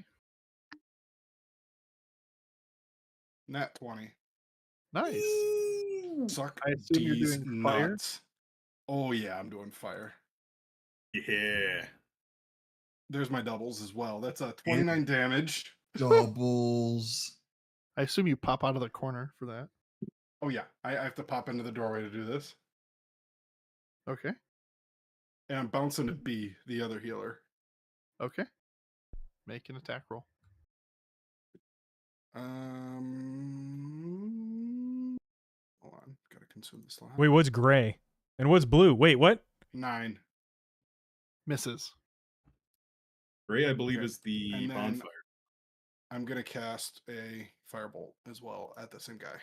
Speaker 3: Nat 20.
Speaker 2: nice.
Speaker 3: Suck
Speaker 2: I assume you're
Speaker 3: D's
Speaker 2: doing fire?
Speaker 3: nuts. Oh yeah, I'm doing fire.
Speaker 5: Yeah.
Speaker 3: There's my doubles as well. That's a
Speaker 6: And
Speaker 3: 29 damage.
Speaker 6: doubles.
Speaker 2: I assume you pop out of the corner for that.
Speaker 3: Oh yeah, I have to pop into the doorway to do this.
Speaker 2: Okay.
Speaker 3: And I'm bouncing to B, the other healer.
Speaker 2: Okay. Make an attack roll.
Speaker 3: Hold on, gotta consume the slot.
Speaker 4: Wait, what's gray? And what's blue? Wait, what?
Speaker 3: 9.
Speaker 2: Misses.
Speaker 5: Gray, I believe,
Speaker 3: Okay.
Speaker 5: is the
Speaker 3: And then
Speaker 5: bonfire.
Speaker 3: I'm gonna cast a firebolt as well at the same guy.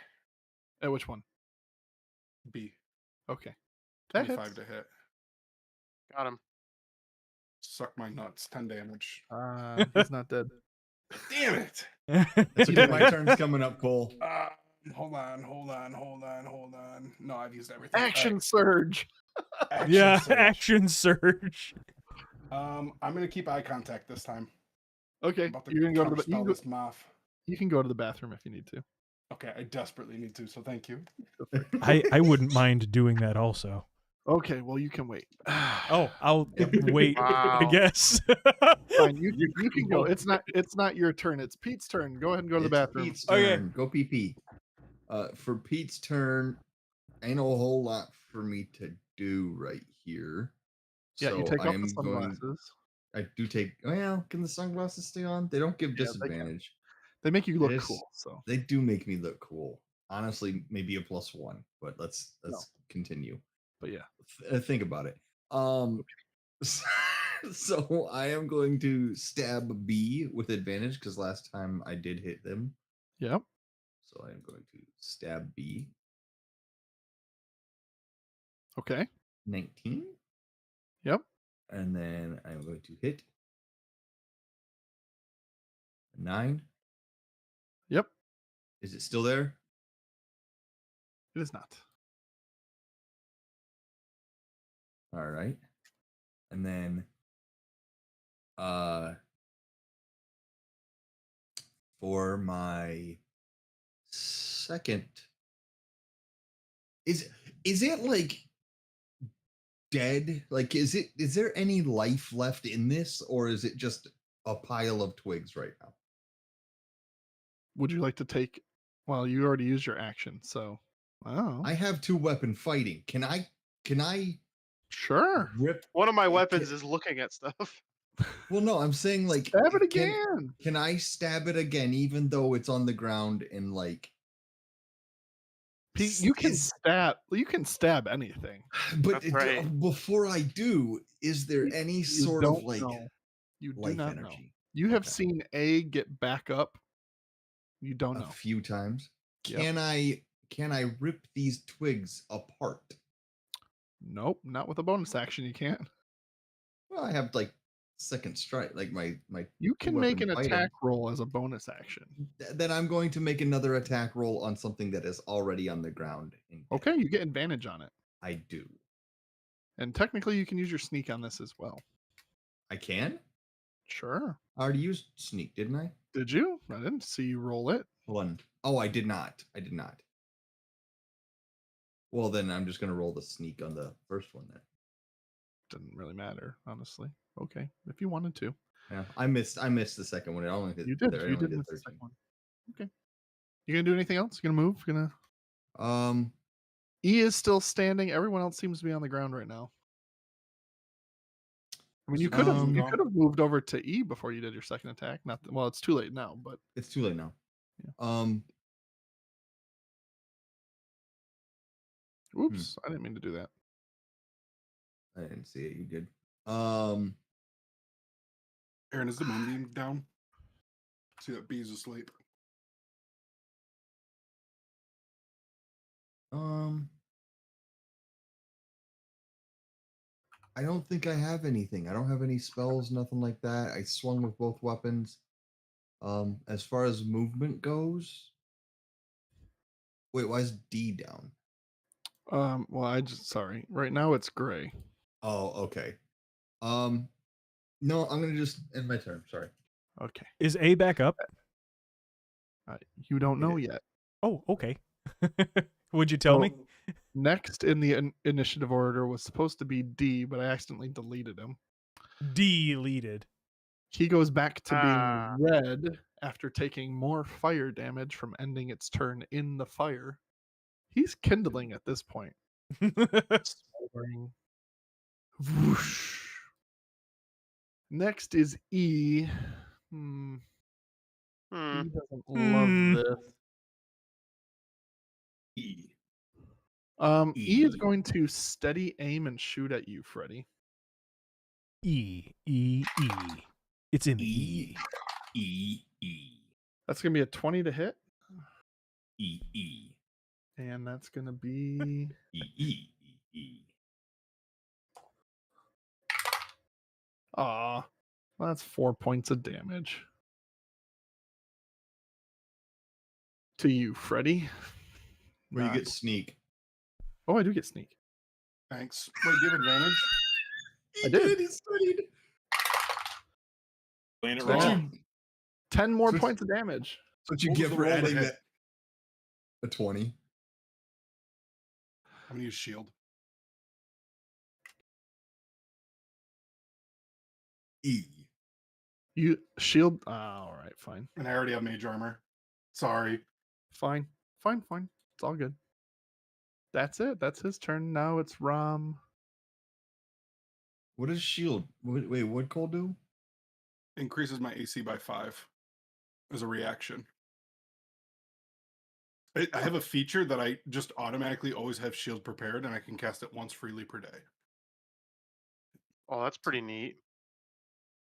Speaker 2: At which one?
Speaker 3: B.
Speaker 2: Okay. That
Speaker 3: 25
Speaker 2: hits.
Speaker 3: to hit.
Speaker 1: Got him.
Speaker 3: Suck my nuts. 10 damage.
Speaker 2: He's not dead.
Speaker 3: Damn it!
Speaker 6: That's okay. My turn's coming up, Cole.
Speaker 3: Hold on. No, I've used everything.
Speaker 2: Action surge.
Speaker 3: Action
Speaker 4: Yeah,
Speaker 3: surge.
Speaker 4: action surge.
Speaker 3: I'm gonna keep eye contact this time.
Speaker 2: Okay.
Speaker 3: I'm about to
Speaker 2: You're gonna go to the
Speaker 3: counterspell this moth.
Speaker 2: you can go to the bathroom if you need to.
Speaker 3: Okay, I desperately need to, so thank you.
Speaker 4: I wouldn't mind doing that also.
Speaker 2: Okay, well you can wait.
Speaker 4: Oh, I'll wait. I
Speaker 1: Wow.
Speaker 4: guess.
Speaker 2: Fine, you can go. It's not your turn. It's Pete's turn. Go ahead and go to the
Speaker 6: It's
Speaker 2: bathroom.
Speaker 6: Pete's
Speaker 4: Okay.
Speaker 6: turn. Go pee pee. For Pete's turn, ain't a whole lot for me to do right here.
Speaker 2: Yeah, you
Speaker 6: So
Speaker 2: take
Speaker 6: I
Speaker 2: off
Speaker 6: am
Speaker 2: the sunglasses.
Speaker 6: I do take. Well, can the sunglasses stay on? They don't give
Speaker 2: Yeah, they can.
Speaker 6: disadvantage.
Speaker 2: They make you look
Speaker 6: It is-
Speaker 2: cool. So
Speaker 6: They do make me look cool. Honestly, maybe a +1, but let's continue.
Speaker 2: but yeah.
Speaker 6: Think about it. So I am going to stab B with advantage because last time I did hit them.
Speaker 2: Yep.
Speaker 6: So I am going to stab B.
Speaker 2: Okay.
Speaker 6: 19.
Speaker 2: Yep.
Speaker 6: And then I'm going to hit 9.
Speaker 2: Yep.
Speaker 6: Is it still there?
Speaker 2: It is not.
Speaker 6: All right. And then for my second, is it like dead? Like is there any life left in this, or is it just a pile of twigs right now?
Speaker 2: Would you like to take well, you already used your action, so oh
Speaker 6: I have 2-weapon fighting. Can I
Speaker 2: sure.
Speaker 6: rip?
Speaker 1: One of my weapons is looking at stuff.
Speaker 6: Well, no, I'm saying like
Speaker 2: Stab it
Speaker 6: can-
Speaker 2: again.
Speaker 6: Can I stab it again, even though it's on the ground and like?
Speaker 2: Pete, you can
Speaker 6: is-
Speaker 2: stab anything.
Speaker 6: But
Speaker 1: That's right.
Speaker 6: before I do, is there any
Speaker 2: You
Speaker 6: sort of
Speaker 2: don't
Speaker 6: like
Speaker 2: know. You do
Speaker 6: life
Speaker 2: not know.
Speaker 6: energy?
Speaker 2: You have
Speaker 6: Okay.
Speaker 2: seen A get back up. You don't
Speaker 6: A
Speaker 2: know.
Speaker 6: few times.
Speaker 2: Yep.
Speaker 6: Can I rip these twigs apart?
Speaker 2: Nope, not with a bonus action. You can't.
Speaker 6: Well, I have like second strike, like my
Speaker 2: You can make an
Speaker 6: two-weapon
Speaker 2: attack
Speaker 6: fighting.
Speaker 2: roll as a bonus action.
Speaker 6: Then I'm going to make another attack roll on something that is already on the ground. and dead.
Speaker 2: Okay, you get advantage on it.
Speaker 6: I do.
Speaker 2: And technically you can use your sneak on this as well.
Speaker 6: I can.
Speaker 2: Sure.
Speaker 6: I already used sneak, didn't I?
Speaker 2: Did you? I didn't see you roll it.
Speaker 6: Hold on. Oh, I did not. Well, then I'm just gonna roll the sneak on the first one then.
Speaker 2: Didn't really matter, honestly. Okay, if you wanted to.
Speaker 6: Yeah, I missed the second one. It only hit
Speaker 2: You did.
Speaker 6: there. I
Speaker 2: You
Speaker 6: only
Speaker 2: did miss the
Speaker 6: 13.
Speaker 2: second one. Okay. You gonna do anything else? You gonna move? E is still standing. Everyone else seems to be on the ground right now. I mean, you could have moved over to E before you did your second attack. Not well, it's too late now, but
Speaker 6: It's too late now.
Speaker 2: Yeah. Oops, I didn't mean to do that.
Speaker 6: I didn't see it. You did.
Speaker 3: Aaron, is the moonbeam down? See that B's asleep.
Speaker 6: I don't think I have anything. I don't have any spells, nothing like that. I swung with both weapons. As far as movement goes, wait, why is D down?
Speaker 2: Well, sorry. Right now it's gray.
Speaker 6: Oh, okay. No, I'm gonna just end my turn. Sorry.
Speaker 2: Okay.
Speaker 4: Is A back up?
Speaker 2: You don't know
Speaker 6: It-
Speaker 2: yet.
Speaker 4: Oh, okay. Would you tell me?
Speaker 2: Next in the initiative order was supposed to be D, but I accidentally deleted him.
Speaker 4: Deleted.
Speaker 2: He goes back to
Speaker 1: Ah.
Speaker 2: being red after taking more fire damage from ending its turn in the fire. He's kindling at this point. Smoldering. Whoosh. Next is E.
Speaker 1: Hmm.
Speaker 2: E doesn't
Speaker 4: Hmm.
Speaker 2: love this.
Speaker 5: E.
Speaker 2: E is going to steady aim and shoot at you, Freddy.
Speaker 4: E. It's in the E.
Speaker 5: E.
Speaker 2: That's going to be a 20 to hit,
Speaker 5: E.
Speaker 2: and that's going to be
Speaker 5: E.
Speaker 2: that's 4 points of damage to you, Freddy.
Speaker 6: Where you
Speaker 2: Nice.
Speaker 6: get sneak.
Speaker 2: Oh, I do get sneak.
Speaker 3: Thanks. Wait, give advantage.
Speaker 6: He
Speaker 2: I did.
Speaker 6: He studied.
Speaker 5: Playing it
Speaker 6: That's what
Speaker 5: wrong.
Speaker 2: 10 more
Speaker 6: Switch-
Speaker 2: points of damage.
Speaker 6: What you
Speaker 3: What
Speaker 6: get
Speaker 3: was the
Speaker 6: for
Speaker 3: roll to
Speaker 6: adding
Speaker 3: hit?
Speaker 6: that? A 20.
Speaker 3: I'm gonna use shield.
Speaker 6: E.
Speaker 2: You shield. All right, fine.
Speaker 3: And I already have mage armor. Sorry.
Speaker 2: Fine. It's all good. That's it. That's his turn. Now it's Rom.
Speaker 6: What does shield? Wait, what Cole do?
Speaker 3: Increases my AC by 5 as a reaction. I have a feature that I just automatically always have shield prepared, and I can cast it once freely per day.
Speaker 1: Oh, that's pretty neat.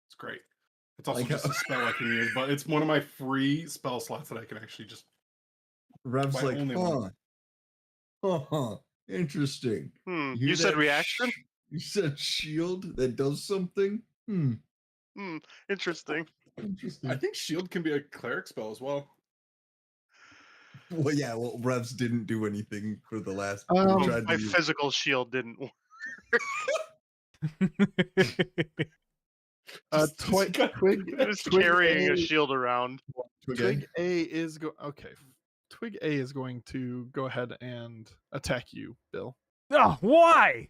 Speaker 3: It's great. It's also
Speaker 6: Like
Speaker 3: just
Speaker 6: how-
Speaker 3: a spell I can use, but it's one of my free spell slots that I can actually just.
Speaker 6: Rev's
Speaker 3: My
Speaker 6: like,
Speaker 3: only
Speaker 6: huh.
Speaker 3: one.
Speaker 6: Interesting. hear
Speaker 1: You said
Speaker 6: that
Speaker 1: reaction?
Speaker 6: You said shield that does something?
Speaker 1: Interesting.
Speaker 6: Interesting.
Speaker 3: I think shield can be a cleric spell as well.
Speaker 6: Well, yeah, Revs didn't do anything for the last.
Speaker 2: Um,
Speaker 6: we tried
Speaker 1: My
Speaker 6: to use-
Speaker 1: physical shield didn't work.
Speaker 2: Twig.
Speaker 1: Just
Speaker 2: Twig
Speaker 1: carrying
Speaker 2: A,
Speaker 1: a shield around.
Speaker 2: Twig A is okay. Twig A is going to go ahead and attack you, Bill,
Speaker 4: Oh, why?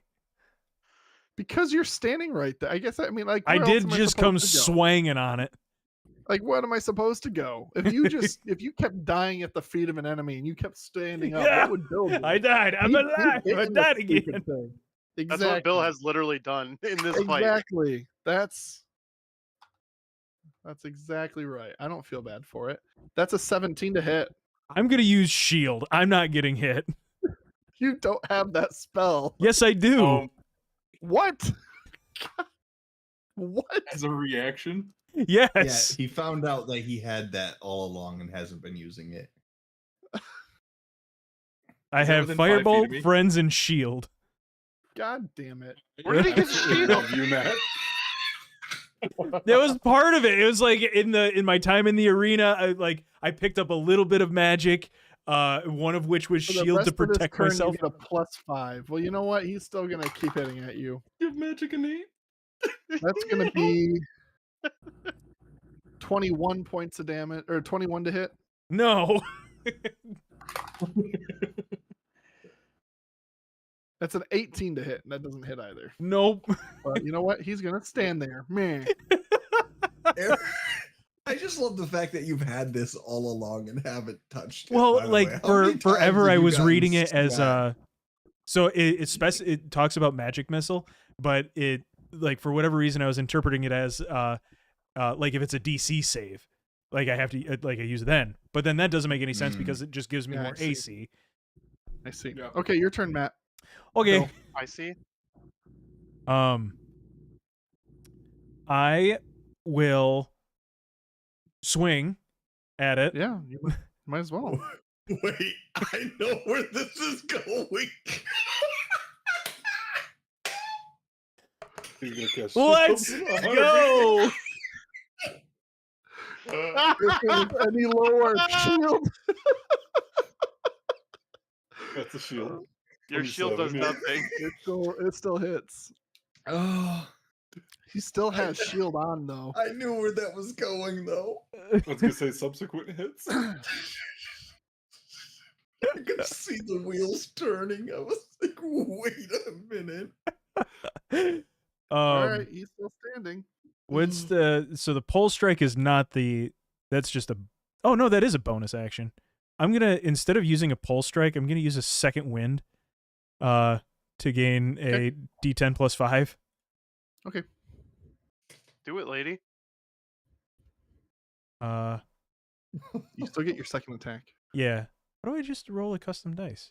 Speaker 2: because you're standing right there. I guess I mean, like,
Speaker 4: I
Speaker 2: where else
Speaker 4: did
Speaker 2: am
Speaker 4: just come
Speaker 2: supposed to go?
Speaker 4: swanging on it.
Speaker 2: Like, what am I supposed to go? If you kept dying at the feet of an enemy and you kept standing up,
Speaker 4: Yeah,
Speaker 2: what would Bill do?
Speaker 4: I died. I'm
Speaker 2: He'd
Speaker 4: alive.
Speaker 2: hit
Speaker 4: I
Speaker 2: in the
Speaker 4: died
Speaker 2: stupid
Speaker 4: again.
Speaker 2: thing. Exactly.
Speaker 1: That's what Bill has literally done in this fight.
Speaker 2: Exactly. That's exactly right. I don't feel bad for it. That's a 17 to hit.
Speaker 4: I'm gonna use shield. I'm not getting hit.
Speaker 2: You don't have that spell.
Speaker 4: Yes, I do.
Speaker 2: What? What?
Speaker 5: As a reaction.
Speaker 4: Yes.
Speaker 6: Yeah, he found out that he had that all along and hasn't been using it.
Speaker 4: I
Speaker 5: Is that
Speaker 4: have
Speaker 5: within 5 feet of
Speaker 4: Firebolt,
Speaker 5: me?
Speaker 4: Friends, and Shield.
Speaker 2: God damn it.
Speaker 1: Where did he get
Speaker 3: Absolutely
Speaker 1: shield?
Speaker 3: love you, Matt.
Speaker 4: That was part of it. It was like in my time in the arena, I picked up a little bit of magic, one of which was
Speaker 2: For the
Speaker 4: shield
Speaker 2: rest
Speaker 4: to
Speaker 2: of this
Speaker 4: protect
Speaker 2: turn,
Speaker 4: myself.
Speaker 2: You get a +5. Well, you know what? He's still gonna keep hitting at you.
Speaker 3: You have magic innate.
Speaker 2: That's gonna be 21 points of damage, or 21 to hit.
Speaker 4: No.
Speaker 2: That's an 18 to hit, and that doesn't hit either.
Speaker 4: Nope.
Speaker 2: But you know what? He's gonna stand there. Meh.
Speaker 6: I just love the fact that you've had this all along and haven't touched it. by
Speaker 4: Well,
Speaker 6: the
Speaker 4: like
Speaker 6: way. How many times
Speaker 4: forever,
Speaker 6: have
Speaker 4: I
Speaker 6: you
Speaker 4: was
Speaker 6: gotten
Speaker 4: reading it as
Speaker 6: smacked?
Speaker 4: so it talks about magic missile, but it like for whatever reason I was interpreting it as like if it's a DC save, like I have to like I use then, but then that doesn't make any sense because it just gives me
Speaker 2: Yeah, I
Speaker 4: more
Speaker 2: see.
Speaker 4: AC.
Speaker 2: I see.
Speaker 3: Yeah.
Speaker 2: Okay, your turn, Matt.
Speaker 4: Okay.
Speaker 2: Bill.
Speaker 1: I see.
Speaker 4: I will swing at it.
Speaker 2: Yeah, you might as well.
Speaker 6: Wait, I know where this is going.
Speaker 3: He's gonna cast
Speaker 4: Let's
Speaker 3: shield from 100
Speaker 4: go.
Speaker 2: If it was any lower, shield.
Speaker 3: That's a shield.
Speaker 1: Your shield does
Speaker 3: 27, yeah.
Speaker 1: nothing.
Speaker 2: It still hits.
Speaker 6: Oh,
Speaker 2: He still has shield on though.
Speaker 6: I knew where that was going though.
Speaker 3: I was gonna say subsequent hits.
Speaker 6: I could see the wheels turning. I was like, wait a minute.
Speaker 2: All right, he's still standing.
Speaker 4: What's the pole strike is not that's just a oh no, that is a bonus action. I'm gonna instead of using a pole strike, I'm gonna use a second wind to gain a D10 plus 5.
Speaker 2: Okay.
Speaker 1: Do it, lady.
Speaker 2: You still get your second attack.
Speaker 4: Yeah. Why do I just roll a custom dice?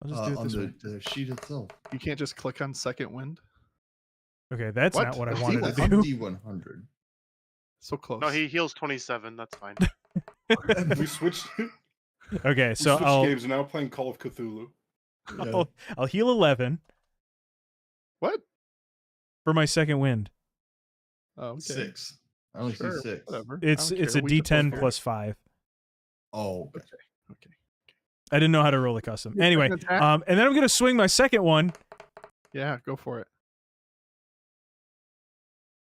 Speaker 4: I'll just do it
Speaker 6: On
Speaker 4: this way.
Speaker 6: the sheet itself.
Speaker 2: You can't just click on second wind.
Speaker 4: Okay, that's
Speaker 2: What?
Speaker 4: not what I
Speaker 2: Let's
Speaker 4: wanted
Speaker 2: see
Speaker 4: to do.
Speaker 6: D100.
Speaker 2: So close.
Speaker 1: No, he heals 27. That's fine.
Speaker 3: We switched.
Speaker 4: Okay, so
Speaker 3: switched
Speaker 4: I'll
Speaker 3: games. Now playing Call of Cthulhu.
Speaker 6: Yeah.
Speaker 4: I'll heal 11
Speaker 2: What?
Speaker 4: for my second wind.
Speaker 2: Oh, okay.
Speaker 6: 6. I only
Speaker 2: Sure,
Speaker 6: see 6.
Speaker 2: whatever.
Speaker 4: It's
Speaker 2: I don't
Speaker 4: it's a
Speaker 2: care. We just
Speaker 4: D10
Speaker 2: both
Speaker 4: plus 5.
Speaker 6: Oh, okay.
Speaker 2: Okay.
Speaker 4: I didn't know how to roll a custom.
Speaker 2: Your
Speaker 4: Anyway,
Speaker 2: second attack?
Speaker 4: and then I'm gonna swing my second one.
Speaker 2: Yeah, go for it.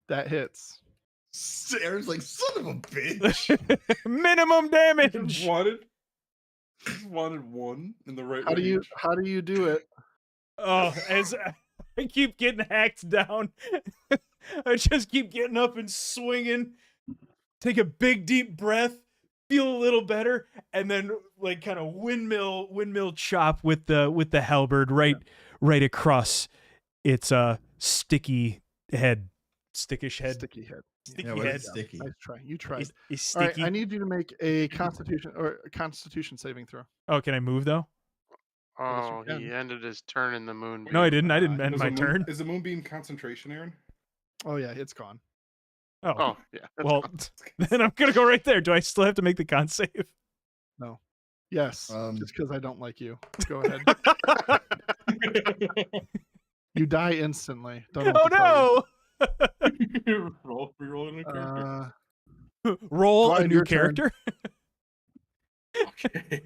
Speaker 2: That hits.
Speaker 6: Aaron's like, son of a bitch.
Speaker 4: Minimum damage.
Speaker 3: Just wanted one in the right
Speaker 2: How
Speaker 3: range.
Speaker 2: do you do it?
Speaker 4: Oh, as I keep getting hacked down, I just keep getting up and swinging. Take a big deep breath, feel a little better, and then like kind of windmill chop with the halberd right across its stickish head.
Speaker 2: Sticky head.
Speaker 4: Sticky
Speaker 6: Yeah, what
Speaker 4: head.
Speaker 6: is sticky?
Speaker 2: Nice try. You tried.
Speaker 4: It's
Speaker 2: All right,
Speaker 4: sticky.
Speaker 2: I need you to make a constitution saving throw.
Speaker 4: Oh, can I move though?
Speaker 1: Oh,
Speaker 2: can.
Speaker 1: he ended his turn in the moon.
Speaker 4: No, I didn't. I didn't end
Speaker 3: Is
Speaker 4: my
Speaker 3: a moon-
Speaker 4: turn.
Speaker 3: Is the moonbeam concentration, Aaron?
Speaker 2: Oh yeah, it's gone.
Speaker 4: Oh,
Speaker 1: Oh, yeah. that's
Speaker 4: well,
Speaker 1: fine.
Speaker 4: then I'm gonna go right there. Do I still have to make the con save?
Speaker 2: No. Yes. Just because I don't like you. Go ahead. You die instantly. Don't know
Speaker 4: Oh
Speaker 2: what to tell
Speaker 4: no!
Speaker 3: Rerolling a
Speaker 2: you.
Speaker 3: character.
Speaker 4: Roll
Speaker 2: Go
Speaker 4: a
Speaker 2: ahead,
Speaker 4: new
Speaker 2: your turn.
Speaker 4: character.
Speaker 3: Okay.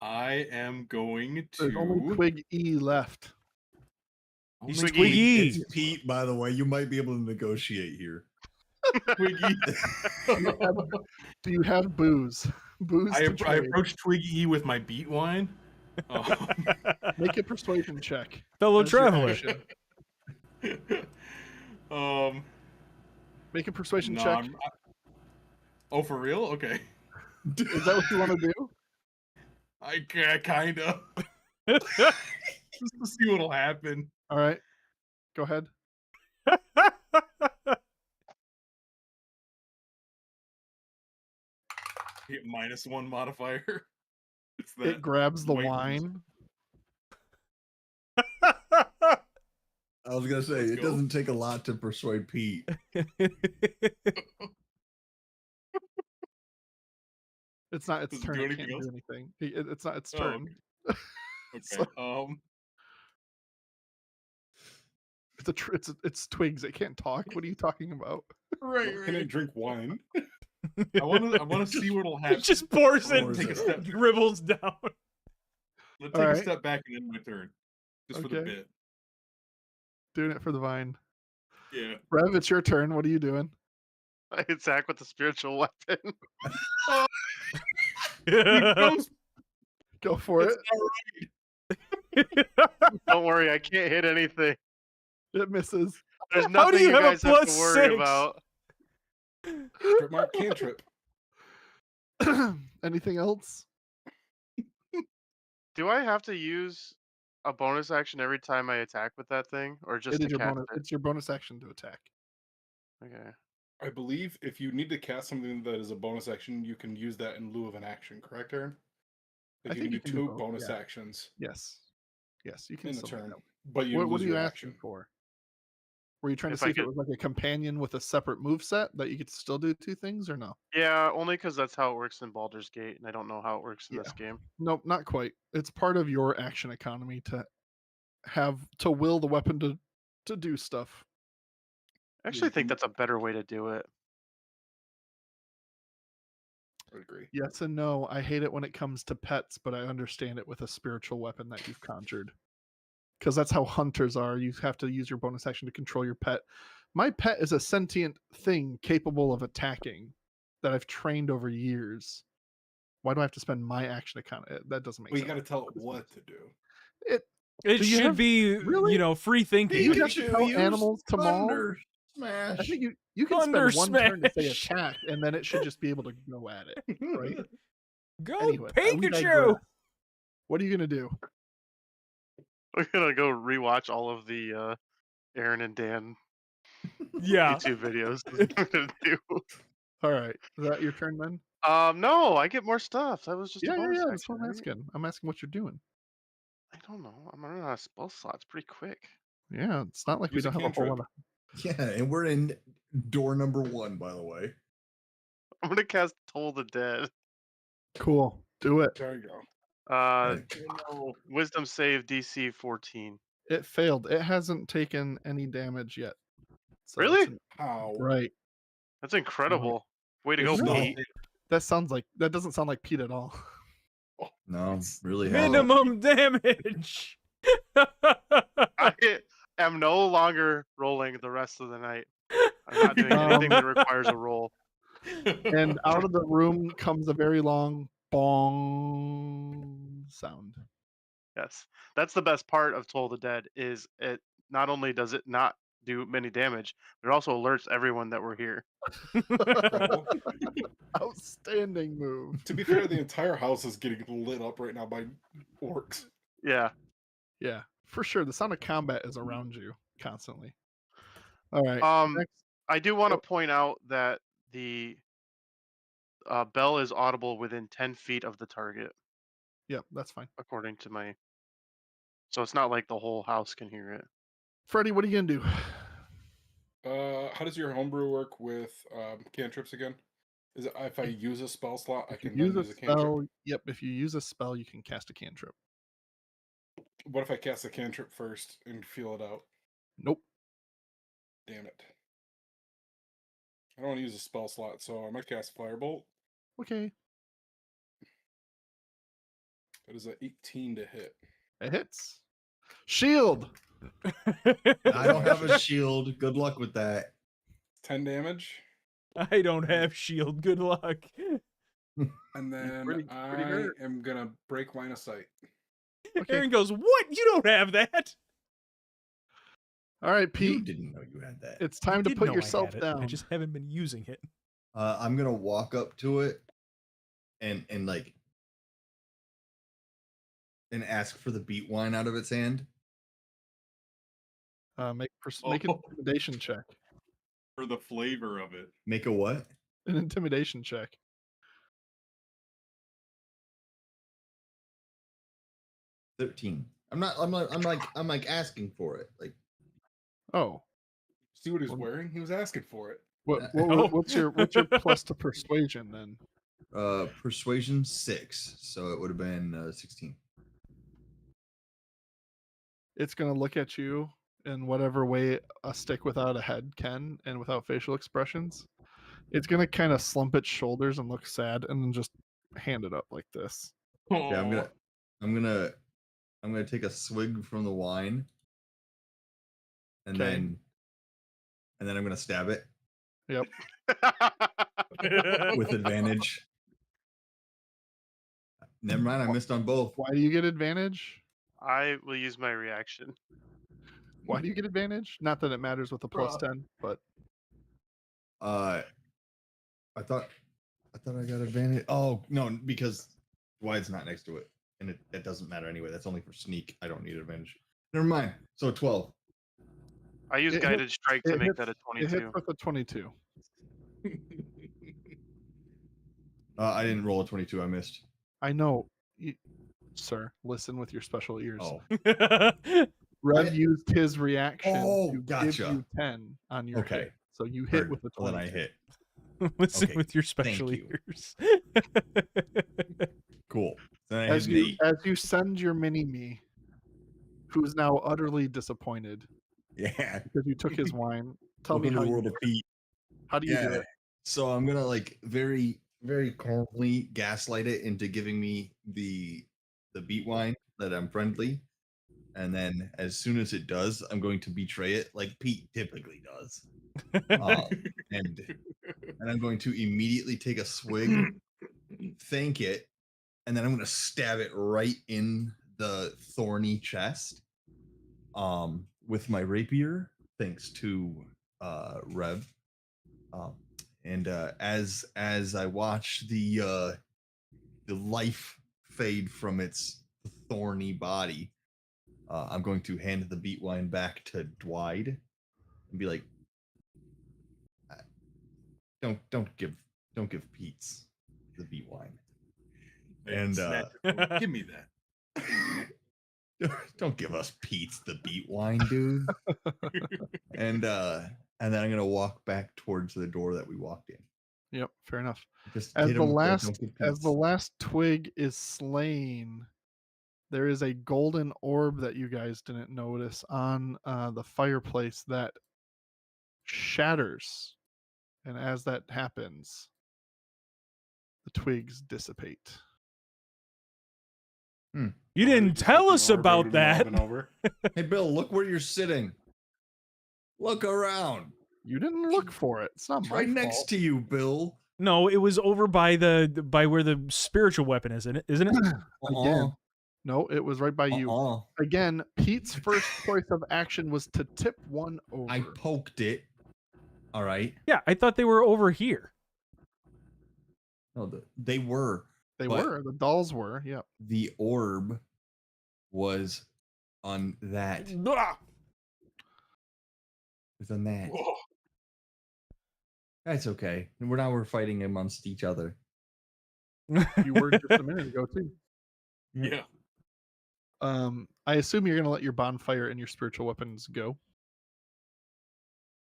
Speaker 3: I am going
Speaker 2: There's only
Speaker 3: to.
Speaker 2: Twig E left.
Speaker 4: He's
Speaker 3: Only
Speaker 4: Twiggy.
Speaker 6: It's Pete, by the way. You might be able to negotiate here.
Speaker 3: Twiggy.
Speaker 2: Do you have booze? Booze
Speaker 3: I
Speaker 2: to trade.
Speaker 3: approach Twiggy with my beat wine.
Speaker 2: Make a persuasion check.
Speaker 4: Fellow
Speaker 2: as your
Speaker 4: traveler.
Speaker 2: action. Make a persuasion
Speaker 3: no,
Speaker 2: check.
Speaker 3: oh, for real? Okay.
Speaker 2: Is that what you want to do?
Speaker 3: I kind of. Just to see what'll happen.
Speaker 2: All right. Go ahead.
Speaker 3: Get -1 modifier. It's
Speaker 2: It
Speaker 3: that
Speaker 2: grabs the
Speaker 3: white
Speaker 2: wine.
Speaker 6: I was gonna say
Speaker 3: Let's
Speaker 6: it
Speaker 3: go.
Speaker 6: doesn't take a lot to persuade Pete.
Speaker 2: It's not its
Speaker 3: Does it
Speaker 2: turn.
Speaker 3: do
Speaker 2: It
Speaker 3: anything
Speaker 2: can't
Speaker 3: else?
Speaker 2: do anything. It's not its
Speaker 3: Oh,
Speaker 2: turn.
Speaker 3: Okay.
Speaker 2: So- It's twigs. It can't talk. What are you talking about?
Speaker 3: Right. Can it drink wine? I want to see what'll happen.
Speaker 4: It just pours it,
Speaker 6: Pours
Speaker 3: Take a
Speaker 6: it.
Speaker 3: step.
Speaker 4: dribbles down.
Speaker 3: Let's take
Speaker 2: Alright.
Speaker 3: a step back and end my turn, just for the
Speaker 2: Okay.
Speaker 3: bit.
Speaker 2: Doing it for the vine.
Speaker 3: Yeah.
Speaker 2: Rev, it's your turn. What are you doing?
Speaker 1: I attack with the spiritual weapon.
Speaker 3: Goes-
Speaker 2: Go for
Speaker 3: It's
Speaker 2: it.
Speaker 1: Don't worry, I can't hit anything.
Speaker 2: It misses.
Speaker 1: There's
Speaker 4: How do
Speaker 1: nothing
Speaker 4: you
Speaker 1: you
Speaker 4: have a
Speaker 1: guys have to
Speaker 4: +6?
Speaker 1: worry about.
Speaker 3: Trip mark cantrip.
Speaker 2: Anything else?
Speaker 1: Do I have to use a bonus action every time I attack with that thing, or just
Speaker 2: It
Speaker 1: to
Speaker 2: is your
Speaker 1: cast
Speaker 2: bonus.
Speaker 1: it?
Speaker 2: It's your bonus action to attack.
Speaker 1: Okay.
Speaker 3: I believe if you need to cast something that is a bonus action, you can use that in lieu of an action, correct, Aaron?
Speaker 2: I
Speaker 3: Like you
Speaker 2: think
Speaker 3: can
Speaker 2: you
Speaker 3: do
Speaker 2: can do
Speaker 3: two
Speaker 2: both,
Speaker 3: bonus
Speaker 2: yeah.
Speaker 3: actions
Speaker 2: Yes. Yes, you can
Speaker 3: in the
Speaker 2: still do
Speaker 3: turn,
Speaker 2: that.
Speaker 3: but you
Speaker 2: What
Speaker 3: lose
Speaker 2: are you
Speaker 3: your
Speaker 2: asking
Speaker 3: action.
Speaker 2: for? Were you trying to
Speaker 1: If
Speaker 2: see
Speaker 1: I
Speaker 2: if it
Speaker 1: could-
Speaker 2: was like a companion with a separate move set that you could still do two things or no?
Speaker 1: Yeah, only because that's how it works in Baldur's Gate, and I don't know how it works in
Speaker 2: Yeah.
Speaker 1: this game.
Speaker 2: Nope, not quite. It's part of your action economy to will the weapon to do stuff.
Speaker 1: I actually think
Speaker 3: Mhm.
Speaker 1: that's a better way to do it.
Speaker 3: I agree.
Speaker 2: Yes and no. I hate it when it comes to pets, but I understand it with a spiritual weapon that you've conjured. Because that's how hunters are. You have to use your bonus action to control your pet. My pet is a sentient thing capable of attacking that I've trained over years. Why do I have to spend my action to count it? That doesn't make
Speaker 3: Well, you
Speaker 2: sense.
Speaker 3: got to tell it what to do.
Speaker 2: It
Speaker 4: It
Speaker 2: Do you
Speaker 4: should
Speaker 2: have-
Speaker 4: be,
Speaker 2: really?
Speaker 4: free thinking.
Speaker 2: You have to
Speaker 6: Pikachu,
Speaker 2: tell
Speaker 6: use
Speaker 2: animals to maul?
Speaker 6: Thunder Smash.
Speaker 2: I think you can
Speaker 4: Thunder
Speaker 2: spend one turn to say
Speaker 4: Smash.
Speaker 2: attack, and then it should just be able to go at it, right?
Speaker 4: Go
Speaker 2: Anyway, we
Speaker 4: Pikachu!
Speaker 2: digress. What are you gonna do?
Speaker 1: We're gonna go rewatch all of the Aaron and Dan
Speaker 4: Yeah.
Speaker 1: YouTube videos. That's what I'm gonna do.
Speaker 2: All right, is that your turn then?
Speaker 1: No, I get more stuff. That was just a
Speaker 2: Yeah.
Speaker 1: bonus
Speaker 2: That's
Speaker 1: action,
Speaker 2: what I'm
Speaker 1: right?
Speaker 2: asking. I'm asking what you're doing.
Speaker 1: I don't know. I'm running out of spell slots pretty quick.
Speaker 2: Yeah, it's not like we
Speaker 3: Use a
Speaker 2: don't have a whole lot
Speaker 3: cantrip.
Speaker 2: of.
Speaker 6: Yeah, and we're in door number 1, by the way.
Speaker 1: I'm gonna cast Toll the Dead.
Speaker 2: Cool. Do it.
Speaker 3: There you go.
Speaker 1: Wisdom save DC 14.
Speaker 2: It failed. It hasn't taken any damage yet. So
Speaker 1: Really?
Speaker 2: it's
Speaker 3: How?
Speaker 2: right.
Speaker 1: That's incredible. Way to
Speaker 3: It's
Speaker 1: go,
Speaker 3: not-
Speaker 1: Pete.
Speaker 2: That doesn't sound like Pete at all.
Speaker 6: No, really hasn't.
Speaker 4: Minimum damage.
Speaker 1: I am no longer rolling the rest of the night. I'm not doing anything that requires a roll.
Speaker 2: And out of the room comes a very long bong sound.
Speaker 1: Yes, that's the best part of Toll the Dead. Is it not only does it not do many damage, it also alerts everyone that we're here.
Speaker 3: Incredible.
Speaker 2: Outstanding move.
Speaker 3: To be fair, the entire house is getting lit up right now by orcs.
Speaker 1: Yeah.
Speaker 2: Yeah, for sure. The sound of combat is around you constantly. All right. Next.
Speaker 1: I do want to point out that the bell is audible within 10 feet of the target,
Speaker 2: Yep, that's fine.
Speaker 1: according to my. So it's not like the whole house can hear it.
Speaker 2: Freddie, what are you gonna do?
Speaker 3: How does your homebrew work with cantrips again? Is it if I use a spell slot, I
Speaker 2: If you
Speaker 3: can then
Speaker 2: use a
Speaker 3: use a cantrip?
Speaker 2: spell, yep. If you use a spell, you can cast a cantrip.
Speaker 3: What if I cast a cantrip first and feel it out?
Speaker 2: Nope.
Speaker 3: Damn it. I don't want to use a spell slot, so I'm going to cast Firebolt.
Speaker 2: Okay.
Speaker 3: That is an 18 to hit.
Speaker 2: It hits. Shield.
Speaker 6: I don't have a shield. Good luck with that.
Speaker 3: 10 damage.
Speaker 4: I don't have shield. Good luck.
Speaker 3: And then
Speaker 2: pretty
Speaker 3: I
Speaker 2: hurt.
Speaker 3: am going to break line of sight.
Speaker 2: Okay.
Speaker 4: Aaron goes, "What? You don't have that?"
Speaker 2: All right,
Speaker 6: You
Speaker 2: Pete.
Speaker 6: didn't know you had that.
Speaker 2: It's time to
Speaker 4: Did
Speaker 2: put
Speaker 4: know I
Speaker 2: yourself
Speaker 4: had it.
Speaker 2: down.
Speaker 4: I just haven't been using it.
Speaker 6: I'm gonna walk up to it and ask for the beat wine out of its hand.
Speaker 2: Make an intimidation check.
Speaker 5: For the flavor of it.
Speaker 6: Make a what?
Speaker 2: An intimidation check.
Speaker 6: 13. I'm like asking for it. Like,
Speaker 2: Oh,
Speaker 3: See what he's wearing? He was asking for it.
Speaker 2: what's your plus to persuasion then?
Speaker 6: persuasion 6, so it would have been 16.
Speaker 2: It's gonna look at you in whatever way a stick without a head can, and without facial expressions. It's gonna kind of slump its shoulders and look sad, and then just hand it up like this.
Speaker 6: Okay, I'm gonna take a swig from the wine, and
Speaker 2: Okay.
Speaker 6: then I'm gonna stab it
Speaker 2: Yep.
Speaker 6: with advantage. Never mind, I missed on both.
Speaker 2: Why do you get advantage?
Speaker 1: I will use my reaction.
Speaker 2: Why do you get advantage? Not that it matters with a plus
Speaker 6: Bruh.
Speaker 2: 10, but
Speaker 6: I thought I got advantage. Oh no, because wide's not next to it, and it doesn't matter anyway. That's only for sneak. I don't need advantage. Never mind. So 12.
Speaker 1: I use
Speaker 2: It
Speaker 1: guided strike to
Speaker 2: it
Speaker 1: make
Speaker 2: hits-
Speaker 1: that a
Speaker 2: it
Speaker 1: 22.
Speaker 2: hits with a 22.
Speaker 6: I didn't roll a 22. I missed.
Speaker 2: I know, sir. Listen with your special ears.
Speaker 6: Oh,
Speaker 2: Rev
Speaker 6: I-
Speaker 2: used his reaction
Speaker 6: Oh,
Speaker 2: to give
Speaker 6: gotcha.
Speaker 2: you 10 on your
Speaker 6: Okay.
Speaker 2: hit. So you hit
Speaker 6: Heard.
Speaker 2: with the
Speaker 6: Well,
Speaker 2: 22.
Speaker 6: then I hit.
Speaker 4: Listen
Speaker 6: Okay,
Speaker 4: with your
Speaker 6: thank
Speaker 4: special
Speaker 6: you.
Speaker 4: ears.
Speaker 6: Cool. Then I
Speaker 2: As
Speaker 6: hit an 8.
Speaker 2: as you send your mini me, who is now utterly disappointed
Speaker 6: Yeah.
Speaker 2: because you took his wine. Tell me
Speaker 6: Welcome to
Speaker 2: how
Speaker 6: the
Speaker 2: you
Speaker 6: world
Speaker 2: do
Speaker 6: of
Speaker 2: it.
Speaker 6: Pete.
Speaker 2: How do you do
Speaker 6: Yeah.
Speaker 2: it?
Speaker 6: So I'm gonna like very, very calmly gaslight it into giving me the beat wine that I'm friendly. And then as soon as it does, I'm going to betray it like Pete typically does. And I'm going to immediately take a swig, thank it, and then I'm gonna stab it right in the thorny chest. With my rapier, thanks to Rev. Um, and as I watch the life fade from its thorny body, I'm going to hand the beat wine back to Dwight and be like, "Uh, don't give Pete's the beat wine, and
Speaker 5: Snatch it from- give me that.
Speaker 6: don't give us Pete's the beat wine, dude." And then I'm gonna walk back towards the door that we walked in.
Speaker 2: Yep, fair enough.
Speaker 6: Just
Speaker 2: As
Speaker 6: hit
Speaker 2: the
Speaker 6: him with the
Speaker 2: last
Speaker 6: don't give
Speaker 2: as the
Speaker 6: Pete's.
Speaker 2: last twig is slain, there is a golden orb that you guys didn't notice on the fireplace that shatters, and as that happens, the twigs dissipate.
Speaker 4: You
Speaker 3: Or
Speaker 4: didn't
Speaker 3: just
Speaker 4: tell
Speaker 3: like
Speaker 4: us
Speaker 3: the orb
Speaker 4: about
Speaker 3: over and
Speaker 4: that.
Speaker 3: over and over.
Speaker 6: Hey Bill, look where you're sitting. Look around.
Speaker 2: You didn't look for it. It's not
Speaker 6: It's
Speaker 2: my
Speaker 6: right
Speaker 2: fault.
Speaker 6: next to you, Bill.
Speaker 4: No, it was over by where the spiritual weapon is, isn't it?
Speaker 2: Again. No, it was right by you.
Speaker 6: Uh-uh.
Speaker 2: Again, Pete's first choice of action was to tip one over.
Speaker 6: I poked it. All right.
Speaker 4: Yeah, I thought they were over here.
Speaker 6: No, they were.
Speaker 2: They
Speaker 6: but
Speaker 2: were. The dolls were. Yep.
Speaker 6: The orb was on that.
Speaker 4: Ah!
Speaker 6: Was on that.
Speaker 5: Whoa.
Speaker 6: That's okay. We're fighting amongst each other.
Speaker 2: You were just a minute ago too.
Speaker 5: Yeah.
Speaker 2: I assume you're gonna let your bonfire and your spiritual weapons go.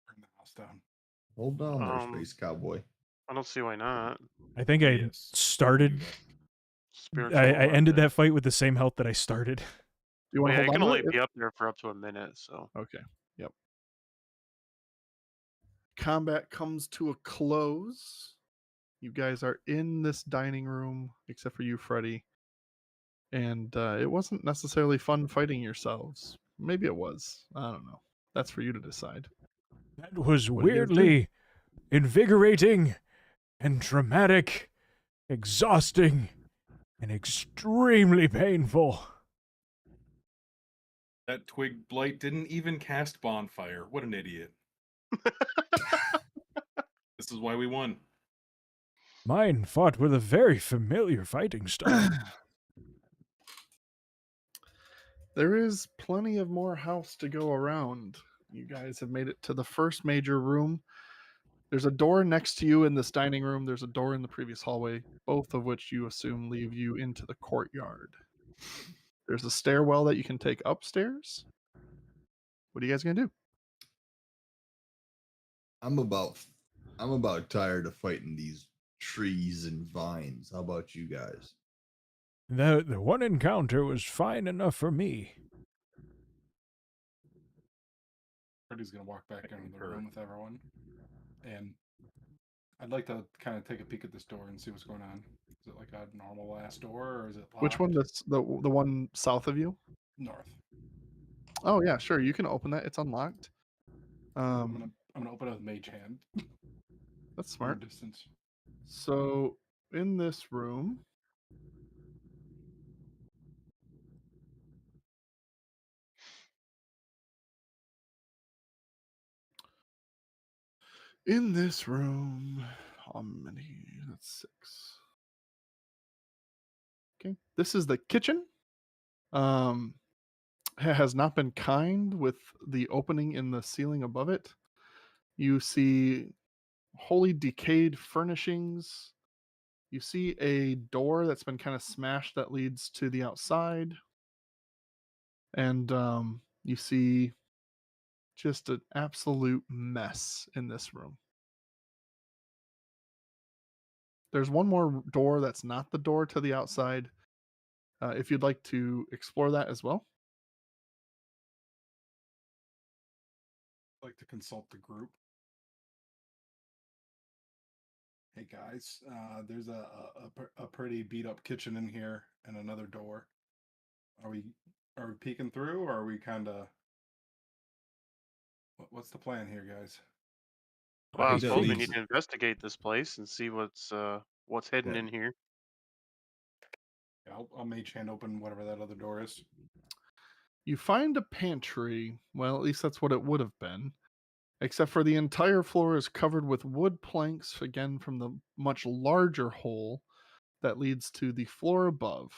Speaker 3: Bring the house down.
Speaker 6: Hold on there,
Speaker 1: Um,
Speaker 6: Space Cowboy.
Speaker 1: I don't see why not.
Speaker 4: I think I
Speaker 5: Yes.
Speaker 4: started.
Speaker 1: Spiritual.
Speaker 4: I ended
Speaker 1: weapon.
Speaker 4: that fight with the same health that I started.
Speaker 2: Do you want
Speaker 1: Yeah,
Speaker 2: to
Speaker 1: it
Speaker 2: hold
Speaker 1: can
Speaker 2: on
Speaker 1: only
Speaker 2: to it?
Speaker 1: be up there for up to a minute. So
Speaker 2: Okay. Yep. Combat comes to a close. You guys are in this dining room, except for you, Freddy. And it wasn't necessarily fun fighting yourselves. Maybe it was. I don't know. That's for you to decide.
Speaker 4: That was
Speaker 2: What do you guys do?
Speaker 4: weirdly invigorating and dramatic, exhausting, and extremely painful.
Speaker 5: That twig blight didn't even cast bonfire. What an idiot. This is why we won.
Speaker 4: Mine fought with a very familiar fighting style.
Speaker 2: There is plenty of more house to go around. You guys have made it to the first major room. There's a door next to you in this dining room. There's a door in the previous hallway, both of which you assume leave you into the courtyard. There's a stairwell that you can take upstairs. What are you guys gonna do?
Speaker 6: I'm about tired of fighting these trees and vines. How about you guys?
Speaker 4: The one encounter was fine enough for me.
Speaker 3: Freddy's gonna walk back into the room with everyone, and I'd like to kind of take a peek at this door and see what's going on. Is it like a normal ass door, or is it locked?
Speaker 2: Which one? The one south of you?
Speaker 3: North.
Speaker 2: Oh yeah, sure. You can open that. It's unlocked.
Speaker 3: I'm gonna open it with Mage Hand.
Speaker 2: That's
Speaker 3: From a
Speaker 2: smart.
Speaker 3: distance.
Speaker 2: So in this room, how many? That's 6. Okay, this is the kitchen. Has not been kind with the opening in the ceiling above it. You see wholly decayed furnishings. You see a door that's been kind of smashed that leads to the outside. And you see just an absolute mess in this room. There's one more door that's not the door to the outside. If you'd like to explore that as well.
Speaker 3: I'd like to consult the group. Hey guys, there's a pretty beat up kitchen in here and another door. Are we peeking through, or are we kind of? What's the plan here, guys?
Speaker 1: well, I
Speaker 6: think that
Speaker 1: suppose we
Speaker 6: leaves-
Speaker 1: need to investigate this place and see what's hidden
Speaker 6: Yeah.
Speaker 1: in here.
Speaker 3: Yeah, I'll mage hand open whatever that other door is.
Speaker 2: You find a pantry. Well, at least that's what it would have been. Except for the entire floor is covered with wood planks, again from the much larger hole that leads to the floor above.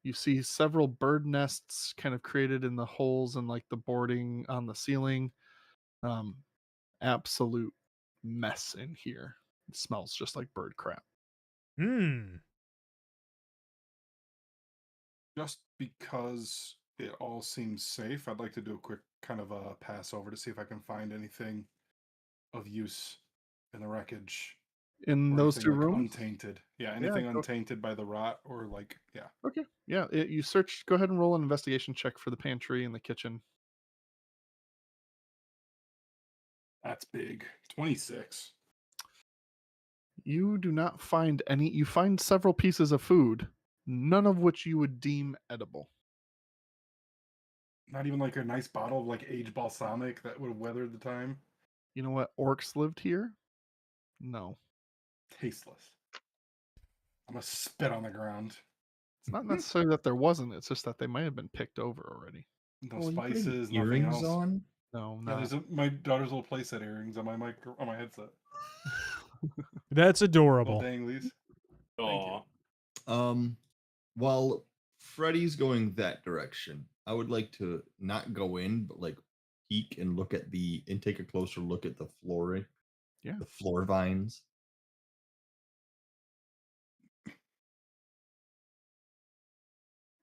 Speaker 2: You see several bird nests kind of created in the holes and like the boarding on the ceiling. Absolute mess in here. It smells just like bird crap.
Speaker 4: Hmm.
Speaker 3: Just because it all seems safe, I'd like to do a quick kind of a pass over to see if I can find anything of use in the wreckage.
Speaker 2: In
Speaker 3: Or
Speaker 2: those
Speaker 3: anything
Speaker 2: two
Speaker 3: like
Speaker 2: rooms?
Speaker 3: untainted. Yeah,
Speaker 2: Yeah,
Speaker 3: anything
Speaker 2: go-
Speaker 3: untainted by the rot or like, yeah.
Speaker 2: Okay. Yeah, you search. Go ahead and roll an investigation check for the pantry and the kitchen.
Speaker 3: That's big. 26.
Speaker 2: You do not find any. You find several pieces of food, none of which you would deem edible.
Speaker 3: Not even like a nice bottle of like aged balsamic that would have weathered the time.
Speaker 2: You know what? Orcs lived here? No.
Speaker 3: Tasteless. I'm gonna spit on the ground.
Speaker 2: It's not necessarily that there wasn't. It's just that they might have been picked over already.
Speaker 3: No
Speaker 6: Oh, you putting
Speaker 3: spices, nothing
Speaker 6: earrings
Speaker 3: else.
Speaker 6: on?
Speaker 2: No,
Speaker 3: Yeah,
Speaker 2: not.
Speaker 3: there's my daughter's little playset earrings on my headset.
Speaker 4: That's
Speaker 3: Little
Speaker 4: adorable.
Speaker 3: danglies. Thank you.
Speaker 5: Aw.
Speaker 6: While Freddy's going that direction, I would like to not go in, but like peek and look at and take a closer look at the flooring.
Speaker 2: Yeah.
Speaker 6: The floor vines.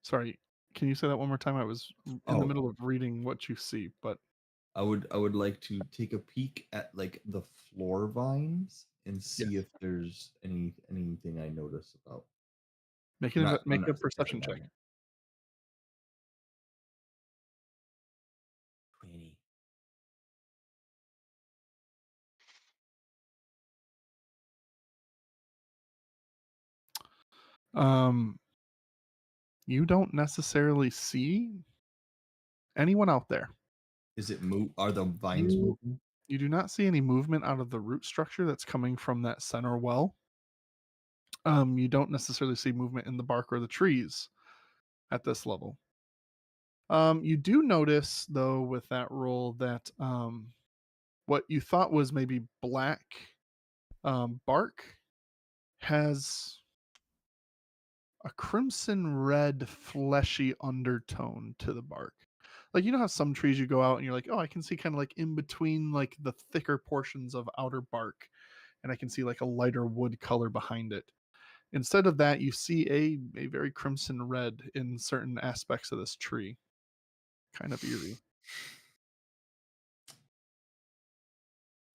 Speaker 2: Sorry. Can you say that one more time? I was in the
Speaker 6: Oh.
Speaker 2: middle of reading what you see, but
Speaker 6: I would like to take a peek at like the floor vines and see if there's anything I notice about.
Speaker 2: make
Speaker 6: I'm
Speaker 2: a
Speaker 6: not
Speaker 2: perception
Speaker 6: stepping
Speaker 2: check.
Speaker 6: on it. 20.
Speaker 2: You don't necessarily see anyone out there.
Speaker 6: Is it move? Are the vines
Speaker 2: You-
Speaker 6: moving?
Speaker 2: You do not see any movement out of the root structure that's coming from that center well. You don't necessarily see movement in the bark or the trees at this level. You do notice, though, with that roll that what you thought was maybe black bark has a crimson red fleshy undertone to the bark. Like, you know how some trees you go out and you're like, oh, I can see kind of like in between like the thicker portions of outer bark, and I can see like a lighter wood color behind it. Instead of that, you see a very crimson red in certain aspects of this tree. Kind of eerie.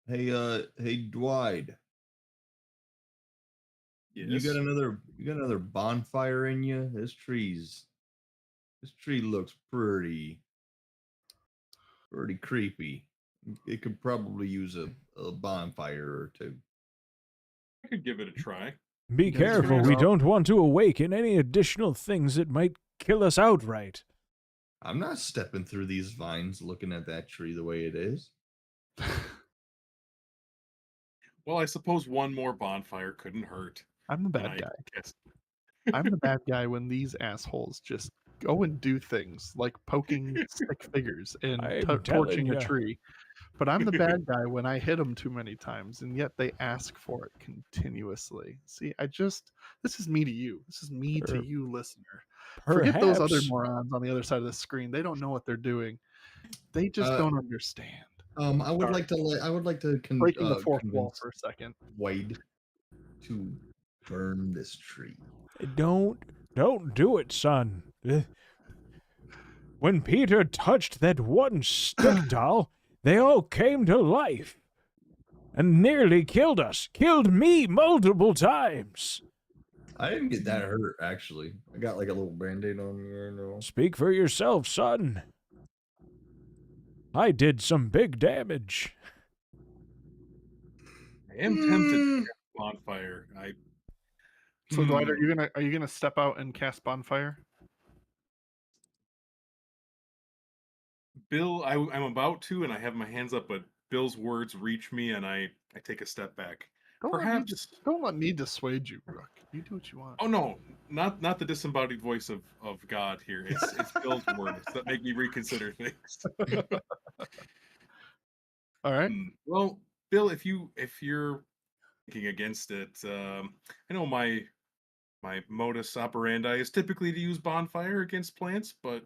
Speaker 6: Hey, Dwight.
Speaker 5: Yes.
Speaker 6: You got another bonfire in you? This tree looks pretty creepy. It could probably use a bonfire or two.
Speaker 5: I could give it a try.
Speaker 4: Be
Speaker 2: You guys
Speaker 4: careful.
Speaker 2: figure
Speaker 4: We
Speaker 2: out-
Speaker 4: don't want to awaken any additional things that might kill us outright.
Speaker 6: I'm not stepping through these vines looking at that tree the way it is.
Speaker 5: Well, I suppose one more bonfire couldn't hurt.
Speaker 2: I'm the
Speaker 5: And
Speaker 2: bad guy.
Speaker 5: guess
Speaker 2: I'm the bad guy when these assholes just go and do things like poking stick figures and
Speaker 4: I'm
Speaker 2: torching
Speaker 4: telling
Speaker 2: a
Speaker 4: ya.
Speaker 2: tree. But I'm the bad guy when I hit them too many times, and yet they ask for it continuously. See, this is me to you. This is me to
Speaker 4: Per-
Speaker 2: you, listener. Forget those other
Speaker 4: Perhaps.
Speaker 2: morons on the other side of the screen. They don't know what they're doing. They just don't understand.
Speaker 6: I would
Speaker 2: Sorry.
Speaker 6: like to
Speaker 2: Breaking the fourth wall
Speaker 6: convince
Speaker 2: for a second.
Speaker 6: Wade to burn this tree.
Speaker 4: Don't do it, son. When Peter touched that one stick doll, they all came to life and nearly killed us. Killed me multiple times.
Speaker 6: I didn't get that hurt actually. I got like a little band-aid on me right now.
Speaker 4: Speak for yourself, son. I did some big damage.
Speaker 5: I am tempted to cast bonfire.
Speaker 2: So Dwight, are you gonna step out and cast bonfire?
Speaker 5: Bill, I'm about to, and I have my hands up, but Bill's words reach me, and I take a step back.
Speaker 2: Don't
Speaker 5: Perhaps
Speaker 2: let me dissuade you, Rook. You do what you want.
Speaker 5: Oh no, not the disembodied voice of God here. It's Bill's words that make me reconsider things.
Speaker 2: All right.
Speaker 5: Well, Bill, if you're thinking against it, I know my modus operandi is typically to use bonfire against plants, but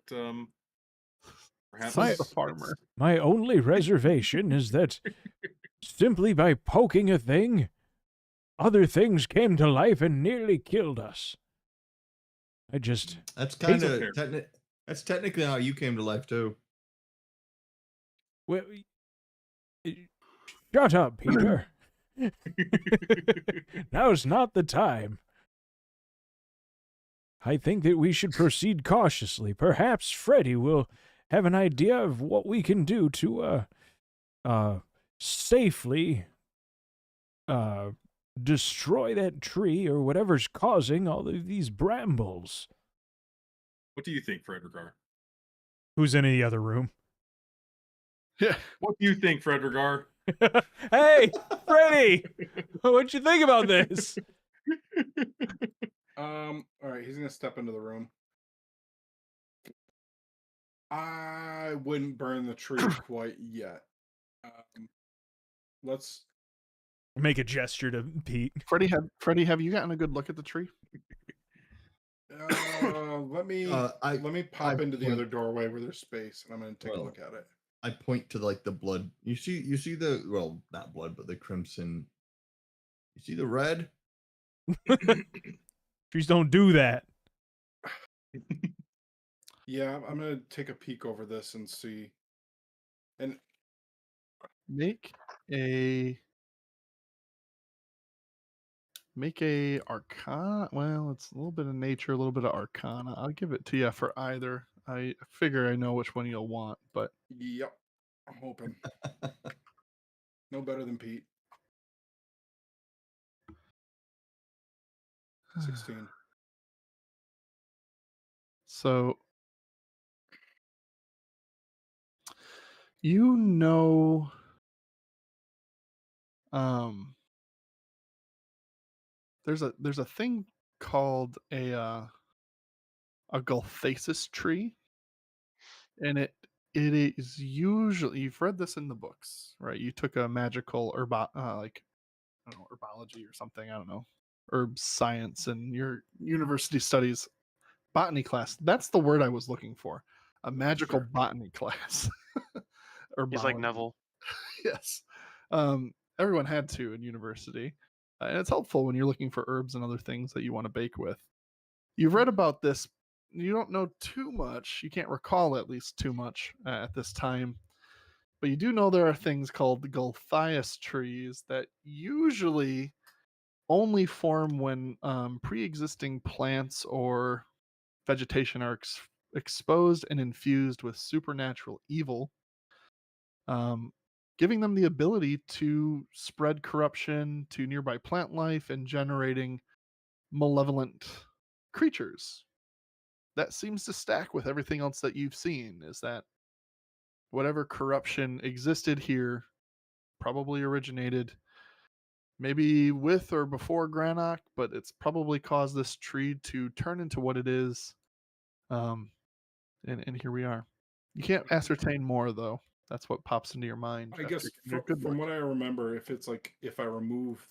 Speaker 5: perhaps
Speaker 2: Says the farmer.
Speaker 4: My only reservation is that simply by poking a thing, other things came to life and nearly killed us.
Speaker 6: That's kind of that's technically how you came to life too.
Speaker 4: Well, shut up, Peter. Now's not the time. I think that we should proceed cautiously. Perhaps Freddy will have an idea of what we can do to safely destroy that tree or whatever's causing all of these brambles.
Speaker 5: What do you think, Fredrigar?
Speaker 4: Who's in the other room?
Speaker 2: Yeah.
Speaker 5: What do you think, Fredrigar?
Speaker 4: Hey, Freddy! What'd you think about this?
Speaker 3: All right, he's gonna step into the room. I wouldn't burn the tree quite yet. Let's
Speaker 4: Make a gesture to Pete.
Speaker 2: Freddie, have you gotten a good look at the tree?
Speaker 3: let me pop into the other doorway where there's space, and I'm gonna take a look at it.
Speaker 6: I point to like the blood. You see the, well, not blood, but the crimson. You see the red?
Speaker 4: Trees don't do that.
Speaker 3: Yeah, I'm gonna take a peek over this and see. And
Speaker 2: Make a Arcana. Well, it's a little bit of nature, a little bit of Arcana. I'll give it to you for either. I figure I know which one you'll want, but
Speaker 3: yep, I'm hoping. No better than Pete. 16.
Speaker 2: So you know, there's a thing called a Gulthasis tree, and it is usually, you've read this in the books, right? You took a magical like I don't know, herbology or something, I don't know, herb science in your university studies botany class. That's the word I was looking for. A magical botany class.
Speaker 1: He's like Neville.
Speaker 2: Yes. Everyone had to in university. And it's helpful when you're looking for herbs and other things that you want to bake with. You've read about this. You don't know too much. You can't recall at least too much at this time. But you do know there are things called the Gulthias trees that usually only form when pre-existing plants or vegetation are exposed and infused with supernatural evil, giving them the ability to spread corruption to nearby plant life and generating malevolent creatures. That seems to stack with everything else that you've seen, is that whatever corruption existed here probably originated maybe with or before Granok, but it's probably caused this tree to turn into what it is. And here we are. You can't ascertain more, though. That's what pops into your mind.
Speaker 3: I guess from what I remember, if it's like, if I remove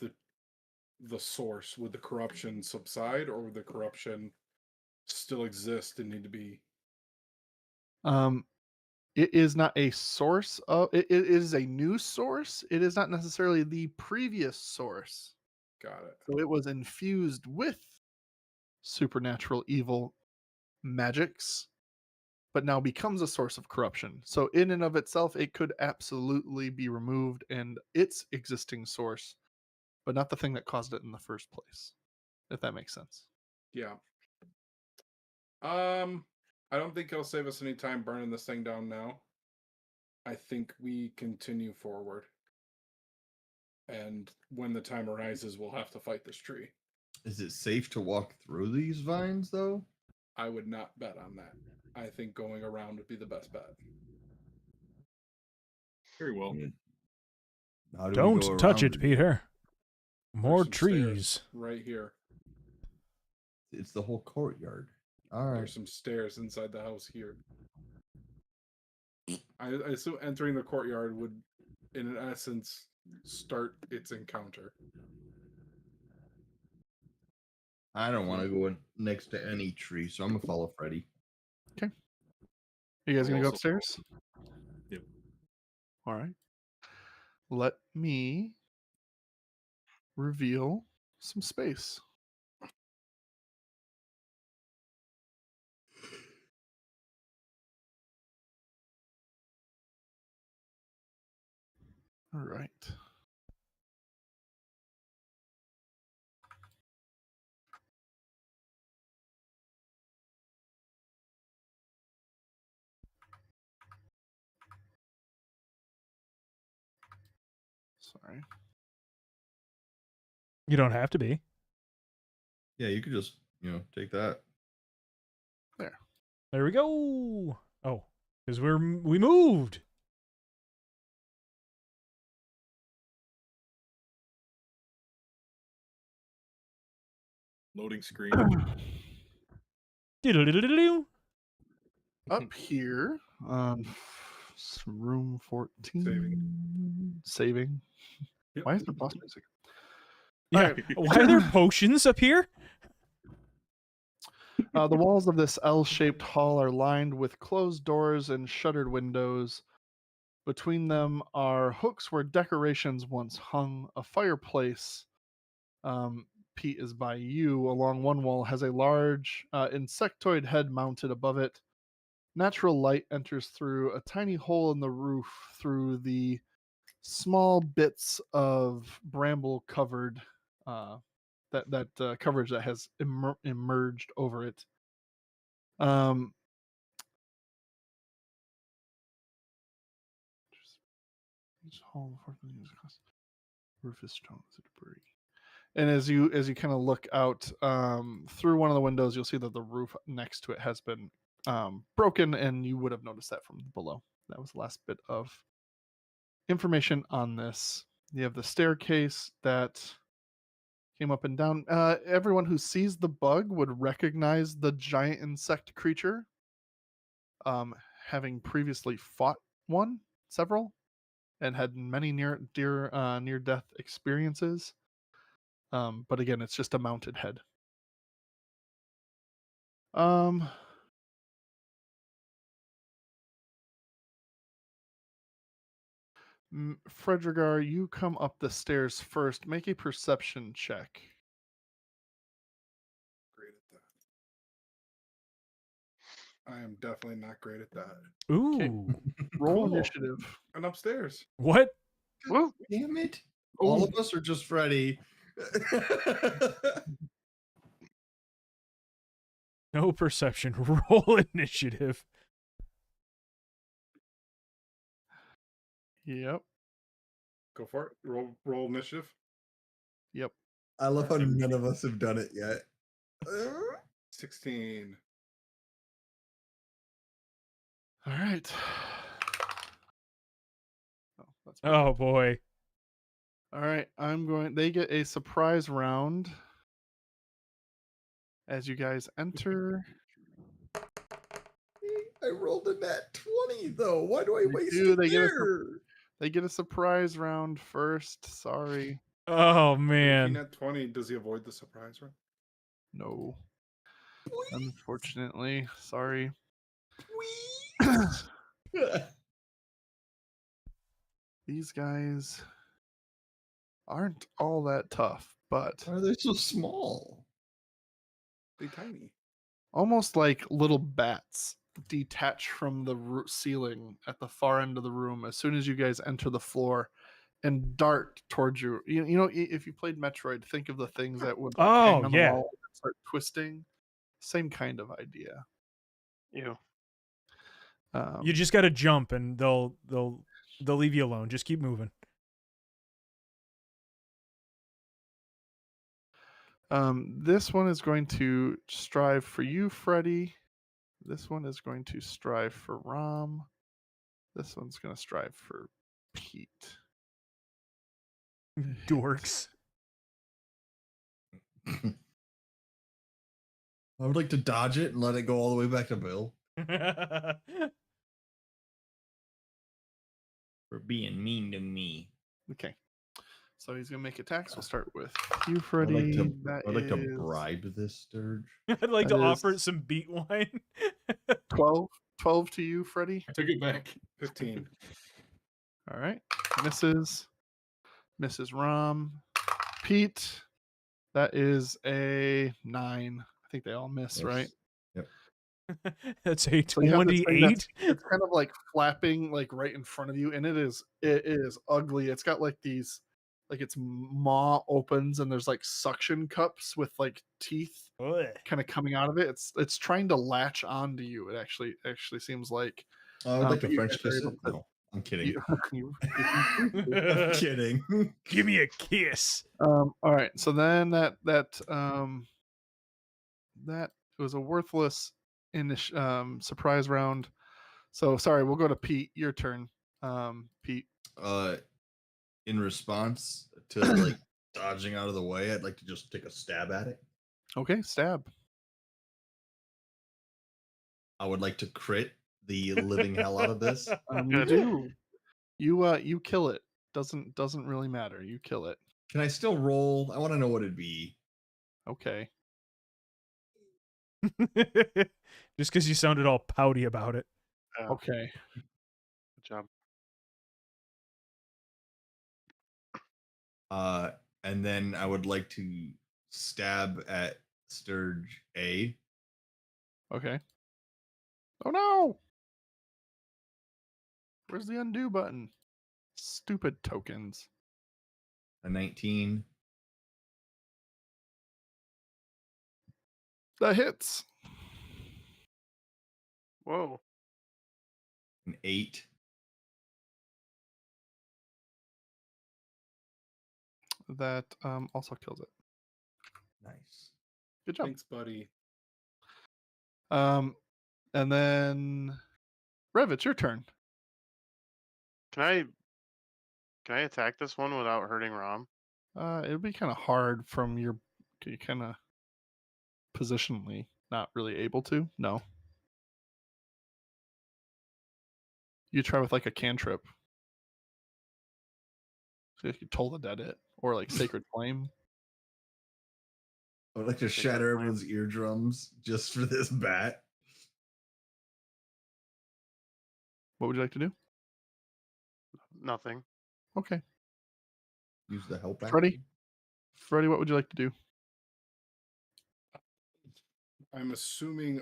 Speaker 3: the source, would the corruption subside, or would the corruption still exist and need to be?
Speaker 2: It is not a source of it is a new source. It is not necessarily the previous source.
Speaker 3: Got it.
Speaker 2: So it was infused with supernatural evil magics, but now becomes a source of corruption. So in and of itself, it could absolutely be removed and its existing source, but not the thing that caused it in the first place. If that makes sense.
Speaker 3: Yeah. I don't think it'll save us any time burning this thing down now. I think we continue forward. And when the time arises, we'll have to fight this tree.
Speaker 6: Is it safe to walk through these vines, though?
Speaker 3: I would not bet on that. I think going around would be the best bet.
Speaker 5: Very well.
Speaker 6: How do we
Speaker 4: Don't
Speaker 6: go
Speaker 4: touch
Speaker 6: around
Speaker 4: it, Peter. More
Speaker 3: There's some stairs
Speaker 4: trees.
Speaker 3: right here.
Speaker 6: It's the whole courtyard. All right.
Speaker 3: There's some stairs inside the house here. I assume entering the courtyard would, in essence, start its encounter.
Speaker 6: I don't want to go next to any tree, so I'm gonna follow Freddy.
Speaker 2: You guys
Speaker 5: I'll
Speaker 2: gonna go
Speaker 5: also follow.
Speaker 2: upstairs?
Speaker 5: Yep.
Speaker 2: All right. Let me reveal some space. All right. Sorry.
Speaker 4: You don't have to be.
Speaker 6: Yeah, you could just take that.
Speaker 4: There we go. Oh, because we moved.
Speaker 5: Loading screen.
Speaker 4: Diddle-diddle-diddle-doo.
Speaker 2: Up here, room 14. Saving.
Speaker 3: Yep.
Speaker 2: Why is there boss music?
Speaker 4: Yeah.
Speaker 2: Alright.
Speaker 4: Why are there potions up here?
Speaker 2: The walls of this L-shaped hall are lined with closed doors and shuttered windows. Between them are hooks where decorations once hung. A fireplace, Pete, is by you. Along one wall has a large insectoid head mounted above it. Natural light enters through a tiny hole in the roof through the small bits of bramble covered coverage that has emerged over it. Roof is strong as a debris. And as you kind of look out through one of the windows, you'll see that the roof next to it has been broken, and you would have noticed that from below. That was the last bit of information on this. You have the staircase that came up and down. Everyone who sees the bug would recognize the giant insect creature, having previously fought several, and had many near death experiences. But again, it's just a mounted head. Fredrigar, you come up the stairs first. Make a perception check.
Speaker 3: Great at that. I am definitely not great at that.
Speaker 4: Ooh.
Speaker 2: Roll
Speaker 3: Cool.
Speaker 2: initiative.
Speaker 3: And upstairs.
Speaker 4: What?
Speaker 2: Woo.
Speaker 6: Damn it! All of us are just Freddy.
Speaker 4: No perception. Roll initiative.
Speaker 2: Yep.
Speaker 3: Go for it. Roll initiative.
Speaker 2: Yep.
Speaker 6: I love how none of us have done it yet.
Speaker 3: 16.
Speaker 2: All right. That's
Speaker 4: Oh boy.
Speaker 2: all right. They get a surprise round as you guys enter.
Speaker 6: I rolled a nat 20 though. Why do I waste
Speaker 2: do,
Speaker 6: it
Speaker 2: they get a
Speaker 6: there?
Speaker 2: They get a surprise round first. Sorry.
Speaker 4: Oh
Speaker 3: If he
Speaker 4: man.
Speaker 3: net 20, does he avoid the surprise round?
Speaker 2: No. Unfortunately. Sorry. These guys aren't all that tough, but
Speaker 6: Why are they so small?
Speaker 3: They're tiny.
Speaker 2: almost like little bats detach from the ceiling at the far end of the room as soon as you guys enter the floor and dart towards you. You know, if you played Metroid, think of the things that would like, hang
Speaker 4: Oh
Speaker 2: on the
Speaker 4: yeah.
Speaker 2: wall and start twisting. Same kind of idea.
Speaker 1: You.
Speaker 4: You just got to jump and they'll leave you alone. Just keep moving.
Speaker 2: This one is going to strive for you, Freddy. This one is going to strive for Rom. This one's going to strive for Pete.
Speaker 4: Dorks.
Speaker 6: I would like to dodge it and let it go all the way back to Bill. For being mean to me.
Speaker 2: Okay. So he's gonna make attacks. We'll start with you,
Speaker 6: I'd
Speaker 2: Freddy.
Speaker 6: like to bribe this Sturge.
Speaker 4: I'd like
Speaker 2: That
Speaker 4: to offer
Speaker 2: is-
Speaker 4: it some beat wine.
Speaker 2: 12 to you, Freddy.
Speaker 3: I took it back. 15.
Speaker 2: All right. Mrs. Rom. Pete. That is a 9. I think they all miss, right?
Speaker 6: Yep.
Speaker 4: That's a
Speaker 2: So you have this thing
Speaker 4: 28.
Speaker 2: it's kind of like flapping like right in front of you, and it is ugly. It's got like these, like its maw opens and there's like suction cups with like teeth kind of coming out of it. It's trying to latch onto you. It actually seems like.
Speaker 6: I would like
Speaker 2: but
Speaker 6: to
Speaker 2: you
Speaker 6: French
Speaker 2: guys are
Speaker 6: kiss
Speaker 2: able
Speaker 6: it.
Speaker 2: to-
Speaker 6: No, I'm kidding.
Speaker 2: you-
Speaker 6: I'm kidding.
Speaker 4: Give me a kiss.
Speaker 2: all right. So then that was a worthless surprise round. So sorry, we'll go to Pete. Your turn, Pete.
Speaker 6: In response to like dodging out of the way, I'd like to just take a stab at it.
Speaker 2: Okay, stab.
Speaker 6: I would like to crit the living hell out of this.
Speaker 2: You
Speaker 1: Good.
Speaker 2: do. You kill it. Doesn't really matter. You kill it.
Speaker 6: Can I still roll? I want to know what it'd be.
Speaker 2: Okay.
Speaker 4: Just because you sounded all pouty about it.
Speaker 1: Yeah,
Speaker 2: Okay.
Speaker 1: good job.
Speaker 6: And then I would like to stab at Sturge A.
Speaker 2: Okay. Oh no! Where's the undo button? Stupid tokens.
Speaker 6: A 19.
Speaker 2: That hits.
Speaker 1: Whoa.
Speaker 6: An 8.
Speaker 2: That also kills it.
Speaker 6: Nice.
Speaker 2: Good job.
Speaker 3: Thanks, buddy.
Speaker 2: And then Rev, it's your turn.
Speaker 1: Can I attack this one without hurting Rom?
Speaker 2: It would be kind of hard from your kind of positionally not really able to. No. You try with like a cantrip. So if you toll the dead it or like sacred flame.
Speaker 6: I would like to
Speaker 1: Take
Speaker 6: shatter
Speaker 1: that flame.
Speaker 6: everyone's eardrums just for this bat.
Speaker 2: What would you like to do?
Speaker 1: Nothing.
Speaker 2: Okay.
Speaker 6: Use the help action.
Speaker 2: Freddy, what would you like to do?
Speaker 3: I'm assuming.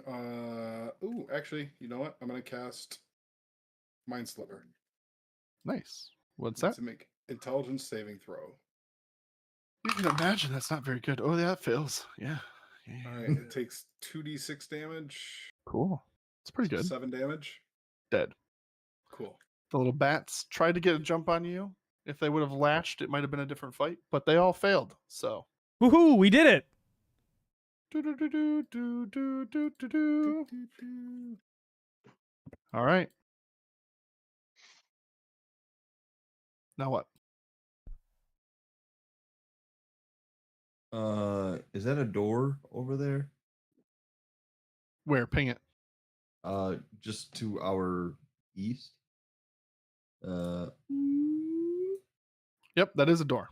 Speaker 3: Ooh, actually, you know what? I'm gonna cast Mind Sliver.
Speaker 2: Nice. What's that?
Speaker 3: To make intelligence saving throw.
Speaker 2: You can imagine that's not very good. Oh, yeah, it fails. Yeah.
Speaker 3: All right, it takes 2d6 damage.
Speaker 2: Cool. It's pretty good.
Speaker 3: 7 damage.
Speaker 2: Dead.
Speaker 3: Cool.
Speaker 2: The little bats tried to get a jump on you. If they would have lashed, it might have been a different fight, but they all failed. So.
Speaker 4: Woohoo! We did it.
Speaker 2: All right. Now what?
Speaker 6: Is that a door over there?
Speaker 2: Where? Ping it.
Speaker 6: Just to our east.
Speaker 2: Yep, that is a door.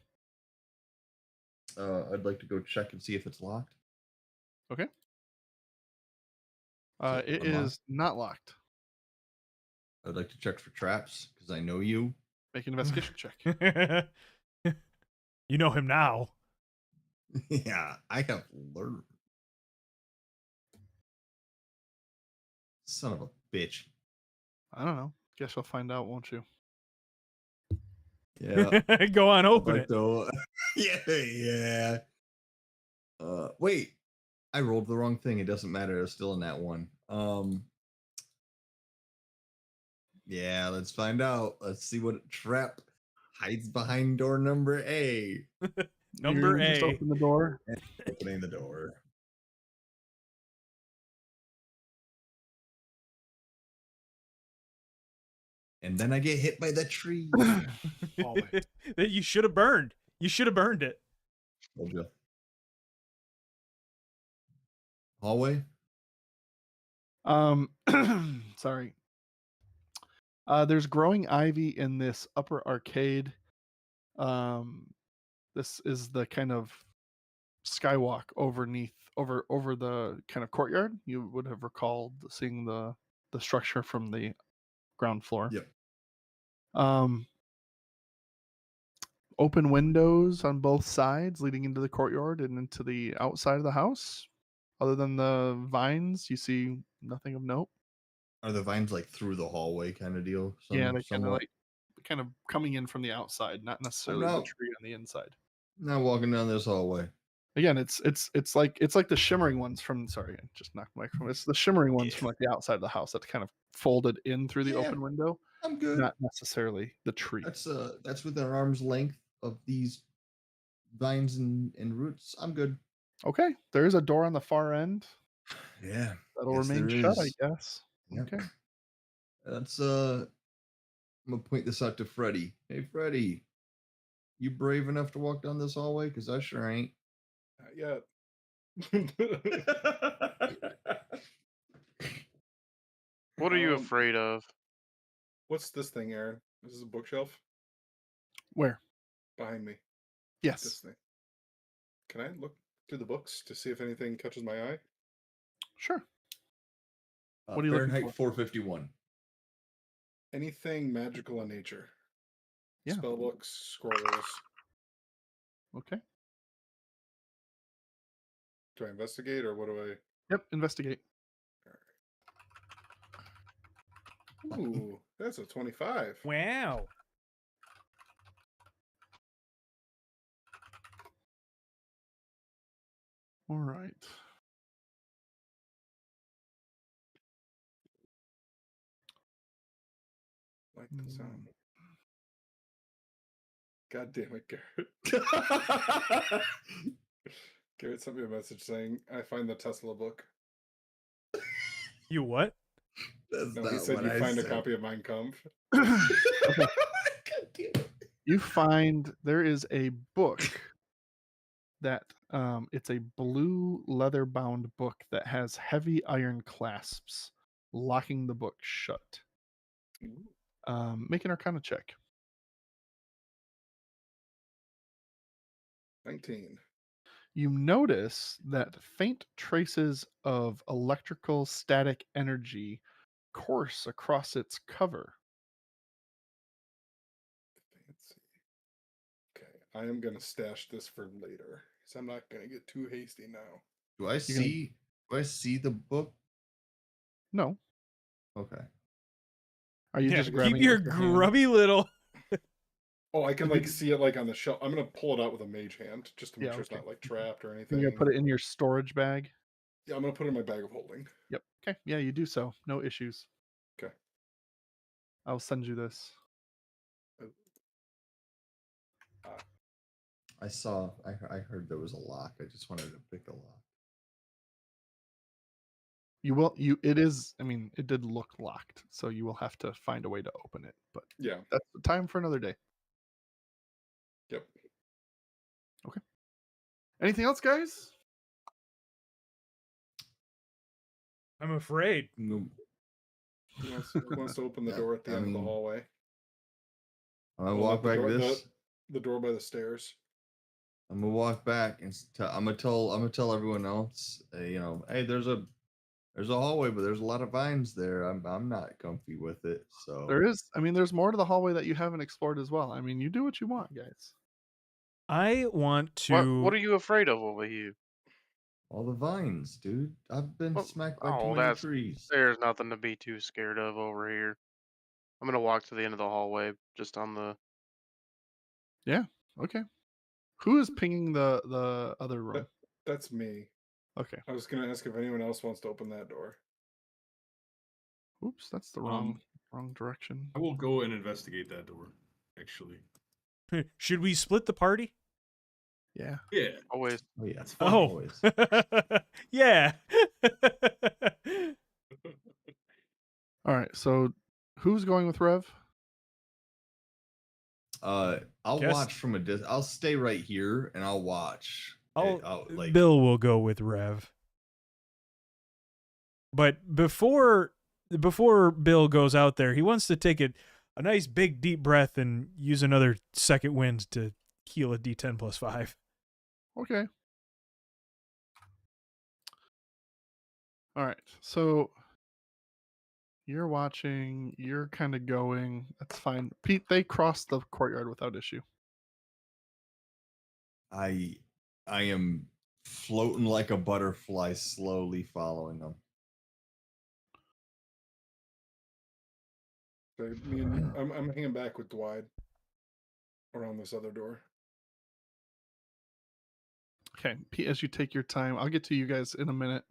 Speaker 6: I'd like to go check and see if it's locked.
Speaker 2: Okay.
Speaker 6: it
Speaker 2: It
Speaker 6: unlocked?
Speaker 2: is not locked.
Speaker 6: I'd like to check for traps because I know you.
Speaker 2: Make an investigation check.
Speaker 4: You know him now.
Speaker 6: Yeah, I have learned. Son of a bitch.
Speaker 2: I don't know. Guess you'll find out, won't you?
Speaker 6: Yeah.
Speaker 4: Go on, open it.
Speaker 6: So, yeah. Wait. I rolled the wrong thing. It doesn't matter. It's still in that one. Yeah, let's find out. Let's see what trap hides behind door number A.
Speaker 4: Number
Speaker 2: You just
Speaker 4: A.
Speaker 2: open the door.
Speaker 6: Opening the door. And then I get hit by the tree.
Speaker 4: That you should have burned. You should have burned it.
Speaker 6: Told you. Hallway.
Speaker 2: Sorry. There's growing ivy in this upper arcade. This is the kind of skywalk over the kind of courtyard. You would have recalled seeing the structure from the ground floor.
Speaker 6: Yep.
Speaker 2: Open windows on both sides leading into the courtyard and into the outside of the house. Other than the vines, you see nothing of note.
Speaker 6: Are the vines like through the hallway kind of deal?
Speaker 2: Yeah, they
Speaker 6: Somewhat?
Speaker 2: kind of coming in from the outside, not necessarily the
Speaker 6: not-
Speaker 2: tree on the inside.
Speaker 6: Now walking down this hallway.
Speaker 2: Again, it's like the shimmering ones from. Sorry, I just knocked the microphone. It's the shimmering ones from like the outside of the house that kind of folded in through the
Speaker 6: Yeah.
Speaker 2: open window,
Speaker 6: I'm good.
Speaker 2: not necessarily the tree.
Speaker 6: That's within arm's length of these vines and roots. I'm good.
Speaker 2: Okay, there is a door on the far end
Speaker 6: Yeah.
Speaker 2: that'll
Speaker 6: Yes,
Speaker 2: remain
Speaker 6: there
Speaker 2: shut, I
Speaker 6: is.
Speaker 2: guess.
Speaker 6: Yep.
Speaker 2: Okay.
Speaker 6: That's I'm gonna point this out to Freddy. Hey Freddy, you brave enough to walk down this hallway? Because I sure ain't.
Speaker 5: Not yet.
Speaker 1: What are you
Speaker 5: Um,
Speaker 1: afraid of?
Speaker 5: What's this thing, Aaron? This is a bookshelf
Speaker 2: Where?
Speaker 5: behind me.
Speaker 2: Yes.
Speaker 5: This thing. Can I look through the books to see if anything catches my eye?
Speaker 2: Sure. What are you looking
Speaker 6: Fahrenheit
Speaker 2: for?
Speaker 6: 451.
Speaker 5: Anything magical in nature?
Speaker 2: Yeah.
Speaker 5: Spell books, scrolls.
Speaker 2: Okay.
Speaker 5: Do I investigate or what do I?
Speaker 2: Yep. Investigate.
Speaker 5: Ooh, that's a 25.
Speaker 4: Wow.
Speaker 2: All right.
Speaker 5: Like the sound. God damn it, Garrett. Garrett sent me a message saying, I find the Tesla book.
Speaker 4: You what?
Speaker 6: That's
Speaker 5: No,
Speaker 6: not
Speaker 5: he said
Speaker 6: what
Speaker 5: you
Speaker 6: I
Speaker 5: find
Speaker 6: said.
Speaker 5: a copy of Mein Kampf.
Speaker 6: God damn it.
Speaker 2: You find there is a book that it's a blue leather bound book that has heavy iron clasps locking the book shut. Make an Arcana check.
Speaker 5: 19.
Speaker 2: You notice that faint traces of electrical static energy course across its cover.
Speaker 5: Fancy. Okay, I am going to stash this for later because I'm not going to get too hasty now.
Speaker 6: Do I see the book?
Speaker 2: No.
Speaker 6: Okay.
Speaker 2: Are you
Speaker 4: Yeah,
Speaker 2: just
Speaker 4: keep
Speaker 2: grabbing
Speaker 4: your
Speaker 2: it with your hand?
Speaker 4: grubby little.
Speaker 5: Oh, I can like see it like on the shelf. I'm going to pull it out with a mage hand just to make
Speaker 2: Yeah,
Speaker 5: sure it's
Speaker 2: okay.
Speaker 5: not like trapped or anything.
Speaker 2: You're gonna put it in your storage bag?
Speaker 5: Yeah, I'm going to put it in my bag of holding.
Speaker 2: Yep. Okay. Yeah, you do so. No issues.
Speaker 5: Okay.
Speaker 2: I'll send you this.
Speaker 6: I heard there was a lock. I just wanted to pick the lock.
Speaker 2: It did look locked, so you will have to find a way to open it, but
Speaker 5: Yeah.
Speaker 2: that's the time for another day.
Speaker 5: Yep.
Speaker 2: Okay. Anything else, guys?
Speaker 4: I'm afraid.
Speaker 6: No,
Speaker 5: Who wants to open the door at the end of the hallway?
Speaker 6: I'm gonna walk back this.
Speaker 5: The door by the stairs.
Speaker 6: I'm gonna walk back and I'm gonna tell everyone else. Hey, there's a hallway, but there's a lot of vines there. I'm not comfy with it. So
Speaker 2: there's more to the hallway that you haven't explored as well. You do what you want, guys.
Speaker 4: I want to.
Speaker 1: What are you afraid of over here?
Speaker 6: all the vines, dude. I've been smacked by too many
Speaker 1: that's
Speaker 6: trees.
Speaker 1: There's nothing to be too scared of over here. I'm gonna walk to the end of the hallway, just on the.
Speaker 2: Yeah. Okay. Who is pinging the other room?
Speaker 5: That's me.
Speaker 2: Okay.
Speaker 5: I was gonna ask if anyone else wants to open that door.
Speaker 2: Oops, that's the wrong direction.
Speaker 5: Oh. I will go and investigate that door. Actually.
Speaker 4: Should we split the party?
Speaker 2: Yeah.
Speaker 5: Yeah.
Speaker 1: Always.
Speaker 6: Oh yeah,
Speaker 5: That's
Speaker 6: fun
Speaker 4: Oh.
Speaker 6: always.
Speaker 4: Yeah.
Speaker 2: All right. So, who's going with Rev?
Speaker 6: I'll
Speaker 4: Guess-
Speaker 6: watch from a distance. I'll stay right here and I'll watch.
Speaker 4: Bill will go with Rev. But before Bill goes out there, he wants to take a nice big deep breath and use another second wind to heal a D10 plus 5.
Speaker 2: Okay. All right. So you're watching, you're kind of going. That's fine. Pete, they crossed the courtyard without issue.
Speaker 6: I am floating like a butterfly, slowly following them.
Speaker 3: So I'm hanging back with Dwight around this other door.
Speaker 2: Okay, Pete, as you take your time, I'll get to you guys in a minute.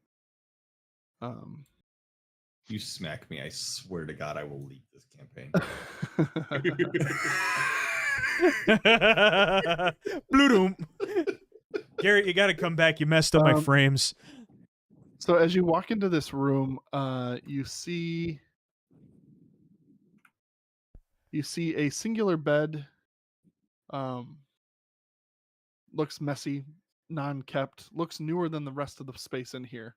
Speaker 6: You smack me, I swear to God, I will leave this campaign.
Speaker 4: Bloom. Garrett, you got to come back. You messed up my frames.
Speaker 2: So as you walk into this room, you see a singular bed. Looks messy, non-kept. Looks newer than the rest of the space in here.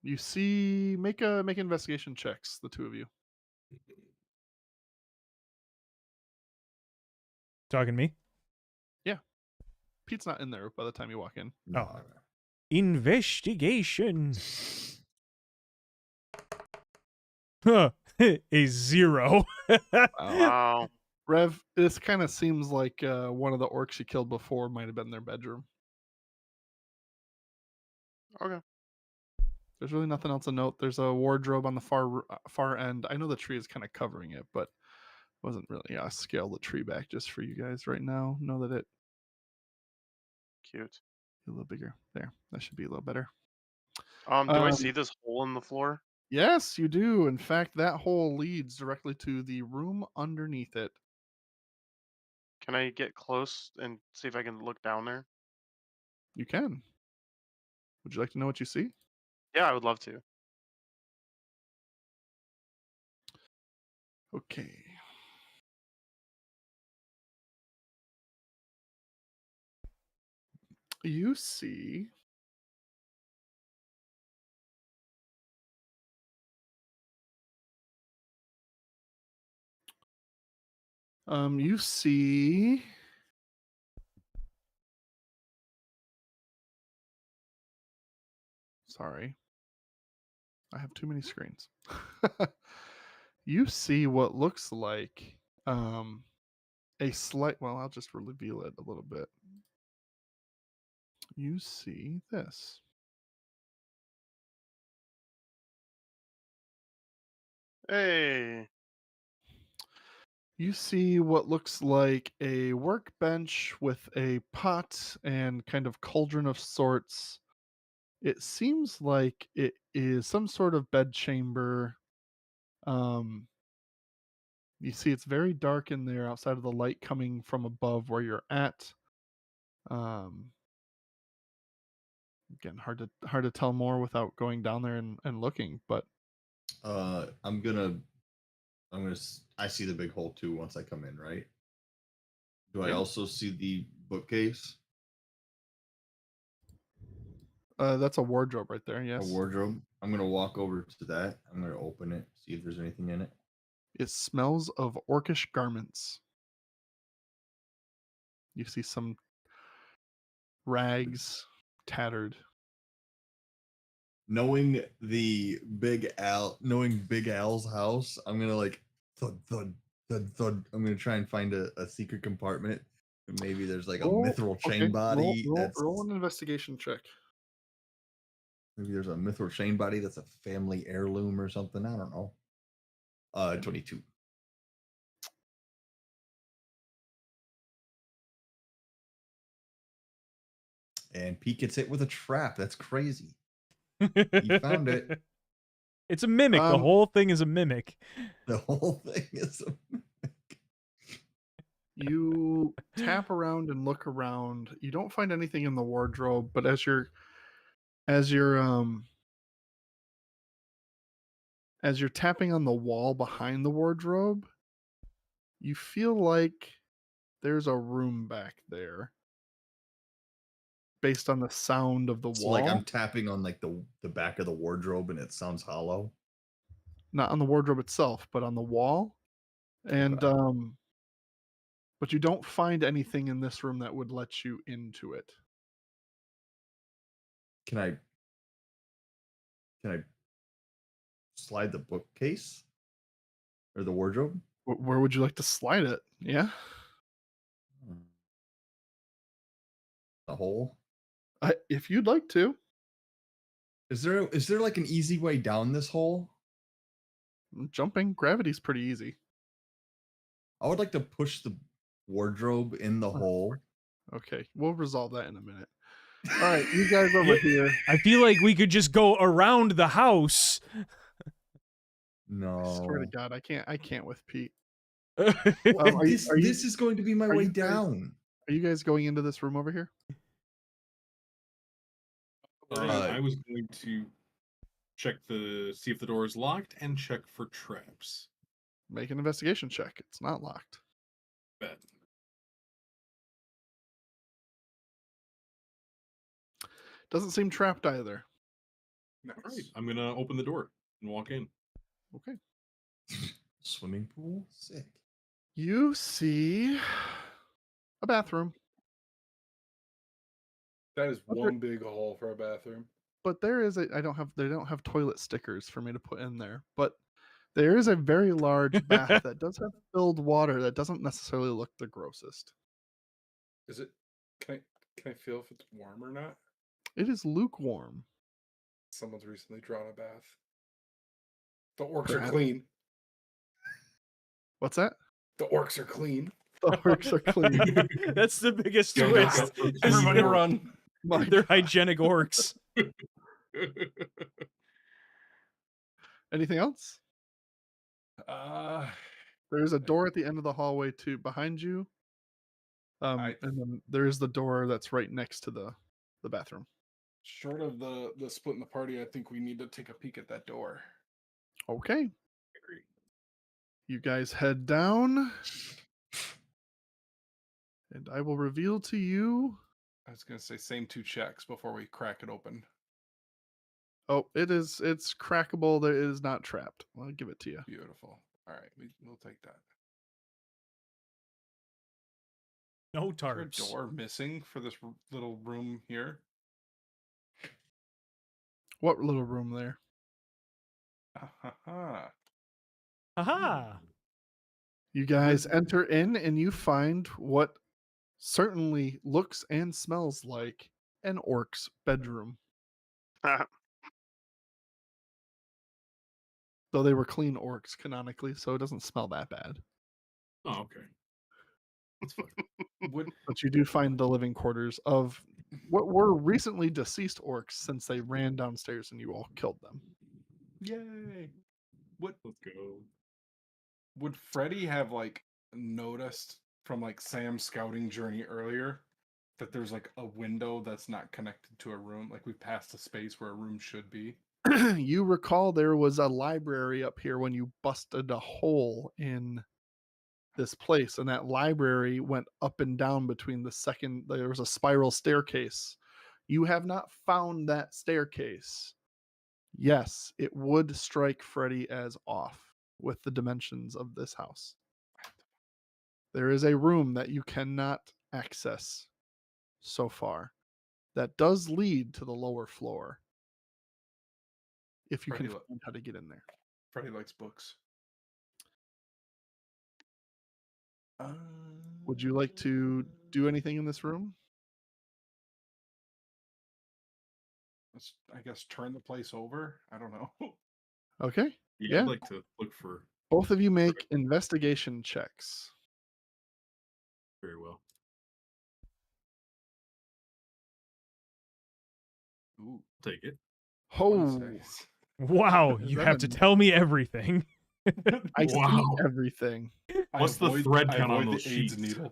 Speaker 2: You see, make investigation checks, the two of you.
Speaker 4: Talking to me?
Speaker 2: Yeah. Pete's not in there by the time you walk in.
Speaker 6: No.
Speaker 4: Oh. Investigation. Huh. A 0.
Speaker 1: Wow.
Speaker 2: Rev, this kind of seems like one of the orcs you killed before might have been their bedroom.
Speaker 1: Okay.
Speaker 2: There's really nothing else to note. There's a wardrobe on the far end. I know the tree is kind of covering it, but it wasn't really. I scale the tree back just for you guys right now. Know that it
Speaker 1: Cute.
Speaker 2: a little bigger. There. That should be a little better.
Speaker 1: Do I see this hole in the floor?
Speaker 2: Yes, you do. In fact, that hole leads directly to the room underneath it.
Speaker 1: Can I get close and see if I can look down there?
Speaker 2: You can. Would you like to know what you see?
Speaker 1: Yeah, I would love to.
Speaker 2: Okay. You see you see sorry. I have too many screens. You see what looks like a slight, well, I'll just reveal it a little bit. You see this.
Speaker 1: Hey.
Speaker 2: You see what looks like a workbench with a pot and kind of cauldron of sorts. It seems like it is some sort of bed chamber. You see it's very dark in there outside of the light coming from above where you're at. Again, hard to tell more without going down there and looking, but
Speaker 6: I'm gonna I see the big hole too once I come in, right? Do I
Speaker 2: Yeah.
Speaker 6: also see the bookcase?
Speaker 2: That's a wardrobe right there, yes.
Speaker 6: A wardrobe. I'm gonna walk over to that. I'm gonna open it, see if there's anything in it.
Speaker 2: It smells of orcish garments. You see some rags, tattered.
Speaker 6: Knowing Big Al's house, I'm gonna like thud thud thud thud. I'm gonna try and find a secret compartment. Maybe there's like a mithril chain body.
Speaker 2: Roll an investigation check.
Speaker 6: Maybe there's a mithril chain body that's a family heirloom or something. I don't know. 22. And Pete gets hit with a trap. That's crazy. You found it.
Speaker 4: It's a mimic. The whole thing is a mimic.
Speaker 6: The whole thing is a mimic.
Speaker 2: You tap around and look around. You don't find anything in the wardrobe, but as you're tapping on the wall behind the wardrobe, you feel like there's a room back there. based on the sound of the
Speaker 6: So
Speaker 2: wall.
Speaker 6: like I'm tapping on like the back of the wardrobe and it sounds hollow.
Speaker 2: Not on the wardrobe itself, but on the wall. And
Speaker 6: Okay.
Speaker 2: but you don't find anything in this room that would let you into it.
Speaker 6: Can I slide the bookcase or the wardrobe?
Speaker 2: Where would you like to slide it? Yeah.
Speaker 6: The hole?
Speaker 2: If you'd like to.
Speaker 6: Is there like an easy way down this hole?
Speaker 2: Jumping gravity's pretty easy.
Speaker 6: I would like to push the wardrobe in the hole.
Speaker 2: Okay, we'll resolve that in a minute. All right, you guys over here.
Speaker 4: I feel like we could just go around the house.
Speaker 6: No.
Speaker 2: I swear to God, I can't with Pete.
Speaker 6: Well, this is going to be my way down.
Speaker 2: Are you guys going into this room over here?
Speaker 5: I was going to see if the door is locked and check for traps.
Speaker 2: Make an investigation check. It's not locked.
Speaker 5: Bet.
Speaker 2: Doesn't seem trapped either.
Speaker 5: All right, I'm gonna open the door and walk in.
Speaker 2: Okay.
Speaker 6: Swimming pool? Sick.
Speaker 2: You see a bathroom.
Speaker 3: That is one big hole for a bathroom.
Speaker 2: But there is they don't have toilet stickers for me to put in there. But there is a very large bath that does have filled water that doesn't necessarily look the grossest.
Speaker 3: Is it? Can I feel if it's warm or not?
Speaker 2: It is lukewarm.
Speaker 3: Someone's recently drawn a bath. The orcs are clean.
Speaker 2: What's that?
Speaker 3: The orcs are clean.
Speaker 2: The orcs are clean.
Speaker 4: That's the biggest
Speaker 5: Go,
Speaker 4: twist.
Speaker 5: go, go.
Speaker 3: Everybody run.
Speaker 4: They're hygienic orcs.
Speaker 2: Anything else? There's a door at the end of the hallway too behind you. And then there's the door that's right next to the bathroom.
Speaker 3: Short of the split in the party, I think we need to take a peek at that door.
Speaker 2: Okay.
Speaker 5: Agree.
Speaker 2: You guys head down. And I will reveal to you.
Speaker 3: I was gonna say same 2 checks before we crack it open.
Speaker 2: Oh, it's crackable. It is not trapped. I'll give it to you.
Speaker 3: Beautiful. All right, we'll take that.
Speaker 4: No
Speaker 3: Is there a
Speaker 4: tarps.
Speaker 3: door missing for this little room here?
Speaker 2: What little room there?
Speaker 4: Aha!
Speaker 2: You guys enter in and you find what certainly looks and smells like an orc's bedroom. Though they were clean orcs canonically, so it doesn't smell that bad.
Speaker 5: Oh, okay. That's fine.
Speaker 2: But you do find the living quarters of what were recently deceased orcs since they ran downstairs and you all killed them.
Speaker 3: Yay!
Speaker 5: Let's go.
Speaker 3: Would Freddy have like noticed from like Sam's scouting journey earlier that there's like a window that's not connected to a room? Like we passed a space where a room should be.
Speaker 2: You recall there was a library up here when you busted a hole in this place, and that library went up and down between there was a spiral staircase. You have not found that staircase. Yes, it would strike Freddy as off with the dimensions of this house. There is a room that you cannot access so far that does lead to the lower floor. If you can find how to get in there.
Speaker 3: Freddy likes books.
Speaker 2: Would you like to do anything in this room?
Speaker 3: Let's, I guess, turn the place over. I don't know.
Speaker 2: Okay.
Speaker 5: Yeah, I'd like to look for.
Speaker 2: Both of you make investigation checks.
Speaker 5: Very well.
Speaker 3: Ooh,
Speaker 5: take it.
Speaker 2: Oh,
Speaker 4: wow! You have to tell me everything.
Speaker 2: I see everything.
Speaker 5: What's the thread count on those
Speaker 3: AIDS
Speaker 5: sheets?
Speaker 3: needle?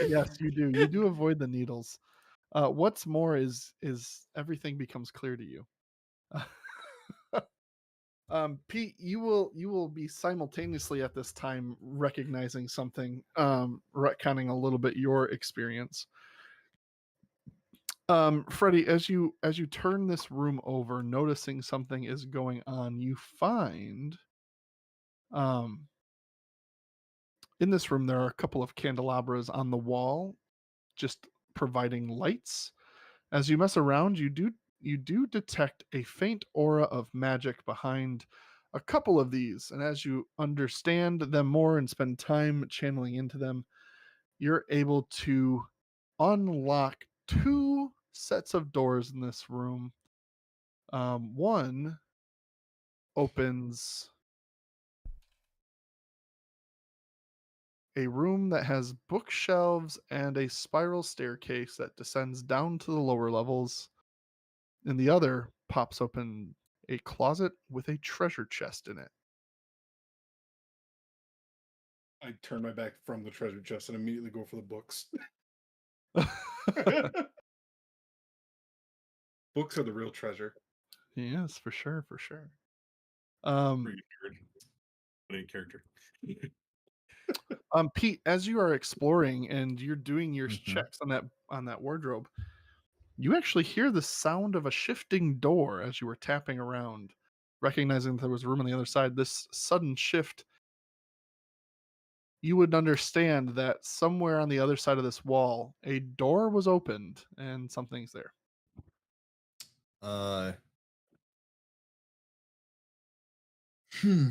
Speaker 2: Yes, you do. You do avoid the needles. What's more is everything becomes clear to you. Pete, you will be simultaneously at this time recognizing something, retconning a little bit your experience. Freddie, as you turn this room over, noticing something is going on, you find um in this room there are a couple of candelabras on the wall, just providing lights. As you mess around, you do detect a faint aura of magic behind a couple of these, and as you understand them more and spend time channeling into them, you're able to unlock two sets of doors in this room. One opens a room that has bookshelves and a spiral staircase that descends down to the lower levels, and the other pops open a closet with a treasure chest in it.
Speaker 3: I turn my back from the treasure chest and immediately go for the books. Books are the real treasure.
Speaker 2: Yes, for sure, for sure. Um,
Speaker 5: Pretty weird. Funny character.
Speaker 2: Pete, as you are exploring and you're doing your
Speaker 6: Mhm.
Speaker 2: checks on that wardrobe, you actually hear the sound of a shifting door as you were tapping around, recognizing that there was room on the other side. This sudden shift, you would understand that somewhere on the other side of this wall, a door was opened and something's there.
Speaker 6: Uh, hmm.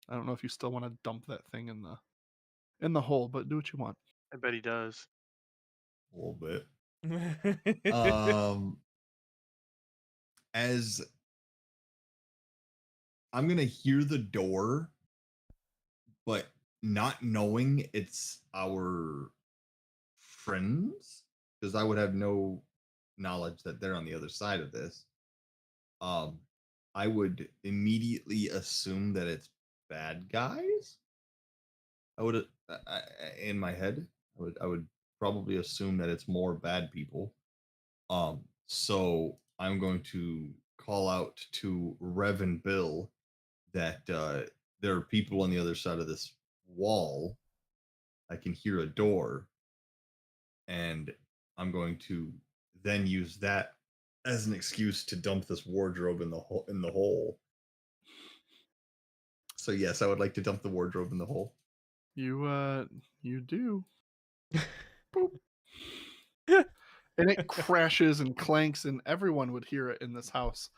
Speaker 2: I don't know if you still want to dump that thing in the hole, but do what you want.
Speaker 1: I bet he does.
Speaker 6: A little bit. As I'm gonna hear the door, but not knowing it's our friends, because I would have no knowledge that they're on the other side of this. Um, I would immediately assume that it's bad guys. I would, in my head, I would probably assume that it's more bad people. So I'm going to call out to Rev and Bill that there are people on the other side of this wall. I can hear a door, and I'm going to then use that as an excuse to dump this wardrobe in the hole. So yes, I would like to dump the wardrobe in the hole.
Speaker 2: You do. Boop. And it crashes and clanks, and everyone would hear it in this house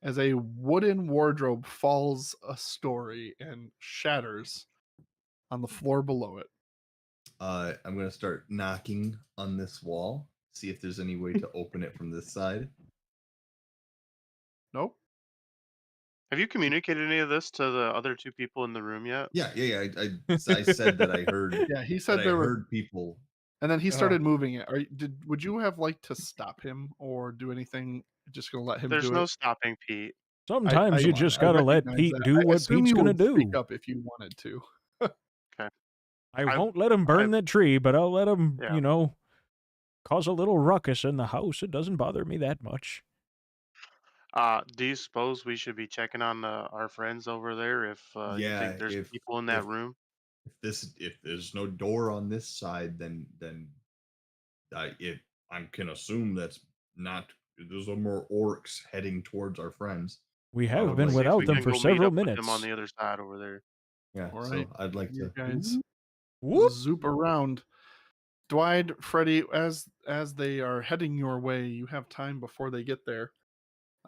Speaker 2: as a wooden wardrobe falls a story and shatters on the floor below it.
Speaker 6: I'm going to start knocking on this wall, see if there's any way to open it from this side.
Speaker 2: Nope.
Speaker 1: Have you communicated any of this to the other two people in the room yet?
Speaker 6: Yeah. I said that I heard
Speaker 2: Yeah, he
Speaker 6: that
Speaker 2: said
Speaker 6: I
Speaker 2: there were,
Speaker 6: heard people.
Speaker 2: and then he
Speaker 3: Oh.
Speaker 2: started moving it. Would you have liked to stop him or do anything? Just gonna let him
Speaker 1: There's
Speaker 2: do
Speaker 1: no
Speaker 2: it?
Speaker 1: stopping Pete.
Speaker 4: Sometimes you
Speaker 2: Come on,
Speaker 4: just
Speaker 2: I
Speaker 4: gotta let
Speaker 2: recognize
Speaker 4: Pete
Speaker 2: that.
Speaker 4: do
Speaker 2: I
Speaker 4: what
Speaker 2: assume
Speaker 4: Pete's
Speaker 2: you
Speaker 4: gonna
Speaker 2: would speak
Speaker 4: do.
Speaker 2: up if you wanted to.
Speaker 1: Okay.
Speaker 4: I
Speaker 1: I-
Speaker 4: won't let him burn
Speaker 1: I-
Speaker 4: that tree, but I'll let him,
Speaker 1: Yeah.
Speaker 4: cause a little ruckus in the house. It doesn't bother me that much.
Speaker 1: Do you suppose we should be checking on our friends over there if you
Speaker 6: Yeah,
Speaker 1: think there's
Speaker 6: if
Speaker 1: people in that
Speaker 6: if
Speaker 1: room?
Speaker 6: if there's no door on this side, then I can assume that's not. There's no more orcs heading towards our friends.
Speaker 4: We
Speaker 6: I
Speaker 4: have
Speaker 6: would
Speaker 4: been
Speaker 6: like
Speaker 1: See if
Speaker 4: without
Speaker 1: we
Speaker 4: them
Speaker 1: can
Speaker 4: for
Speaker 1: go meet
Speaker 4: several
Speaker 1: up with them on
Speaker 4: minutes.
Speaker 1: the other side over there.
Speaker 6: Yeah,
Speaker 2: All
Speaker 6: so
Speaker 2: right,
Speaker 6: I'd like
Speaker 2: you
Speaker 6: to.
Speaker 2: guys
Speaker 4: Whoop.
Speaker 2: zoop around. Dwight, Freddy, as they are heading your way, you have time before they get there.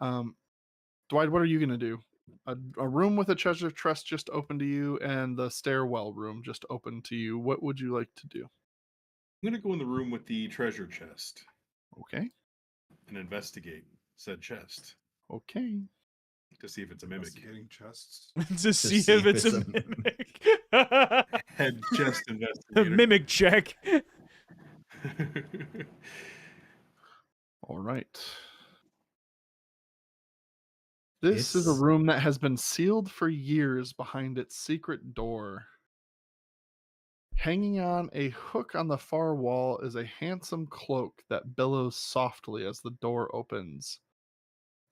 Speaker 2: Dwight, what are you gonna do? A room with a treasure chest just open to you, and the stairwell room just open to you. What would you like to do?
Speaker 5: I'm gonna go in the room with the treasure chest
Speaker 2: Okay,
Speaker 5: and investigate said chest
Speaker 2: okay.
Speaker 5: to see if it's a mimic.
Speaker 3: Investigating chests.
Speaker 4: To see if it's a mimic.
Speaker 5: Head chest
Speaker 4: A
Speaker 5: investigator.
Speaker 4: mimic check.
Speaker 2: All right. This is a
Speaker 6: It's
Speaker 2: room that has been sealed for years behind its secret door. Hanging on a hook on the far wall is a handsome cloak that billows softly as the door opens.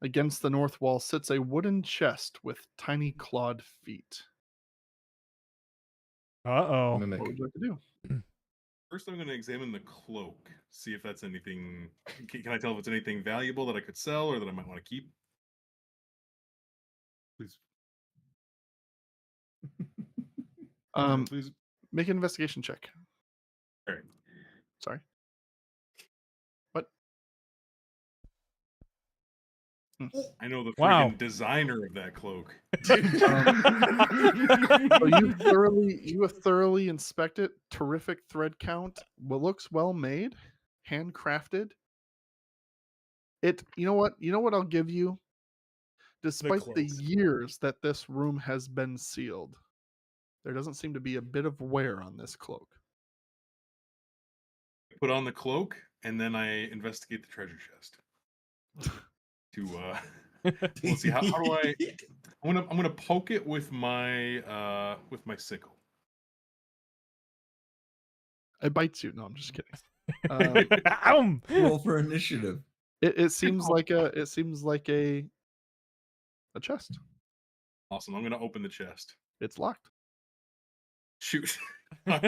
Speaker 2: Against the north wall sits a wooden chest with tiny clawed feet.
Speaker 4: Uh-oh.
Speaker 6: Mimic.
Speaker 2: What would you like to do?
Speaker 5: First, I'm going to examine the cloak, see if that's anything. Can I tell if it's anything valuable that I could sell or that I might want to keep?
Speaker 3: Please.
Speaker 2: Please make an investigation check.
Speaker 5: All right.
Speaker 2: Sorry. What?
Speaker 5: I know the
Speaker 4: Wow.
Speaker 5: friggin' designer of that cloak.
Speaker 2: So you have thoroughly inspect it. Terrific thread count. What looks well made, handcrafted. You know what I'll give you? Despite the
Speaker 4: clothes.
Speaker 2: years that this room has been sealed, there doesn't seem to be a bit of wear on this cloak.
Speaker 5: Put on the cloak, and then I investigate the treasure chest. Let's see. How do I? I'm gonna poke it with my sickle.
Speaker 2: It bites you. No, I'm just kidding.
Speaker 6: Roll for initiative.
Speaker 2: It seems like a chest.
Speaker 5: Awesome. I'm gonna open the chest.
Speaker 2: It's locked.
Speaker 5: Shoot. I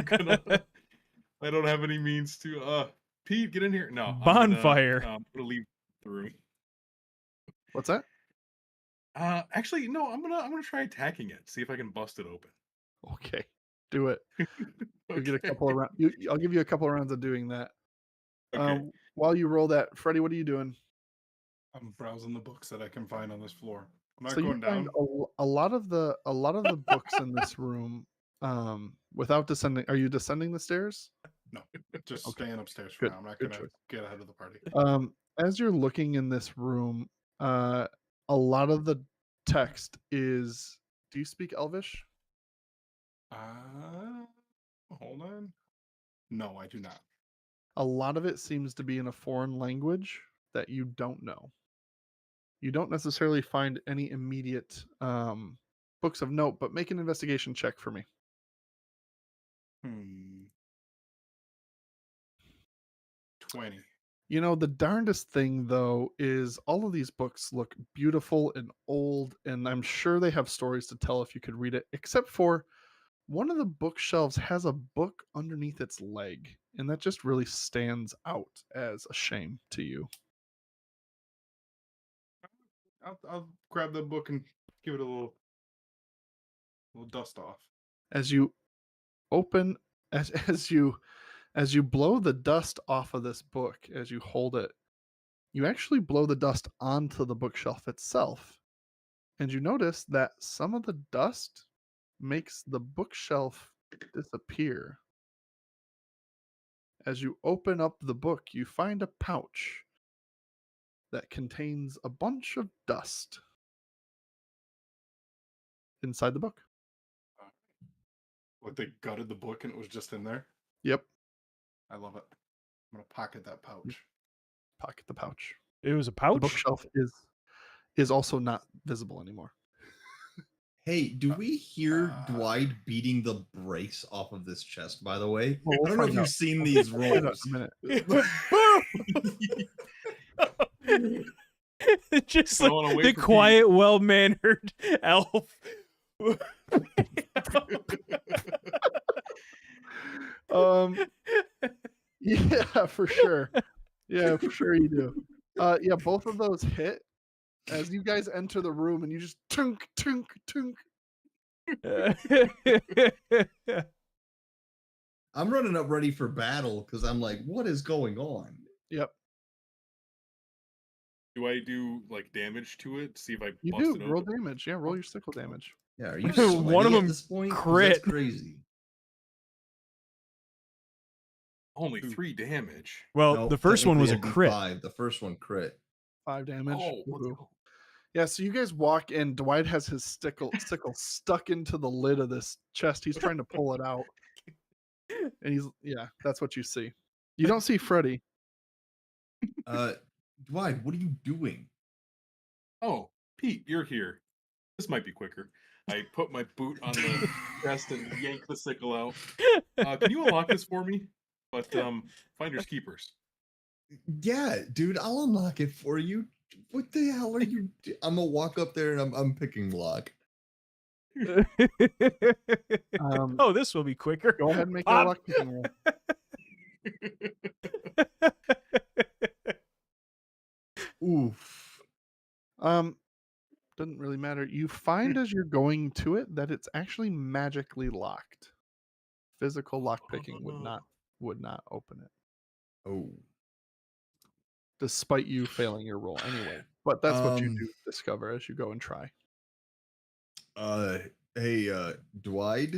Speaker 5: don't have any means to. Pete, get in here. No.
Speaker 4: Bonfire.
Speaker 5: I'm gonna leave the room.
Speaker 2: What's that?
Speaker 5: Actually, no. I'm gonna try attacking it. See if I can bust it open.
Speaker 2: Okay, do it. You'll get a
Speaker 5: Okay.
Speaker 2: couple of rounds. I'll give you a couple of rounds of doing that.
Speaker 5: Okay.
Speaker 2: While you roll that, Freddie, what are you doing?
Speaker 3: I'm browsing the books that I can find on this floor. I'm not
Speaker 2: So
Speaker 3: going
Speaker 2: you find
Speaker 3: down.
Speaker 2: a lot of the books in this room. Without descending, are you descending the stairs?
Speaker 3: No, just
Speaker 2: Okay.
Speaker 3: staying upstairs for
Speaker 2: Good-
Speaker 3: now. I'm not
Speaker 2: good
Speaker 3: gonna
Speaker 2: choice.
Speaker 3: get ahead of the party.
Speaker 2: As you're looking in this room, a lot of the text is. Do you speak Elvish?
Speaker 3: Hold on. No, I do not.
Speaker 2: A lot of it seems to be in a foreign language that you don't know. You don't necessarily find any immediate books of note, but make an investigation check for me.
Speaker 3: 20.
Speaker 2: You know, the darndest thing, though, is all of these books look beautiful and old, and I'm sure they have stories to tell if you could read it, except for one of the bookshelves has a book underneath its leg, and that just really stands out as a shame to you.
Speaker 3: I'll grab the book and give it a little dust off.
Speaker 2: As you open, as you blow the dust off of this book, as you hold it, you actually blow the dust onto the bookshelf itself. And you notice that some of the dust makes the bookshelf disappear. As you open up the book, you find a pouch that contains a bunch of dust inside the book.
Speaker 3: Like they gutted the book and it was just in there.
Speaker 2: Yep.
Speaker 3: I love it. I'm gonna pocket that pouch.
Speaker 2: Pocket the pouch.
Speaker 4: It was a
Speaker 2: The
Speaker 4: pouch.
Speaker 2: bookshelf is also not visible anymore.
Speaker 6: Hey, do we hear Dwight beating the brakes off of this chest, by the way?
Speaker 2: Well, we'll
Speaker 6: I don't know if
Speaker 2: find
Speaker 6: you've
Speaker 2: out.
Speaker 6: seen these
Speaker 2: Wait a
Speaker 6: rolls.
Speaker 2: minute.
Speaker 4: Just
Speaker 5: I wanna
Speaker 4: like
Speaker 5: wait
Speaker 4: the
Speaker 5: for
Speaker 4: quiet, well-mannered elf.
Speaker 2: Yeah, for sure. Yeah, for sure you do. Yeah, both of those hit as you guys enter the room and you just tunk, tunk, tunk.
Speaker 6: I'm running up ready for battle because I'm like, what is going on?
Speaker 2: Yep,
Speaker 5: Do I do like damage to it? See if I
Speaker 2: you
Speaker 5: bust
Speaker 2: do.
Speaker 5: it
Speaker 2: Roll
Speaker 5: open?
Speaker 2: damage. Yeah, roll your sickle damage.
Speaker 6: Yeah, are you
Speaker 4: One of
Speaker 6: sweaty at
Speaker 4: them
Speaker 6: this point? 'Cause
Speaker 4: crit.
Speaker 6: That's crazy.
Speaker 5: Only 3 damage.
Speaker 4: Well,
Speaker 6: No,
Speaker 4: the first one was a
Speaker 6: technically it'd be
Speaker 4: crit.
Speaker 6: 5. The first one crit.
Speaker 2: 5 damage.
Speaker 5: Oh, let's
Speaker 2: Woohoo.
Speaker 5: go.
Speaker 2: Yeah, so you guys walk in. Dwight has his sickle stuck into the lid of this chest. He's trying to pull it out. And that's what you see. You don't see Freddy.
Speaker 6: Dwight, what are you doing?
Speaker 5: Oh, Pete, you're here. This might be quicker. I put my boot on the chest and yank the sickle out. Can you unlock this for me? But finders keepers.
Speaker 6: Yeah, dude, I'll unlock it for you. What the hell are you? I'm gonna walk up there and I'm picking lock.
Speaker 4: Oh, this will be quicker.
Speaker 2: Go ahead and make
Speaker 4: Pop.
Speaker 2: a luck picking roll.
Speaker 6: Oof.
Speaker 2: Doesn't really matter. You find as you're going to it that it's actually magically locked. Physical lock picking would not open it,
Speaker 6: Oh.
Speaker 2: despite you failing your roll anyway. But that's what you do discover as you go and try.
Speaker 6: Hey, Dwight.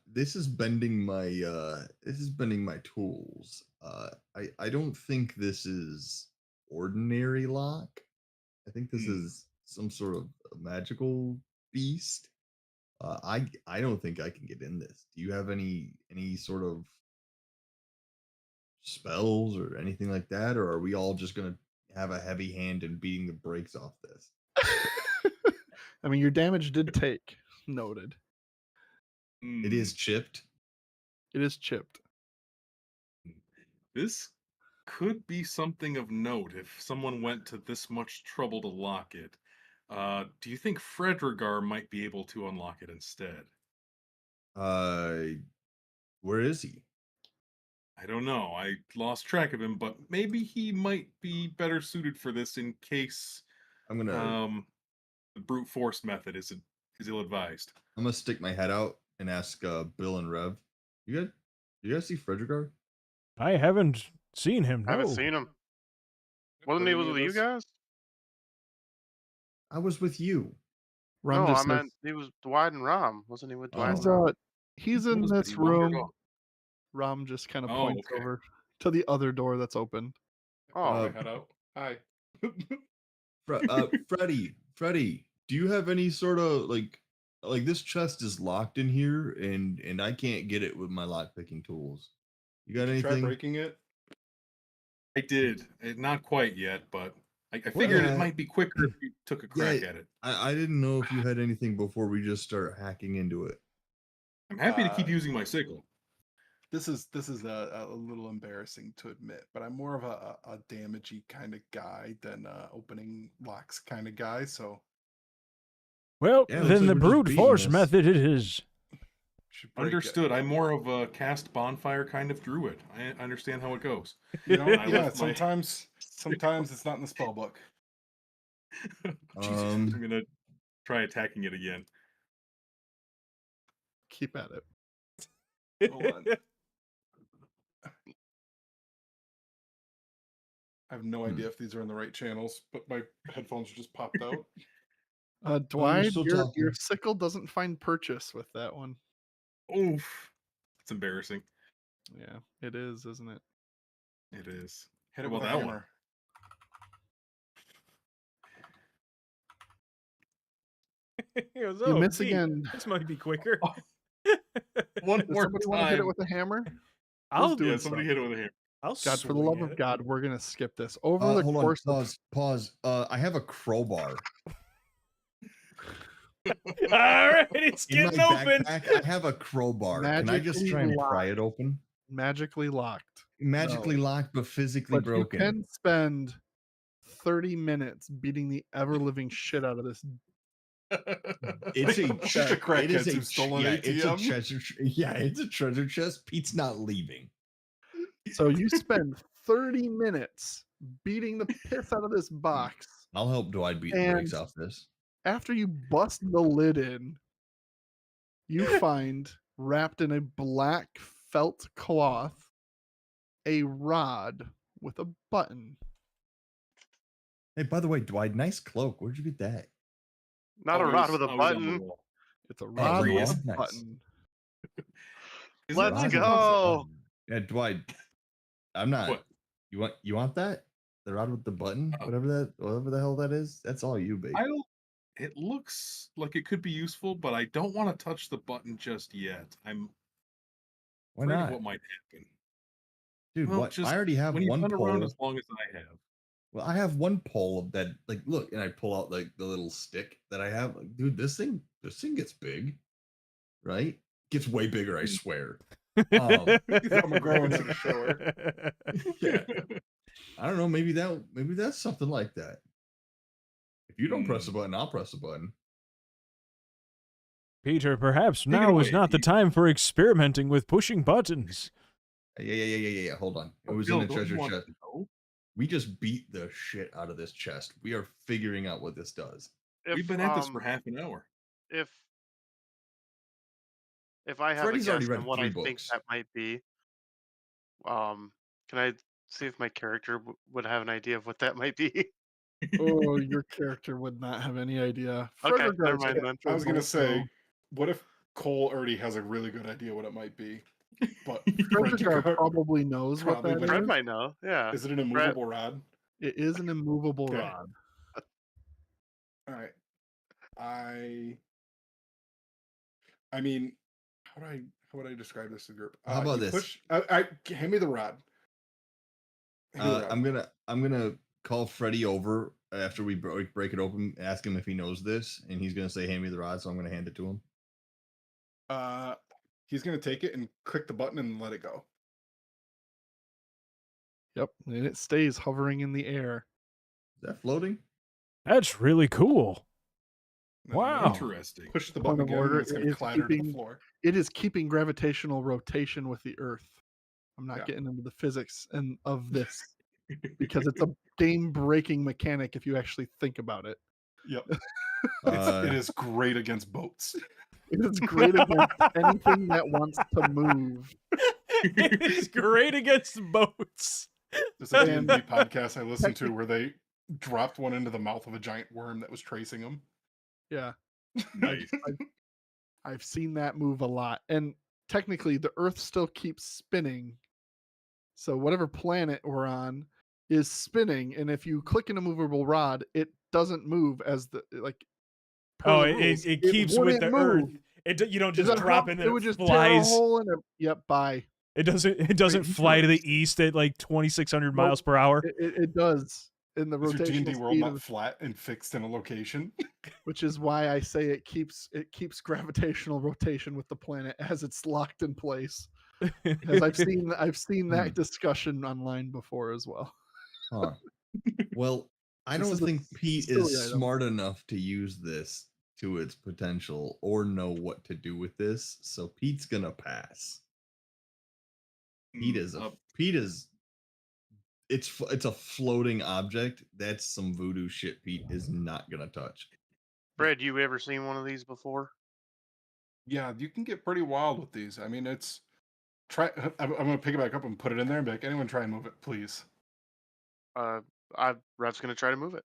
Speaker 6: This is bending my tools. I don't think this is ordinary lock. I think this is some sort of magical beast. I don't think I can get in this. Do you have any sort of spells or anything like that, or are we all just gonna have a heavy hand in beating the brakes off this?
Speaker 2: I mean, your damage did take. Noted.
Speaker 6: It is chipped.
Speaker 2: It is chipped.
Speaker 5: This could be something of note if someone went to this much trouble to lock it. Do you think Fredrigar might be able to unlock it instead?
Speaker 6: Where is he?
Speaker 5: I don't know. I lost track of him, but maybe he might be better suited for this in case
Speaker 6: I'm gonna
Speaker 5: the brute force method is ill-advised.
Speaker 6: I'm gonna stick my head out and ask Bill and Rev. You guys see Fredrigar?
Speaker 4: I haven't seen him.
Speaker 1: I haven't
Speaker 4: No.
Speaker 1: seen him. Wasn't he with you guys?
Speaker 6: I was with you.
Speaker 2: Ram
Speaker 1: No, I
Speaker 2: just
Speaker 1: meant he was Dwight and Ram. Wasn't he with Dwight and
Speaker 2: says,
Speaker 1: Ram?
Speaker 2: he's in
Speaker 5: was, but
Speaker 2: this
Speaker 5: he wandered
Speaker 2: room.
Speaker 5: off.
Speaker 2: Ram just kind of
Speaker 5: Oh,
Speaker 2: points
Speaker 5: okay.
Speaker 2: over to the other door that's open.
Speaker 1: Oh,
Speaker 3: Head out. Hi.
Speaker 6: Freddie, do you have any sort of like this chest is locked in here and I can't get it with my lock picking tools. You got
Speaker 3: Did you try
Speaker 6: anything?
Speaker 3: breaking it?
Speaker 5: I did. Not quite yet, but I figured it might be quicker if you took a crack at it.
Speaker 6: I didn't know if you had anything before we just start hacking into it.
Speaker 5: I'm happy to keep using my sickle.
Speaker 3: This is a little embarrassing to admit, but I'm more of a damagey kind of guy than opening locks kind of guy. So
Speaker 4: Well,
Speaker 6: Yeah, looks
Speaker 4: then
Speaker 6: like
Speaker 4: the
Speaker 6: we're just
Speaker 4: brute
Speaker 6: beating
Speaker 4: force
Speaker 6: this.
Speaker 4: method it is.
Speaker 3: should break it.
Speaker 5: Understood. I'm more of a cast bonfire kind of druid. I understand how it goes.
Speaker 3: You know,
Speaker 5: I
Speaker 3: yeah.
Speaker 5: left my-
Speaker 3: Sometimes it's not in the spell book.
Speaker 5: Jesus, I'm gonna try attacking it again.
Speaker 2: Keep at it.
Speaker 3: Hold on. I have no idea if these are in the right channels, but my headphones just popped out.
Speaker 2: Dwight,
Speaker 6: still
Speaker 2: your
Speaker 6: talking.
Speaker 2: sickle doesn't find purchase with that one.
Speaker 5: Oof. It's embarrassing.
Speaker 2: Yeah, it is, isn't it?
Speaker 5: It is.
Speaker 3: Hit it
Speaker 5: Well,
Speaker 3: with a
Speaker 5: that one.
Speaker 3: hammer.
Speaker 4: He goes,
Speaker 2: You
Speaker 4: "Oh,
Speaker 2: miss
Speaker 4: gee,
Speaker 2: again.
Speaker 4: This might be quicker.
Speaker 5: One
Speaker 2: Does
Speaker 5: more
Speaker 2: somebody want to hit it
Speaker 5: time.
Speaker 2: with a hammer?
Speaker 4: I'll
Speaker 2: do
Speaker 5: Yeah,
Speaker 2: it,
Speaker 5: somebody
Speaker 2: son.
Speaker 5: hit it with a hammer.
Speaker 4: I'll
Speaker 2: God, for the love
Speaker 4: swing
Speaker 2: of
Speaker 4: at
Speaker 2: God, we're gonna skip this. Over the
Speaker 6: Hold on,
Speaker 2: course of
Speaker 6: pause. I have a crowbar.
Speaker 4: it. All right, it's
Speaker 6: In my
Speaker 4: getting open.
Speaker 6: backpack, I have a crowbar. Can I just
Speaker 2: Magically
Speaker 6: try and
Speaker 2: locked.
Speaker 6: pry it open?
Speaker 2: magically locked.
Speaker 6: Magically
Speaker 2: No.
Speaker 6: locked, but physically
Speaker 2: But
Speaker 6: broken.
Speaker 2: you can spend 30 minutes beating the ever living shit out of this.
Speaker 6: It's a
Speaker 3: Just a crackhead
Speaker 6: it is
Speaker 3: who
Speaker 6: a
Speaker 3: stole an
Speaker 6: yeah, it's a
Speaker 3: ATM.
Speaker 6: treasure. Yeah, it's a treasure chest. Pete's not leaving.
Speaker 2: So you spend 30 minutes beating the piss out of this box.
Speaker 6: I'll help Dwight beat the brakes
Speaker 2: And-
Speaker 6: off this.
Speaker 2: After you bust the lid in, you find wrapped in a black felt cloth a rod with a button.
Speaker 6: Hey, by the way, Dwight, nice cloak. Where'd you get that?
Speaker 1: not a rod with a
Speaker 5: Always on the
Speaker 1: button.
Speaker 5: wall.
Speaker 2: It's a
Speaker 6: Oh,
Speaker 2: rod
Speaker 5: really?
Speaker 2: with a
Speaker 6: Nice.
Speaker 2: button.
Speaker 5: Is
Speaker 1: Let's
Speaker 5: it?
Speaker 6: Rod with a
Speaker 1: go.
Speaker 6: button. Yeah, Dwight. I'm not.
Speaker 5: What?
Speaker 6: You want that? The rod with the button?
Speaker 5: Oh.
Speaker 6: Whatever the hell that is. That's all you, baby.
Speaker 5: I don't. It looks like it could be useful, but I don't want to touch the button just yet. I'm
Speaker 6: Why
Speaker 5: afraid of
Speaker 6: not?
Speaker 5: what might happen.
Speaker 6: Dude,
Speaker 5: Well,
Speaker 6: what?
Speaker 5: just
Speaker 6: I already have
Speaker 5: when you've
Speaker 6: one
Speaker 5: been around
Speaker 6: pole.
Speaker 5: as long as I have.
Speaker 6: Well, I have one pole of that. Like, look, and I pull out like the little stick that I have. Like, dude, this thing gets big, right? Gets way bigger, I swear.
Speaker 3: I'm a growing to the shower.
Speaker 6: Yeah. I don't know. Maybe that's something like that. If you don't press a button, I'll press a button.
Speaker 4: Peter, perhaps
Speaker 5: Take it
Speaker 4: now is
Speaker 5: away,
Speaker 4: not the
Speaker 5: Pete.
Speaker 4: time for experimenting with pushing buttons.
Speaker 6: Yeah. Hold on. It was
Speaker 5: Bill,
Speaker 6: in the
Speaker 5: don't you
Speaker 6: treasure
Speaker 5: want
Speaker 6: chest.
Speaker 5: to know?
Speaker 6: We just beat the shit out of this chest. We are figuring out what this does.
Speaker 1: If
Speaker 5: We've been at this for half an hour.
Speaker 1: if I have a
Speaker 6: Freddy's already
Speaker 1: guess
Speaker 6: read
Speaker 1: on what
Speaker 6: 3
Speaker 1: I think
Speaker 6: books.
Speaker 1: that might be, can I see if my character would have an idea of what that might be?
Speaker 2: Oh, your character would not have any idea.
Speaker 1: Okay, never
Speaker 2: Fredergaard's
Speaker 1: mind then.
Speaker 3: I was gonna
Speaker 2: character won't
Speaker 3: say,
Speaker 2: know.
Speaker 3: what if Cole already has a really good idea what it might be, but
Speaker 2: Fredergaard
Speaker 3: Fredgar
Speaker 2: probably knows what
Speaker 3: probably
Speaker 2: that
Speaker 3: would.
Speaker 1: Fred
Speaker 2: is.
Speaker 1: might know. Yeah.
Speaker 3: Is it an
Speaker 1: Fred,
Speaker 3: immovable rod?
Speaker 2: It is an immovable
Speaker 3: Okay.
Speaker 2: rod.
Speaker 3: All right. I mean, how would I describe this to the group?
Speaker 6: How about
Speaker 3: you
Speaker 6: this?
Speaker 3: Push. Hand me the rod. Hand me the rod.
Speaker 6: I'm gonna call Freddy over after we break it open, ask him if he knows this, and he's gonna say, "Hand me the rod." So I'm gonna hand it to him.
Speaker 3: He's gonna take it and click the button and let it go.
Speaker 2: Yep, and it stays hovering in the air.
Speaker 6: Is that floating?
Speaker 4: That's really cool.
Speaker 3: And then I'm gonna
Speaker 4: Wow.
Speaker 5: Interesting.
Speaker 3: Push the
Speaker 2: Point
Speaker 3: button
Speaker 2: of
Speaker 3: again,
Speaker 2: order,
Speaker 3: and it's gonna
Speaker 2: it is
Speaker 3: clatter to the
Speaker 2: keeping-
Speaker 3: floor.
Speaker 2: It is keeping gravitational rotation with the Earth. I'm not
Speaker 3: Yeah.
Speaker 2: getting into the physics of this because it's a game-breaking mechanic if you actually think about it.
Speaker 3: Yep.
Speaker 6: Uh,
Speaker 3: It is great against boats.
Speaker 2: It is great against anything that wants to move.
Speaker 4: It is great against boats.
Speaker 3: There's a
Speaker 2: And-
Speaker 3: D&D podcast I listened to where they dropped one into the mouth of a giant worm that was tracing them.
Speaker 2: Yeah,
Speaker 5: Nice.
Speaker 2: I've seen that move a lot. And technically, the Earth still keeps spinning. So whatever planet we're on is spinning, and if you click an immovable rod, it doesn't move as the like. per
Speaker 4: Oh,
Speaker 2: the
Speaker 4: it
Speaker 2: rules,
Speaker 4: keeps with
Speaker 2: wouldn't
Speaker 4: the
Speaker 2: move.
Speaker 4: Earth. You don't
Speaker 2: Is
Speaker 4: just
Speaker 2: that
Speaker 4: drop
Speaker 2: how-
Speaker 4: and
Speaker 2: it
Speaker 4: then
Speaker 2: would
Speaker 4: it
Speaker 2: just tear a
Speaker 4: flies.
Speaker 2: hole in it. Yep, bye.
Speaker 4: It doesn't
Speaker 2: Wait,
Speaker 4: fly to the
Speaker 2: yours.
Speaker 4: east at like 2,600
Speaker 2: Nope.
Speaker 4: miles per hour.
Speaker 2: It does in the
Speaker 3: Is your D&D
Speaker 2: rotational
Speaker 3: world
Speaker 2: speed,
Speaker 3: not flat and fixed in a location?
Speaker 2: which is why I say it keeps gravitational rotation with the planet as it's locked in place. Because I've seen that discussion online before as well.
Speaker 6: huh. Well, I
Speaker 2: This
Speaker 6: don't
Speaker 2: is a
Speaker 6: think Pete
Speaker 2: silly
Speaker 6: is
Speaker 2: item.
Speaker 6: smart enough to use this to its potential or know what to do with this. So Pete's gonna pass. Pete is it's a floating object. That's some voodoo shit Pete is not gonna touch.
Speaker 1: Fred, you ever seen one of these before?
Speaker 3: Yeah, you can get pretty wild with these. I mean, I'm gonna pick it back up and put it in there and be like, anyone try and move it, please.
Speaker 1: Rev's gonna try to move it.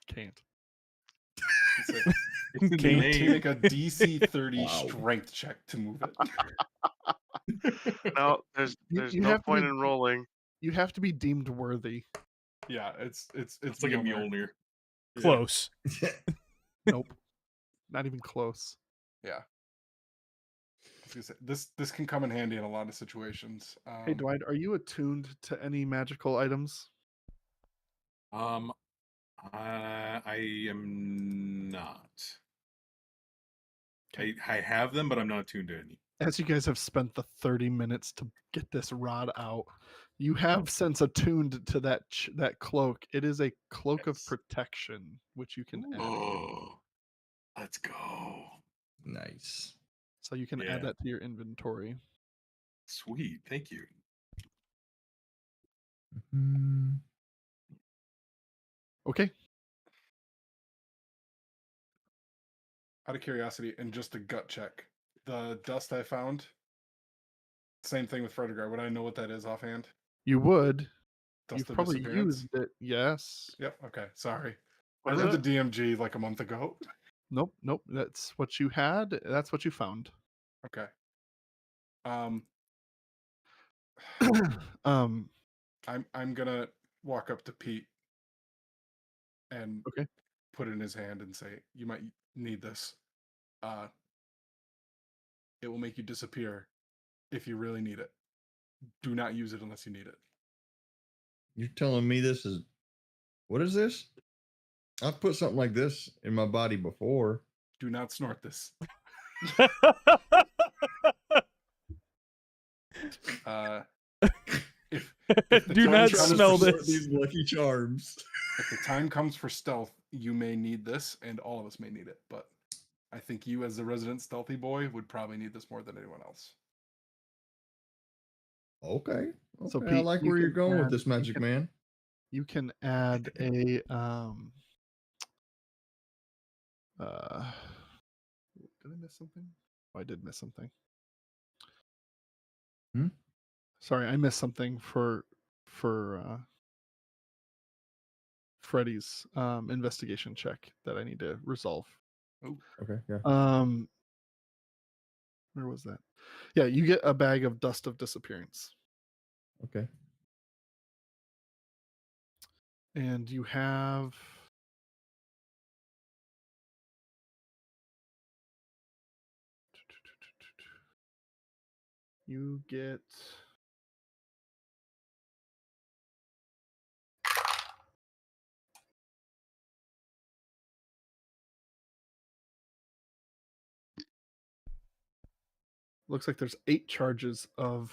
Speaker 2: Can't.
Speaker 3: It's in the
Speaker 4: Can't.
Speaker 3: name. Make a DC 30
Speaker 6: Wow.
Speaker 3: strength check to move it.
Speaker 1: No, there's
Speaker 2: You
Speaker 1: no
Speaker 2: have to
Speaker 1: point
Speaker 2: be-
Speaker 1: in rolling.
Speaker 2: You have to be deemed worthy.
Speaker 3: Yeah, it's
Speaker 5: It's like a Mjolnir.
Speaker 4: Close.
Speaker 2: Nope. Not even close.
Speaker 3: Yeah. I was gonna say, this can come in handy in a lot of situations.
Speaker 2: Hey Dwight, are you attuned to any magical items?
Speaker 5: I am not. I have them, but I'm not tuned to any.
Speaker 2: As you guys have spent the 30 minutes to get this rod out, you have since attuned to that cloak. It is a cloak of
Speaker 5: Yes.
Speaker 2: protection, which you can add.
Speaker 5: Oh, let's go.
Speaker 6: Nice.
Speaker 2: So you can
Speaker 5: Yeah.
Speaker 2: add that to your inventory.
Speaker 5: Sweet. Thank you.
Speaker 6: Mhm.
Speaker 2: Okay.
Speaker 3: Out of curiosity and just a gut check, the dust I found, same thing with Fredergar. Would I know what that is offhand?
Speaker 2: You would.
Speaker 3: Dust
Speaker 2: You've
Speaker 3: of
Speaker 2: probably
Speaker 3: disappearance?
Speaker 2: used it. Yes.
Speaker 3: Yep. Okay. Sorry.
Speaker 1: What
Speaker 3: I
Speaker 1: is
Speaker 3: read
Speaker 1: it?
Speaker 3: the DMG like a month ago.
Speaker 2: Nope. That's what you had. That's what you found.
Speaker 3: Okay. I'm gonna walk up to Pete and
Speaker 2: Okay.
Speaker 3: put it in his hand and say, "You might need this. It will make you disappear if you really need it. Do not use it unless you need it."
Speaker 6: You're telling me this is what is this? I've put something like this in my body before.
Speaker 3: Do not snort this. if the
Speaker 4: Do
Speaker 3: time
Speaker 4: not
Speaker 3: comes for
Speaker 4: smell
Speaker 3: stealth-
Speaker 4: this.
Speaker 6: These lucky charms.
Speaker 3: If the time comes for stealth, you may need this, and all of us may need it. But I think you, as the resident stealthy boy, would probably need this more than anyone else.
Speaker 6: Okay.
Speaker 2: So,
Speaker 6: I
Speaker 2: Pete,
Speaker 6: like
Speaker 2: you
Speaker 6: where you're
Speaker 2: can
Speaker 6: going with
Speaker 2: add-
Speaker 6: this,
Speaker 2: you
Speaker 6: Magic
Speaker 2: can-
Speaker 6: Man.
Speaker 2: You can add a did I miss something? Oh, I did miss something.
Speaker 6: Hmm?
Speaker 2: Sorry, I missed something for Freddy's investigation check that I need to resolve.
Speaker 6: Okay, yeah.
Speaker 2: Where was that? Yeah, you get a bag of dust of disappearance.
Speaker 6: Okay.
Speaker 2: And you have you get looks like there's 8 charges of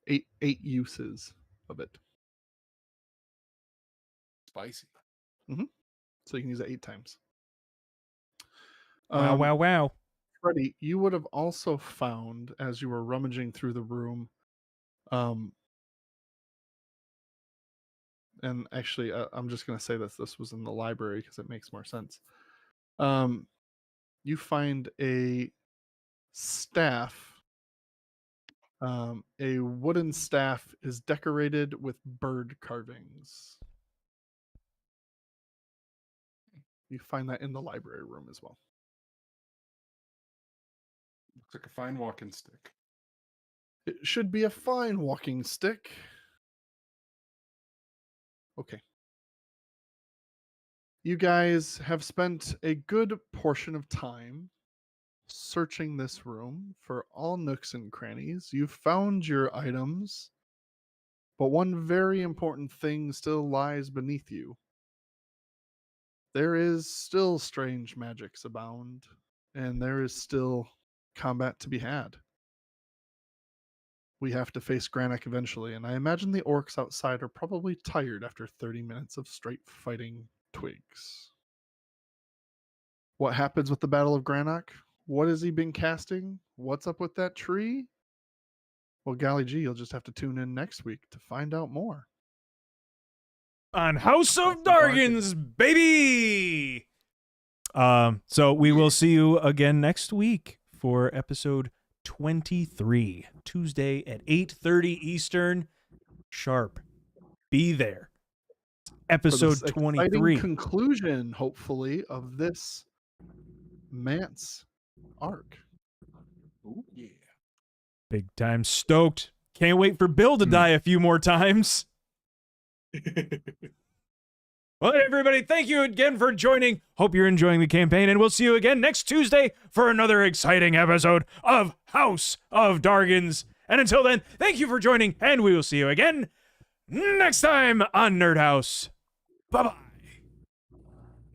Speaker 2: 8 uses of it.
Speaker 3: Spicy.
Speaker 2: So you can use it 8 times.
Speaker 4: Wow, wow, wow.
Speaker 2: Freddie, you would have also found as you were rummaging through the room, and actually, I'm just going to say this was in the library because it makes more sense. You find a staff. A wooden staff is decorated with bird carvings. You find that in the library room as well.
Speaker 3: Looks like a fine walking stick.
Speaker 2: It should be a fine walking stick. Okay. You guys have spent a good portion of time searching this room for all nooks and crannies. You've found your items, but one very important thing still lies beneath you. There is still strange magics abound, and there is still combat to be had. We have to face Granik eventually, and I imagine the orcs outside are probably tired after 30 minutes of straight fighting twigs. What happens with the Battle of Granik? What has he been casting? What's up with that tree? Well, golly gee, you'll just have to tune in next week to find out more.
Speaker 4: On House of Dargons, baby. So we will see you again next week for episode 23, Tuesday at 8:30 Eastern sharp. Be there. Episode
Speaker 2: For this
Speaker 4: 23.
Speaker 2: exciting conclusion, hopefully, of this Mance arc.
Speaker 3: Oh yeah.
Speaker 4: Big time stoked. Can't wait for Bill to die a few more times. Well, everybody, thank you again for joining. Hope you're enjoying the campaign, and we'll see you again next Tuesday for another exciting episode of House of Dargons. And until then, thank you for joining, and we will see you again next time on NerdHaus. Bye-bye.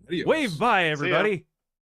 Speaker 5: Adios.
Speaker 4: Wave bye,
Speaker 1: ya.
Speaker 4: everybody.